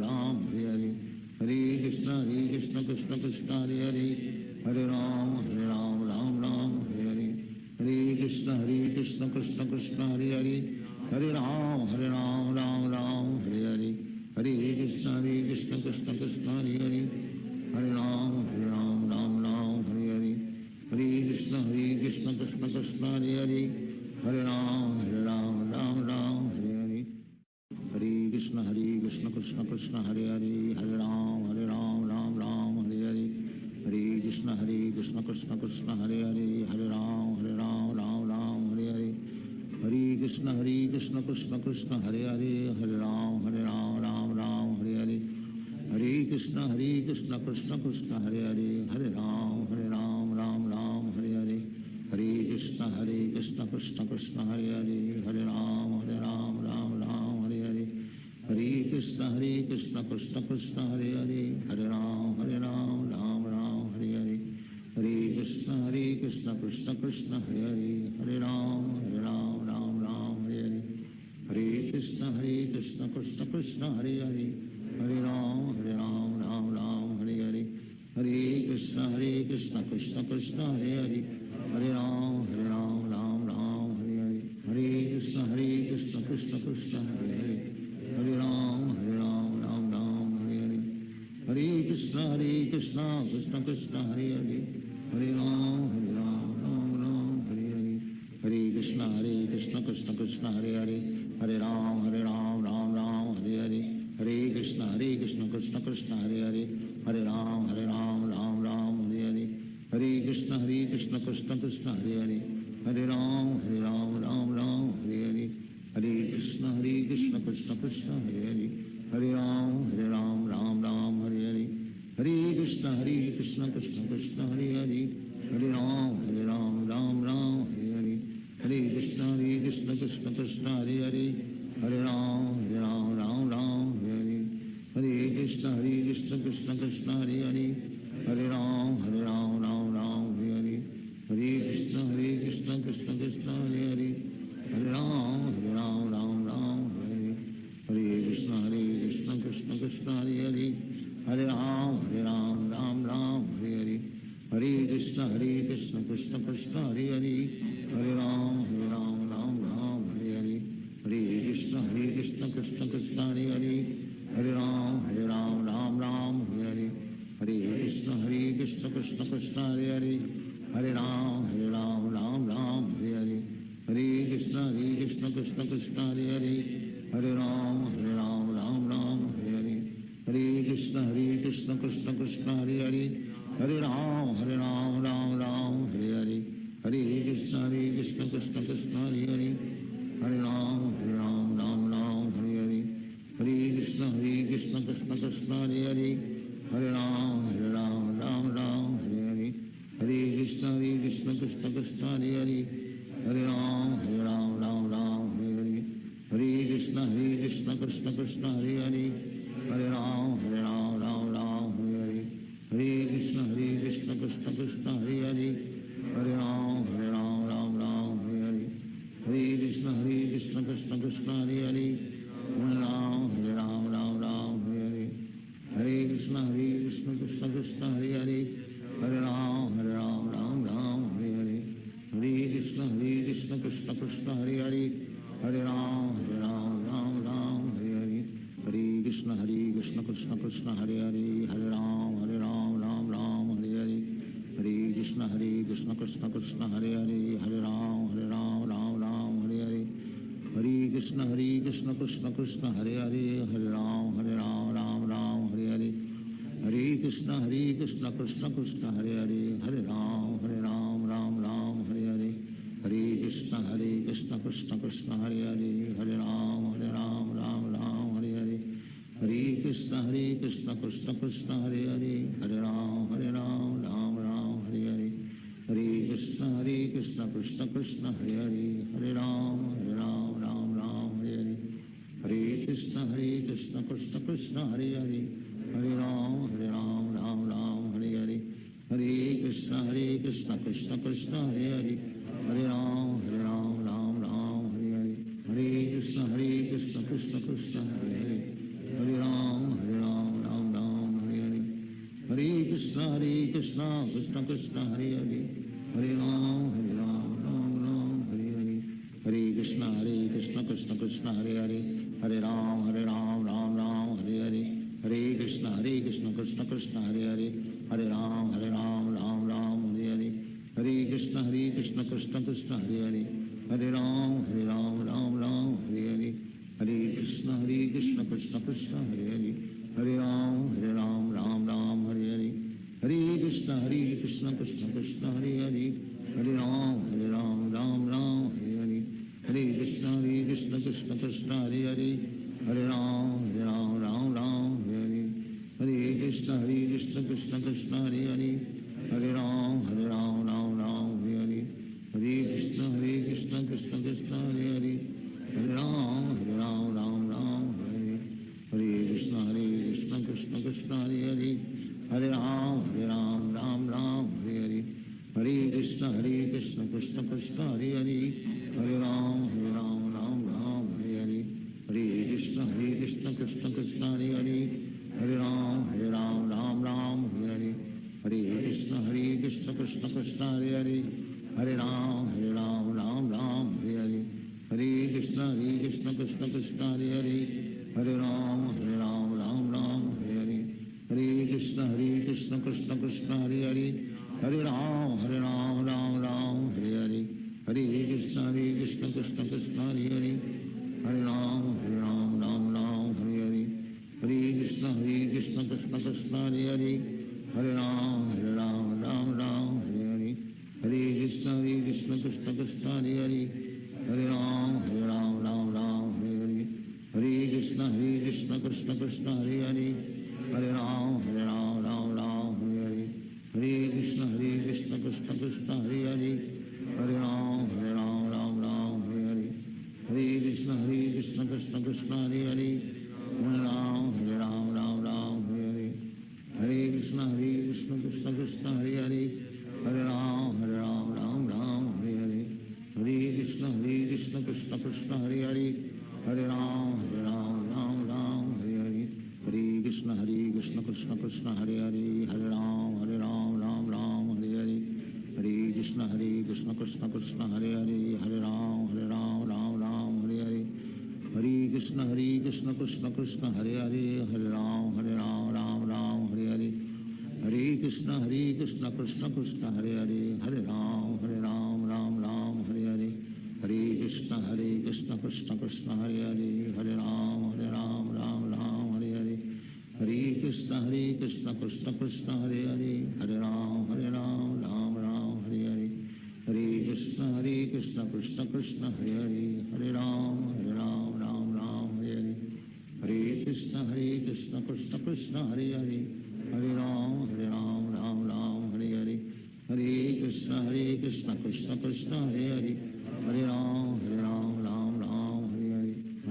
Ram Hare Hare Hare Krishna Krishna Krishna Hare Hare Hare Ram Ram Hare Hare Hare Krishna Krishna Krishna Hare Hare Hare Ram Ram Hare Hare Hare Krishna Krishna Krishna Hare Hare Hare Ram Ram Hare Hare Hare Krishna Krishna Krishna Hare Hare Hare Ram Ram Hare Hare Hare Krishna Krishna Krishna Hare Hare Hare Ram Ram Hare Hare Hare Krishna Krishna Krishna Hare Hare Hare Ram Ram Hare Hare Hare Krishna Krishna Krishna Hare Hare Hare Ram Ram Hare Hare Hare Krishna Krishna Krishna Hare Hare Hare Ram Ram Hare Hare Hare Krishna Krishna Krishna Hare Hare Hare Ram Ram Hare Hare Hare Krishna Krishna Krishna Hare Hare Hare Ram Ram Hare Hare Hare Krishna Krishna Krishna Hare Hare Hare Ram Ram Hare Hare Hare Krishna Krishna Krishna Hare Hare Hare Ram Ram Hare Hare Hare Krishna Krishna Krishna Hare Hare Hare Ram Ram Hare Hare Hare Krishna Krishna Krishna Hare Hare Hare Ram Ram Hare Hare Hare Krishna Krishna Krishna Hare Hare Hare Ram Ram Hare Hare Hare Krishna Krishna Krishna Hare Hare Hare Ram Ram Hare Hare Hare Krishna Krishna Krishna Hare Hare Hare Ram Ram Hare Hare Hare Krishna Krishna Krishna Hare Hare Hare Ram Ram Hare Hare Hare Krishna Krishna Krishna Hare Hare Hare Ram Ram Hare Hare Hare Krishna Krishna Krishna Hare Hare Hare Ram Ram Hare Hare Hare Krishna Krishna Krishna Hare Hare Hare Ram Ram Hare Hare Hare Krishna Krishna Krishna Hare Hare Hare Ram Ram Hare Hare Hare Krishna Krishna Krishna Hare Hare Hare Ram Ram Hare Hare Hare Krishna Krishna Krishna Hare Hare Hare Ram Ram Hare Hare Hare Krishna Krishna Krishna Hare Hare Hare Ram Ram Hare Hare Hare Krishna Krishna Krishna Hare Hare Hare Ram Ram Hare Hare Hare Krishna Krishna Krishna Hare Hare Hare Ram Ram Hare Hare Hare Krishna Krishna Krishna Hare Hare Hare Ram Ram Hare Hare Hare Krishna Krishna Krishna Hare Hare Hare Ram Ram Hare Hare Hare Krishna Krishna Krishna Hare Hare Hare Ram Ram Hare Hare Hare Krishna Krishna Krishna Hare Hare Hare Ram Ram Hare Hare Hare Krishna Krishna Krishna Hare Hare Hare Ram Ram Hare Hare Hare Krishna Krishna Krishna Hare Hare Hare Ram Ram Hare Hare Hare Krishna Krishna Krishna Hare Hare Hare Ram Ram Hare Hare Hare Krishna Krishna Krishna Hare Hare Hare Ram Ram Hare Hare Hare Krishna Krishna Krishna Hare Hare Hare Ram Ram Hare Hare Hare Krishna Krishna Krishna Hare Hare Hare Ram Ram Hare Hare Hare Krishna Krishna Krishna Hare Hare Hare Ram Ram Hare Hare Hare Krishna Krishna Krishna Hare Hare Hare Ram Ram Hare Hare Hare Krishna Krishna Krishna Hare Hare Hare Ram Ram Hare Hare Hare Krishna Krishna Krishna Hare Hare, Hare Ram Ram Ram Hare Hare, Hare Krishna Krishna Krishna Hare Hare, Hare Ram Ram Ram Hare Hare, Hare Krishna Krishna Krishna Hare Hare, Hare Ram Ram Hare Hare, Hare Krishna Krishna Krishna Hare Hare, Hare Ram Ram Hare Hare, Hare Krishna Krishna Krishna Hare Hare, Hare Ram Ram Hare Hare, Hare Krishna Krishna Krishna Hare Hare, Hare Ram Ram Hare Hare, Hare Krishna Krishna Krishna Hare Hare, Hare Ram Ram Hare Hare, Hare Krishna Krishna Krishna Hare Hare, Hare Ram Ram Hare Hare, Hare Krishna Krishna Krishna Hare Hare, Hare Ram Ram Hare Hare, Hare Krishna Krishna Krishna Hare Hare, Hare Ram Ram Hare Hare, Hare Krishna Krishna Krishna Hare Hare, Hare Ram Ram Hare Hare, Hare Krishna Krishna Krishna Hare Hare, Hare Ram Ram Hare Hare, Hare Krishna Krishna Krishna Hare Hare, Hare Ram Ram Hare Hare, Hare Krishna Krishna Krishna Hare Hare, Hare Ram Ram Hare Hare, Hare Krishna Krishna Krishna Hare Hare, Hare Ram Ram Hare Hare, Hare Krishna Krishna Krishna Hare Hare, Hare Ram Ram Hare Hare, Hare Krishna Krishna Krishna Hare Hare, Hare Ram Ram Hare Hare, Hare Krishna Krishna Krishna Hare Hare, Hare Ram Ram Hare Hare, Hare Krishna Krishna Krishna Hare Hare, Hare Ram Ram Hare Hare, Hare Krishna Krishna Krishna Hare Hare, Hare Ram Ram Hare Hare, Hare Krishna Krishna Krishna Hare Hare, Hare Ram Ram Hare Hare, Hare Krishna Krishna Krishna Hare Hare, Hare Ram Ram Hare Hare, Hare Krishna Krishna Krishna Hare Hare, Hare Ram Ram Hare Hare, Hare Krishna Krishna Krishna Hare Hare, Hare Ram Ram Hare Hare, Hare Krishna Krishna Krishna Hare Hare, Hare Ram Ram Hare Hare, Hare Krishna Krishna Krishna Hare Hare, Hare Ram Ram Hare Hare, Hare Krishna Krishna Krishna Hare Hare, Hare Ram Ram Hare Hare, Hare Krishna Krishna Krishna Hare Hare, Hare Ram Ram Hare Hare, Hare Krishna Krishna Krishna Hare Hare, Hare Ram Ram Hare Hare, Hare Krishna Krishna Krishna Hare Hare, Hare Ram Ram Hare Hare, Hare Krishna Krishna Krishna Hare Hare, Hare Ram Ram Hare Hare, Hare Krishna Krishna Krishna Hare Hare, Hare Ram Ram Hare Hare, Hare Krishna Krishna Krishna Hare Hare, Hare Ram Ram Hare Hare, Hare Krishna Krishna Krishna Hare Hare, Hare Ram Ram Hare Hare, Hare Krishna Krishna Krishna Hare Hare, Hare Ram Ram Hare Hare, Hare Krishna Krishna Krishna Hare Hare, Hare Ram Ram Hare Hare, Hare Krishna Krishna Krishna Hare Hare, Hare Ram Ram Hare Hare, Hare Krishna Krishna Krishna Hare Hare, Hare Ram Ram Hare Hare,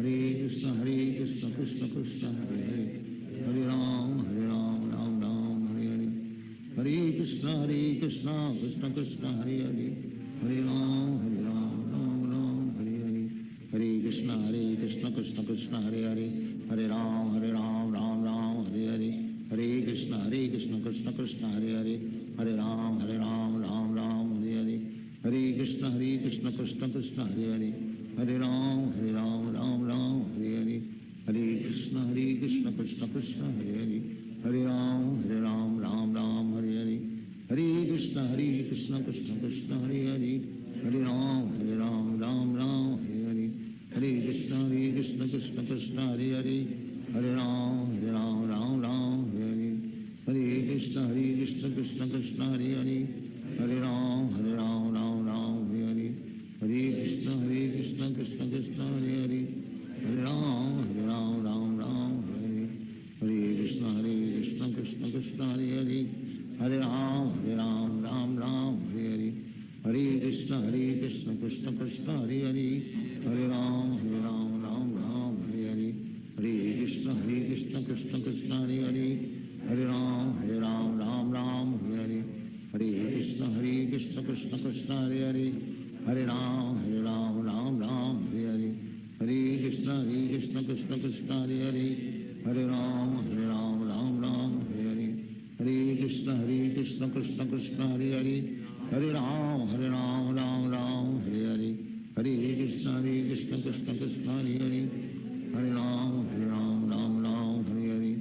Hare Krishna Krishna Krishna Hare Hare, Hare Ram Ram Hare Hare, Hare Krishna Krishna Krishna Hare Hare, Hare Ram Ram Hare Hare, Hare Krishna Krishna Krishna Hare Hare, Hare Ram Hare Hare, Hare Krishna Krishna Krishna Hare Hare, Hare Ram Ram Hare Hare, Hare Krishna Krishna Krishna Hare Hare, Hare Ram Ram Hare Hare, Hare Krishna Krishna Krishna Hare Hare, Hare Ram Ram Hare Hare, Hare Krishna Krishna Krishna Hare Hare, Hare Ram Ram Hare Hare, Hare Krishna Krishna Krishna Hare Hare, Hare Ram Ram Hare Hare, Hare Krishna Krishna Krishna Hare Hare, Hare Ram Ram Hare Hare, Hare Krishna Krishna Krishna Hare Hare, Hare Ram Ram Ram Hare Hare, Hare Krishna Krishna Krishna Hare Hare, Hare Ram Ram Hare Hare, Hare Krishna Krishna Krishna Hare Hare, Hare Ram Ram Hare Hare, Hare Krishna Krishna Krishna Hare Hare, Hare Ram Ram Hare Hare, Hare Krishna Krishna Krishna Hare Hare, Hare Ram Ram Hare Hare, Hare Krishna Krishna Krishna Hare Hare, Hare Ram Ram Hare Hare,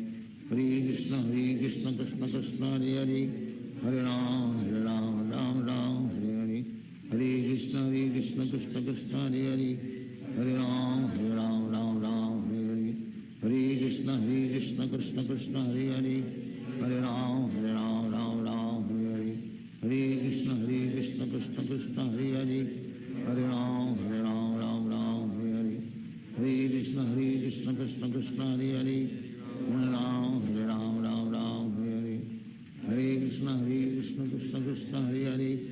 Hare Krishna Krishna Krishna Hare Hare, Hare Ram Ram Hare Hare, Hare Krishna Krishna Krishna Hare Hare, Hare Ram Ram Hare Hare, Hare Krishna Krishna Krishna Hare Hare, Hare Ram Ram Hare Hare, Hare Krishna Krishna Krishna Hare Hare, Hare Ram Ram Hare Hare, Hare Krishna Krishna Krishna Hare Hare, Hare Ram Ram Hare Hare, Hare Krishna Krishna Krishna Hare Hare, Hare Ram Ram Hare Hare, Hare Krishna Krishna Krishna Hare Hare,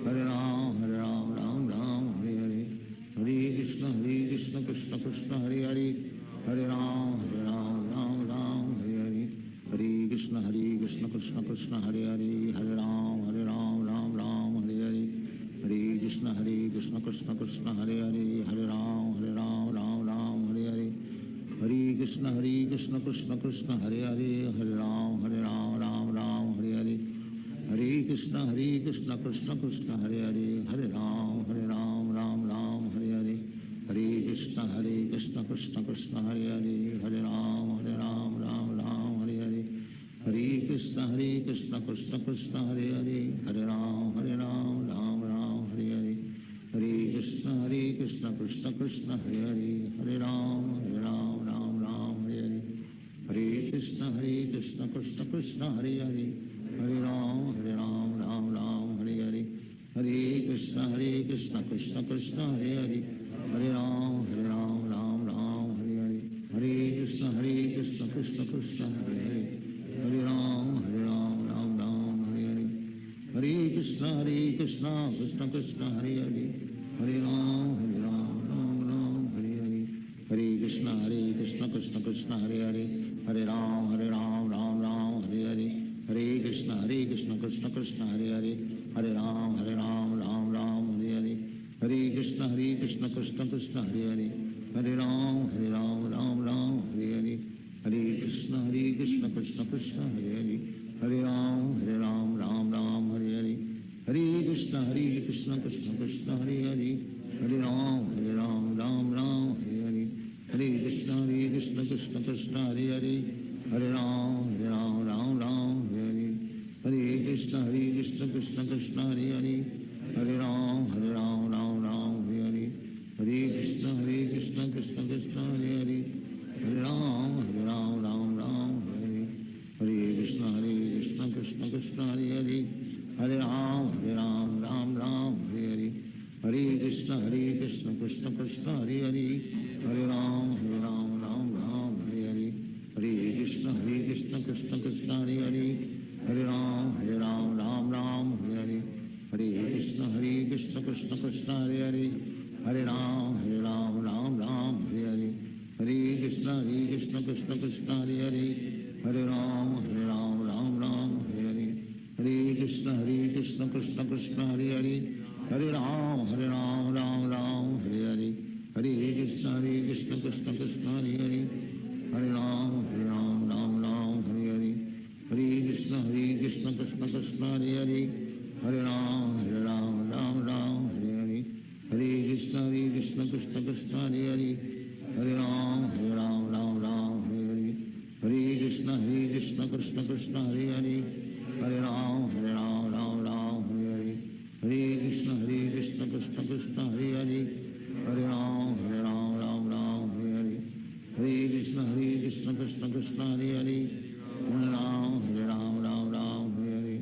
Hare Ram Ram Hare Hare, Hare Krishna Krishna Krishna Hare Hare, Hare Ram Ram Hare Hare, Hare Krishna Krishna Krishna Hare Hare, Hare Ram Ram Hare Hare, Hare Krishna Krishna Krishna Hare Hare, Hare Ram Ram Hare Hare, Hare Krishna Krishna Krishna Hare Hare, Hare Ram Ram Hare Hare, Hare Krishna Krishna Krishna Hare Hare, Hare Ram Ram Hare Hare, Hare Krishna Krishna Krishna Hare Hare, Hare Ram Ram Hare Hare, Hare Krishna Krishna Krishna Hare Hare, Hare Ram Ram Hare Hare, Hare Krishna Krishna Krishna Hare Hare, Hare Ram Ram Hare Hare, Hare Krishna Krishna Krishna Hare Hare, Hare Ram Ram Hare Hare, Hare Krishna Krishna Krishna Hare Hare, Hare Ram Ram Hare Hare, Hare Krishna Krishna Krishna Hare Hare, Hare Ram Ram Hare Hare, Hare Krishna Krishna Krishna Hare Hare, Hare Ram Ram Hare Hare, Hare Krishna Krishna Krishna Hare Hare, Hare Ram Ram Hare Hare, Hare Krishna Krishna Krishna Hare Hare, Hare Ram Ram Hare Hare, Hare Krishna Krishna Krishna Hare Hare, Hare Ram Ram Hare Hare, Hare Krishna Krishna Krishna Hare Hare, Hare Ram Ram Hare Hare, Hare Krishna Krishna Krishna Hare Hare, Hare Ram Ram Hare Hare, Hare Krishna Krishna Krishna Hare Hare, Hare Ram Ram Hare Hare, Hare Krishna Krishna Krishna Hare Hare, Hare Ram Ram Hare Hare, Hare Krishna Krishna Krishna Hare Hare, Hare Ram Ram Hare Hare, Hare Krishna Krishna Krishna Hare Hare, Hare Ram Ram Hare Hare, Hare Krishna Krishna Krishna Hare Hare, Hare Ram Ram Hare Hare, Hare Krishna Krishna Krishna Hare Hare, Hare Ram Ram Hare Hare, Hare Krishna Krishna Krishna Hare Hare, Hare Ram Ram Hare Hare, Hare Krishna Krishna Krishna Hare Hare, Hare Ram Ram Hare Hare, Hare Krishna Krishna Krishna Hare Hare, Hare Ram Ram Hare Hare, Hare Krishna Krishna Krishna Hare Hare, Hare Ram Ram Hare Hare, Hare Krishna Krishna Krishna Hare Hare, Hare Ram Ram Hare Hare, Hare Krishna Krishna Krishna Hare Hare, Hare Ram Ram Hare Hare, Hare Krishna Krishna Krishna Hare Hare, Hare Ram Ram Hare Hare, Hare Krishna Krishna Krishna Hare Hare, Hare Ram Ram Hare Hare,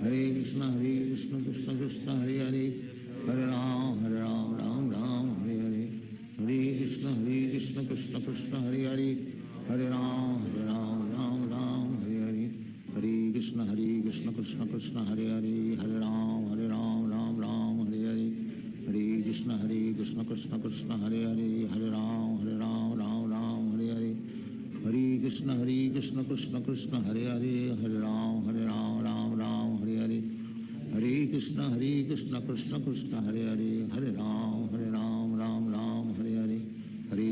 Hare Krishna Krishna Krishna Hare Hare, Hare Ram Ram Hare Hare, Hare Krishna Krishna Krishna Hare Hare, Hare Ram Ram Hare Hare, Hare Krishna Krishna Krishna Hare Hare, Hare Ram Ram Hare Hare, Krishna Krishna Hare Hare Hare Ram Ram Ram Hare Hare Hare Krishna Krishna Krishna Hare Hare Hare Ram Ram Ram Hare Hare Hare Krishna Krishna Krishna Hare Hare Hare Ram Ram Ram Hare Hare Hare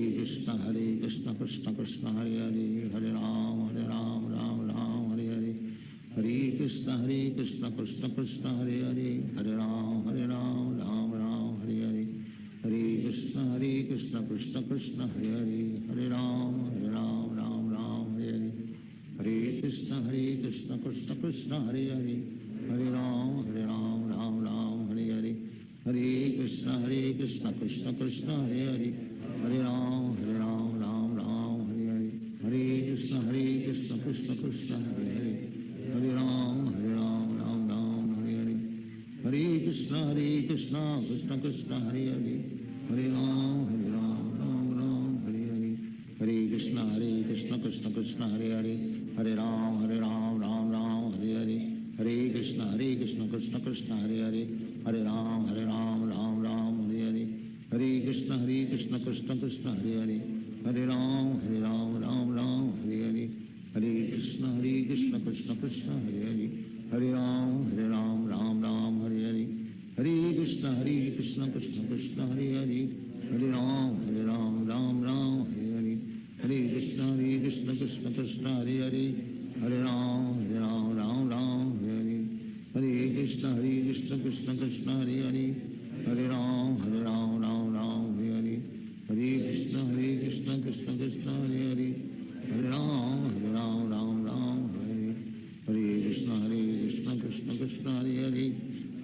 Krishna Krishna Krishna Hare Hare Hare Ram Ram Ram Hare Hare Hare Krishna Krishna Krishna Hare Hare Hare Ram Ram Ram Hare Hare Hare Krishna Krishna Krishna Hare Hare Hare Ram Ram Ram Hare Hare Hare Krishna Krishna Krishna Hare Hare Hare Ram Ram Ram Hare Hare Hare Krishna Krishna Krishna Hare Hare Hare Ram Ram Ram Hare Hare Hare Krishna Krishna Krishna Hare Hare Hare Ram Ram Ram Hare Hare Hare Krishna Krishna Krishna Hare Hare Hare Ram Ram Ram Hare Hare Hare Krishna Krishna Krishna Hare Hare Hare Ram Ram Ram Hare Hare Hare Krishna Krishna Krishna Hare Hare Hare Ram Ram Ram Hare Hare Hare Krishna Krishna Krishna Hare Hare Hare Ram Ram Hare Hare Hare Krishna Krishna Krishna Hare Hare Hare Ram Ram Hare Hare Hare Krishna Krishna Krishna Hare Hare Hare Ram Ram Hare Hare Hare Krishna Krishna Krishna Hare Hare Hare Ram Ram Hare Hare Hare Krishna Krishna Krishna Hare Hare Hare Ram Ram Hare Hare Hare Krishna Krishna Krishna Hare Hare Hare Ram Ram Hare Hare Hare Krishna Krishna Krishna Hare Hare Hare Ram Ram Hare Hare Hare Krishna Krishna Krishna Hare Hare Hare Ram Ram Hare Hare Hare Krishna Krishna Krishna Hare Hare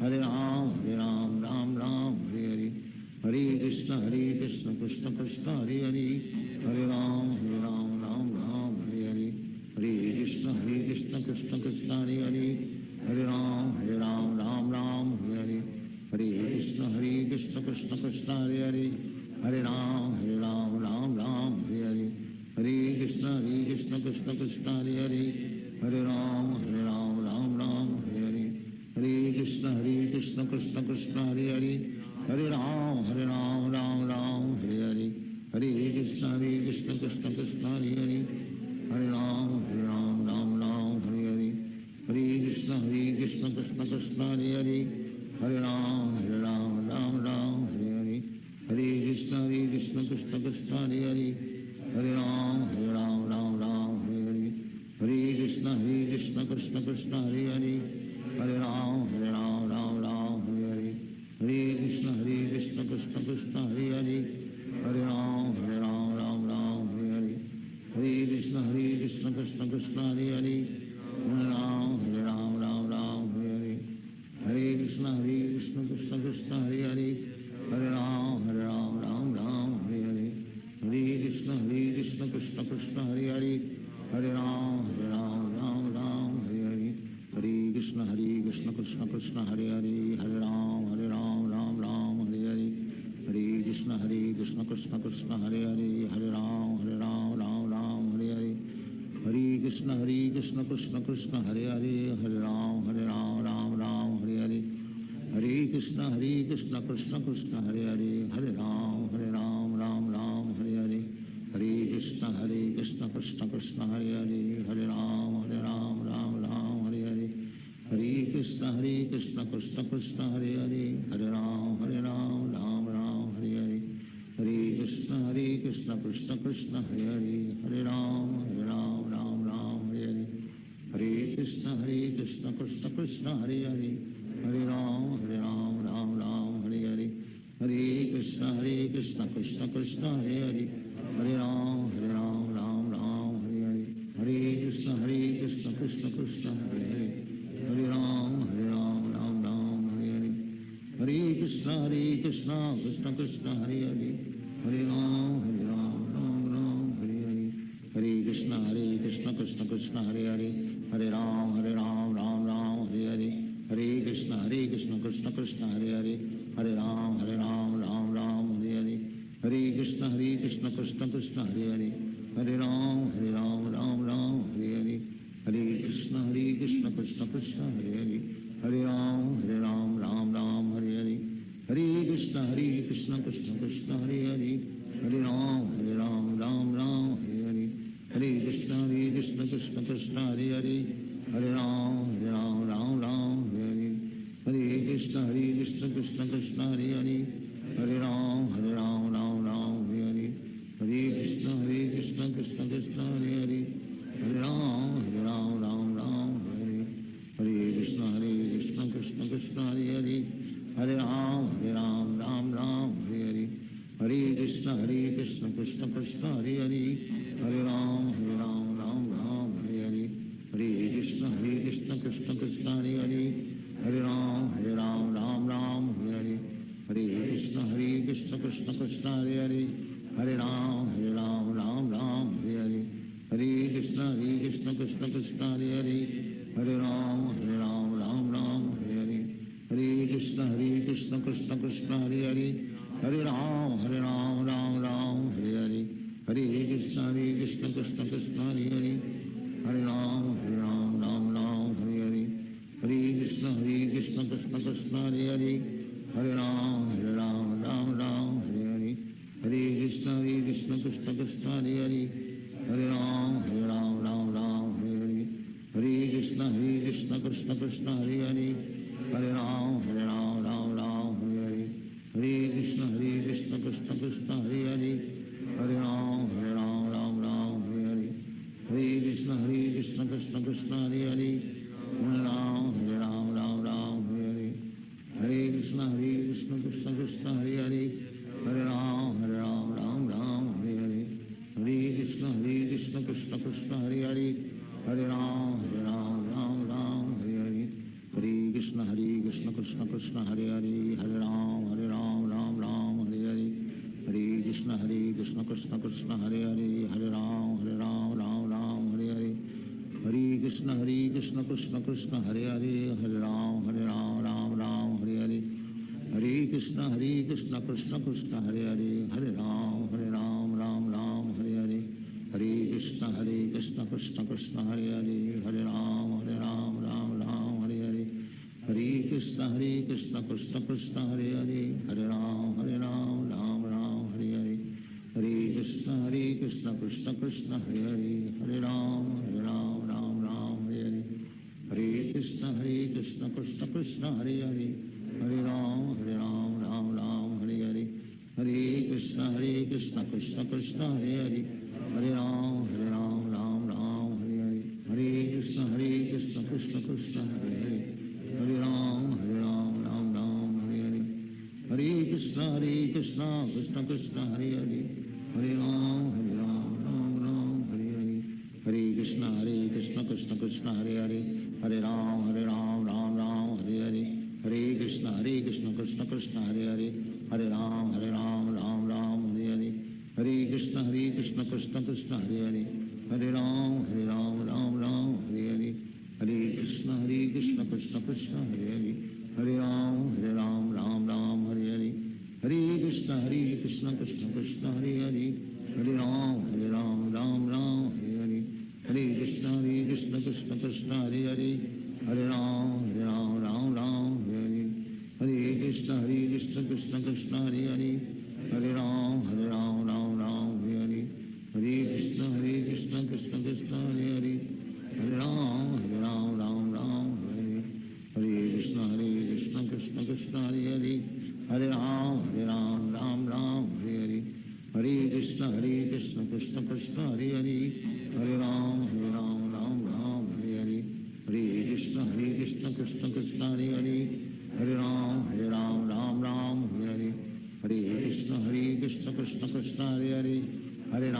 Hare Ram Ram Hare Hare Hare Krishna Krishna Krishna Hare Hare Hare Ram Ram Hare Hare Hare Krishna Krishna Krishna Hare Hare Hare Ram Ram Hare Hare Hare Krishna Krishna Krishna Hare Hare Hare Ram Ram Hare Hare Hare Krishna Krishna Krishna Hare Hare Hare Ram Ram Hare Hare Hare Krishna Krishna Krishna Hare Hare Hare Ram Ram Hare Hare Hare Krishna Krishna Krishna Hare Hare Hare Ram Ram Hare Hare Hare Krishna Krishna Krishna Hare Hare Hare Ram Ram Hare Hare Hare Krishna Krishna Krishna Hare Hare Hare Ram Ram Hare Hare Hare Krishna Krishna Krishna Hare Hare Hare Ram Ram Hare Hare Hare Krishna Krishna Krishna Hare Hare Hare Ram Ram Hare Hare Hare Krishna Krishna Krishna Hare Hare Hare Ram Ram Hare Hare Hare Krishna Krishna Krishna Hare Hare Hare Ram Ram Hare Hare Hare Krishna Krishna Krishna Hare Hare Hare Ram Ram Hare Hare Hare Krishna Krishna Krishna Hare Hare Hare Ram Ram Hare Hare Hare Krishna Krishna Krishna Hare Hare Hare Ram Ram Hare Hare Hare Krishna Krishna Krishna Hare Hare Hare Ram Ram Hare Hare Hare Krishna Krishna Krishna Hare Hare Hare Ram Ram Hare Hare Hare Krishna Krishna Krishna Hare Hare Hare Ram Ram Hare Hare Hare Krishna Krishna Krishna Hare Hare Hare Ram Ram Hare Hare Hare Krishna Krishna Krishna Hare Hare Hare Ram Ram Hare Hare Hare Krishna Krishna Krishna Hare Hare Hare Ram Ram Hare Hare Hare Krishna Krishna Krishna Hare Hare Hare Ram Ram Hare Hare Hare Krishna Krishna Krishna Hare Hare Hare Ram Ram Hare Hare Hare Krishna Krishna Krishna Hare Hare Hare Ram Ram Hare Hare Hare Krishna Krishna Krishna Hare Hare Hare Ram Ram Hare Hare Hare Krishna Krishna Krishna Hare Hare Hare Ram Ram Hare Hare Hare Krishna Krishna Krishna Krishna Hare Hare Hare Ram Ram Hare Hare Hare Krishna Krishna Krishna Hare Hare Hare Ram Ram Hare Hare Hare Krishna Krishna Krishna Hare Hare Hare Ram Hare Hare Hare Krishna Krishna Krishna Hare Hare Hare Ram Hare Hare Krishna Krishna Krishna Hare Hare Hare Ram Hare Hare Hare Krishna Krishna Krishna Hare Hare Hare Ram Hare Hare Hare Krishna Krishna Krishna Hare Hare Hare Ram Hare Hare Hare Krishna Krishna Krishna Hare Hare Hare Ram Hare Hare Hare Krishna Krishna Krishna Hare Hare Hare Ram Hare Hare Hare Krishna Krishna Krishna Hare Hare Hare Ram Hare Hare Hare Krishna Krishna Krishna Hare Hare Hare Ram Hare Hare Hare Krishna Krishna Krishna Hare Hare Hare Ram Hare Hare Hare Krishna Krishna Krishna Hare Hare Hare Ram Hare Hare Hare Krishna Krishna Krishna Hare Hare Hare Ram Hare Hare Hare Krishna Krishna Krishna Hare Hare Hare Ram Hare Hare Hare Krishna Krishna Krishna Hare Hare Hare Ram Hare Hare Hare Krishna Krishna Krishna Hare Hare Hare Ram Hare Hare Hare Krishna Krishna Krishna Hare Hare Hare Ram Hare Hare Hare Krishna Krishna Krishna Hare Hare Hare Ram Hare Hare Hare Krishna Krishna Krishna Hare Hare Hare Ram Hare Hare Hare Krishna Krishna Krishna Hare Hare Hare Ram Hare Hare Hare Krishna Krishna Krishna Hare Hare Hare Ram Hare Hare Hare Krishna Krishna Krishna Hare Hare Hare Ram Hare Hare Hare Krishna Krishna Krishna Hare Hare Hare Ram Hare Hare Hare Krishna Krishna Krishna Hare Hare Hare Ram Hare Hare Hare Krishna Krishna Krishna Hare Hare Hare Ram Hare Hare Hare Krishna Krishna Krishna Hare Hare Hare Ram Hare Hare Hare Krishna Krishna Krishna Hare Hare Hare Ram Hare Hare Hare Krishna Krishna Krishna Hare Hare Hare Ram Hare Hare Hare Krishna Krishna Krishna Hare Hare Hare Ram Hare Hare Hare Krishna Krishna Krishna Hare Hare Hare Ram Hare Hare Hare Krishna Krishna Krishna Hare Hare Hare Ram Hare Hare Hare Krishna Krishna Krishna Hare Hare Hare Ram Hare Hare Hare Krishna Krishna Krishna Hare Hare Hare Ram Hare Hare Hare Krishna Krishna Krishna Hare Hare Hare Ram Hare Hare Hare Krishna Krishna Krishna Hare Hare Hare Ram Hare Hare Hare Krishna Krishna Krishna Hare Hare Hare Ram Hare Hare Hare Krishna Krishna Krishna Hare Hare Hare Ram Hare Hare Hare Krishna Krishna Krishna Hare Hare Hare Ram Hare Hare Hare Krishna Krishna Krishna Hare Hare Hare Ram Hare Hare Hare Krishna Krishna Krishna Hare Hare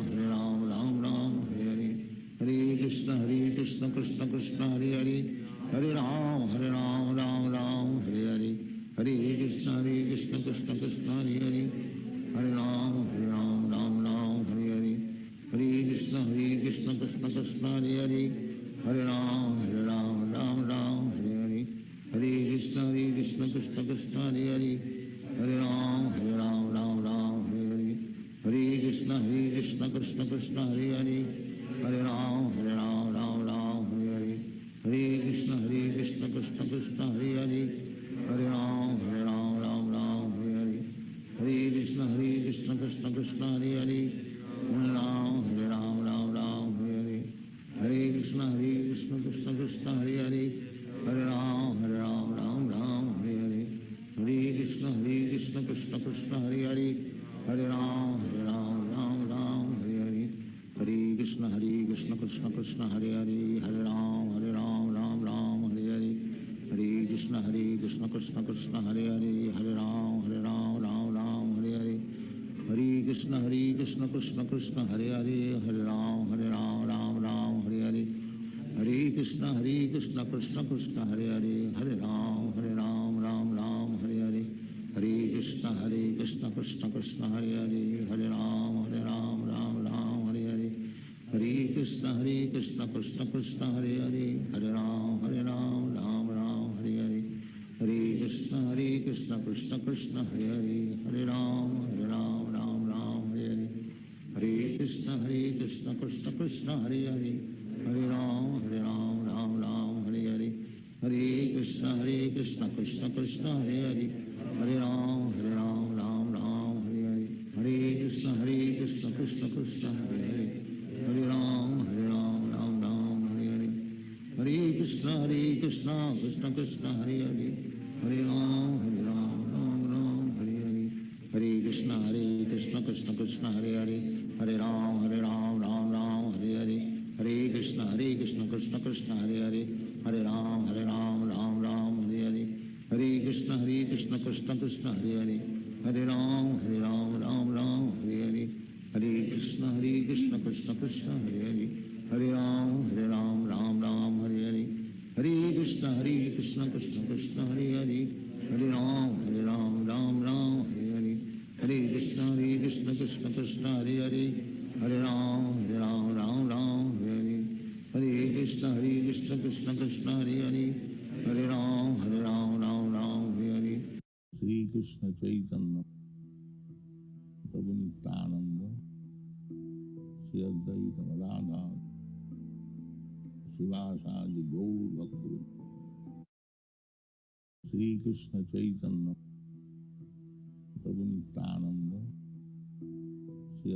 Hare Ram Hare Hare Hare Krishna Krishna Krishna Hare Hare Hare Ram Hare Hare Hare Krishna Krishna Krishna Hare Hare Hare Ram Hare Hare Hare Krishna Krishna Krishna Hare Hare Hare Ram Hare Hare Hare Krishna Krishna Krishna Hare Hare Hare Ram Hare Hare Hare Krishna Krishna Krishna Hare Hare Hare Ram Hare Hare Hare Krishna Krishna Krishna Hare Hare Hare Ram Hare Hare Krishna Krishna Hare Hare Hare Ram Ram Ram Hare Hare Hare Krishna Krishna Krishna Hare Hare Hare Ram Ram Hare Hare Hare Krishna Krishna Krishna Hare Hare Hare Ram Ram Hare Hare Hare Krishna Krishna Krishna Hare Hare Hare Ram Ram Hare Hare Hare Krishna Krishna Krishna Hare Hare Hare Ram Ram Hare Hare Hare Krishna Krishna Krishna Hare Hare Hare Ram Ram Hare Hare Hare Krishna Krishna Krishna Hare Hare Hare Ram Ram Hare Hare Hare Krishna Krishna Krishna Hare Hare Hare Ram Ram Hare Hare Hare Krishna Krishna Krishna Hare Hare Hare Ram Ram Hare Hare Hare Krishna Krishna Krishna Hare Hare Hare Ram Ram Hare Hare Hare Krishna Krishna Krishna Hare Hare Hare Ram Ram Hare Hare Hare Krishna Krishna Krishna Hare Hare Hare Ram Hare Hare Hare Krishna Krishna Krishna Hare Hare Hare Ram Ram Hare Hare Hare Krishna Krishna Krishna Hare Hare Hare Ram Ram Hare Hare Hare Krishna Krishna Krishna Hare Hare Hare Ram Ram Hare Hare Hare Krishna Krishna Krishna Hare Hare Hare Ram Ram Hare Hare Hare Krishna Krishna Krishna Hare Hare Hare Ram Ram Hare Hare Hare Krishna Krishna Krishna Hare Hare Hare Ram Ram Hare Hare Hare Krishna Krishna Krishna Hare Hare Hare Ram Ram Hare Hare Hare Krishna Krishna Krishna Hare Hare Hare Ram Ram Hare Hare Hare Krishna Krishna Krishna Hare Hare Hare Ram Ram Hare Hare Hare Krishna Krishna Krishna Hare Hare Hare Ram Hare Hare Shri Krishna Chaitanya Prabhu Nityananda Shri Advaita Radha Srivasadi Gaur Bhakta Shri Krishna Chaitanya Prabhu Nityananda Shri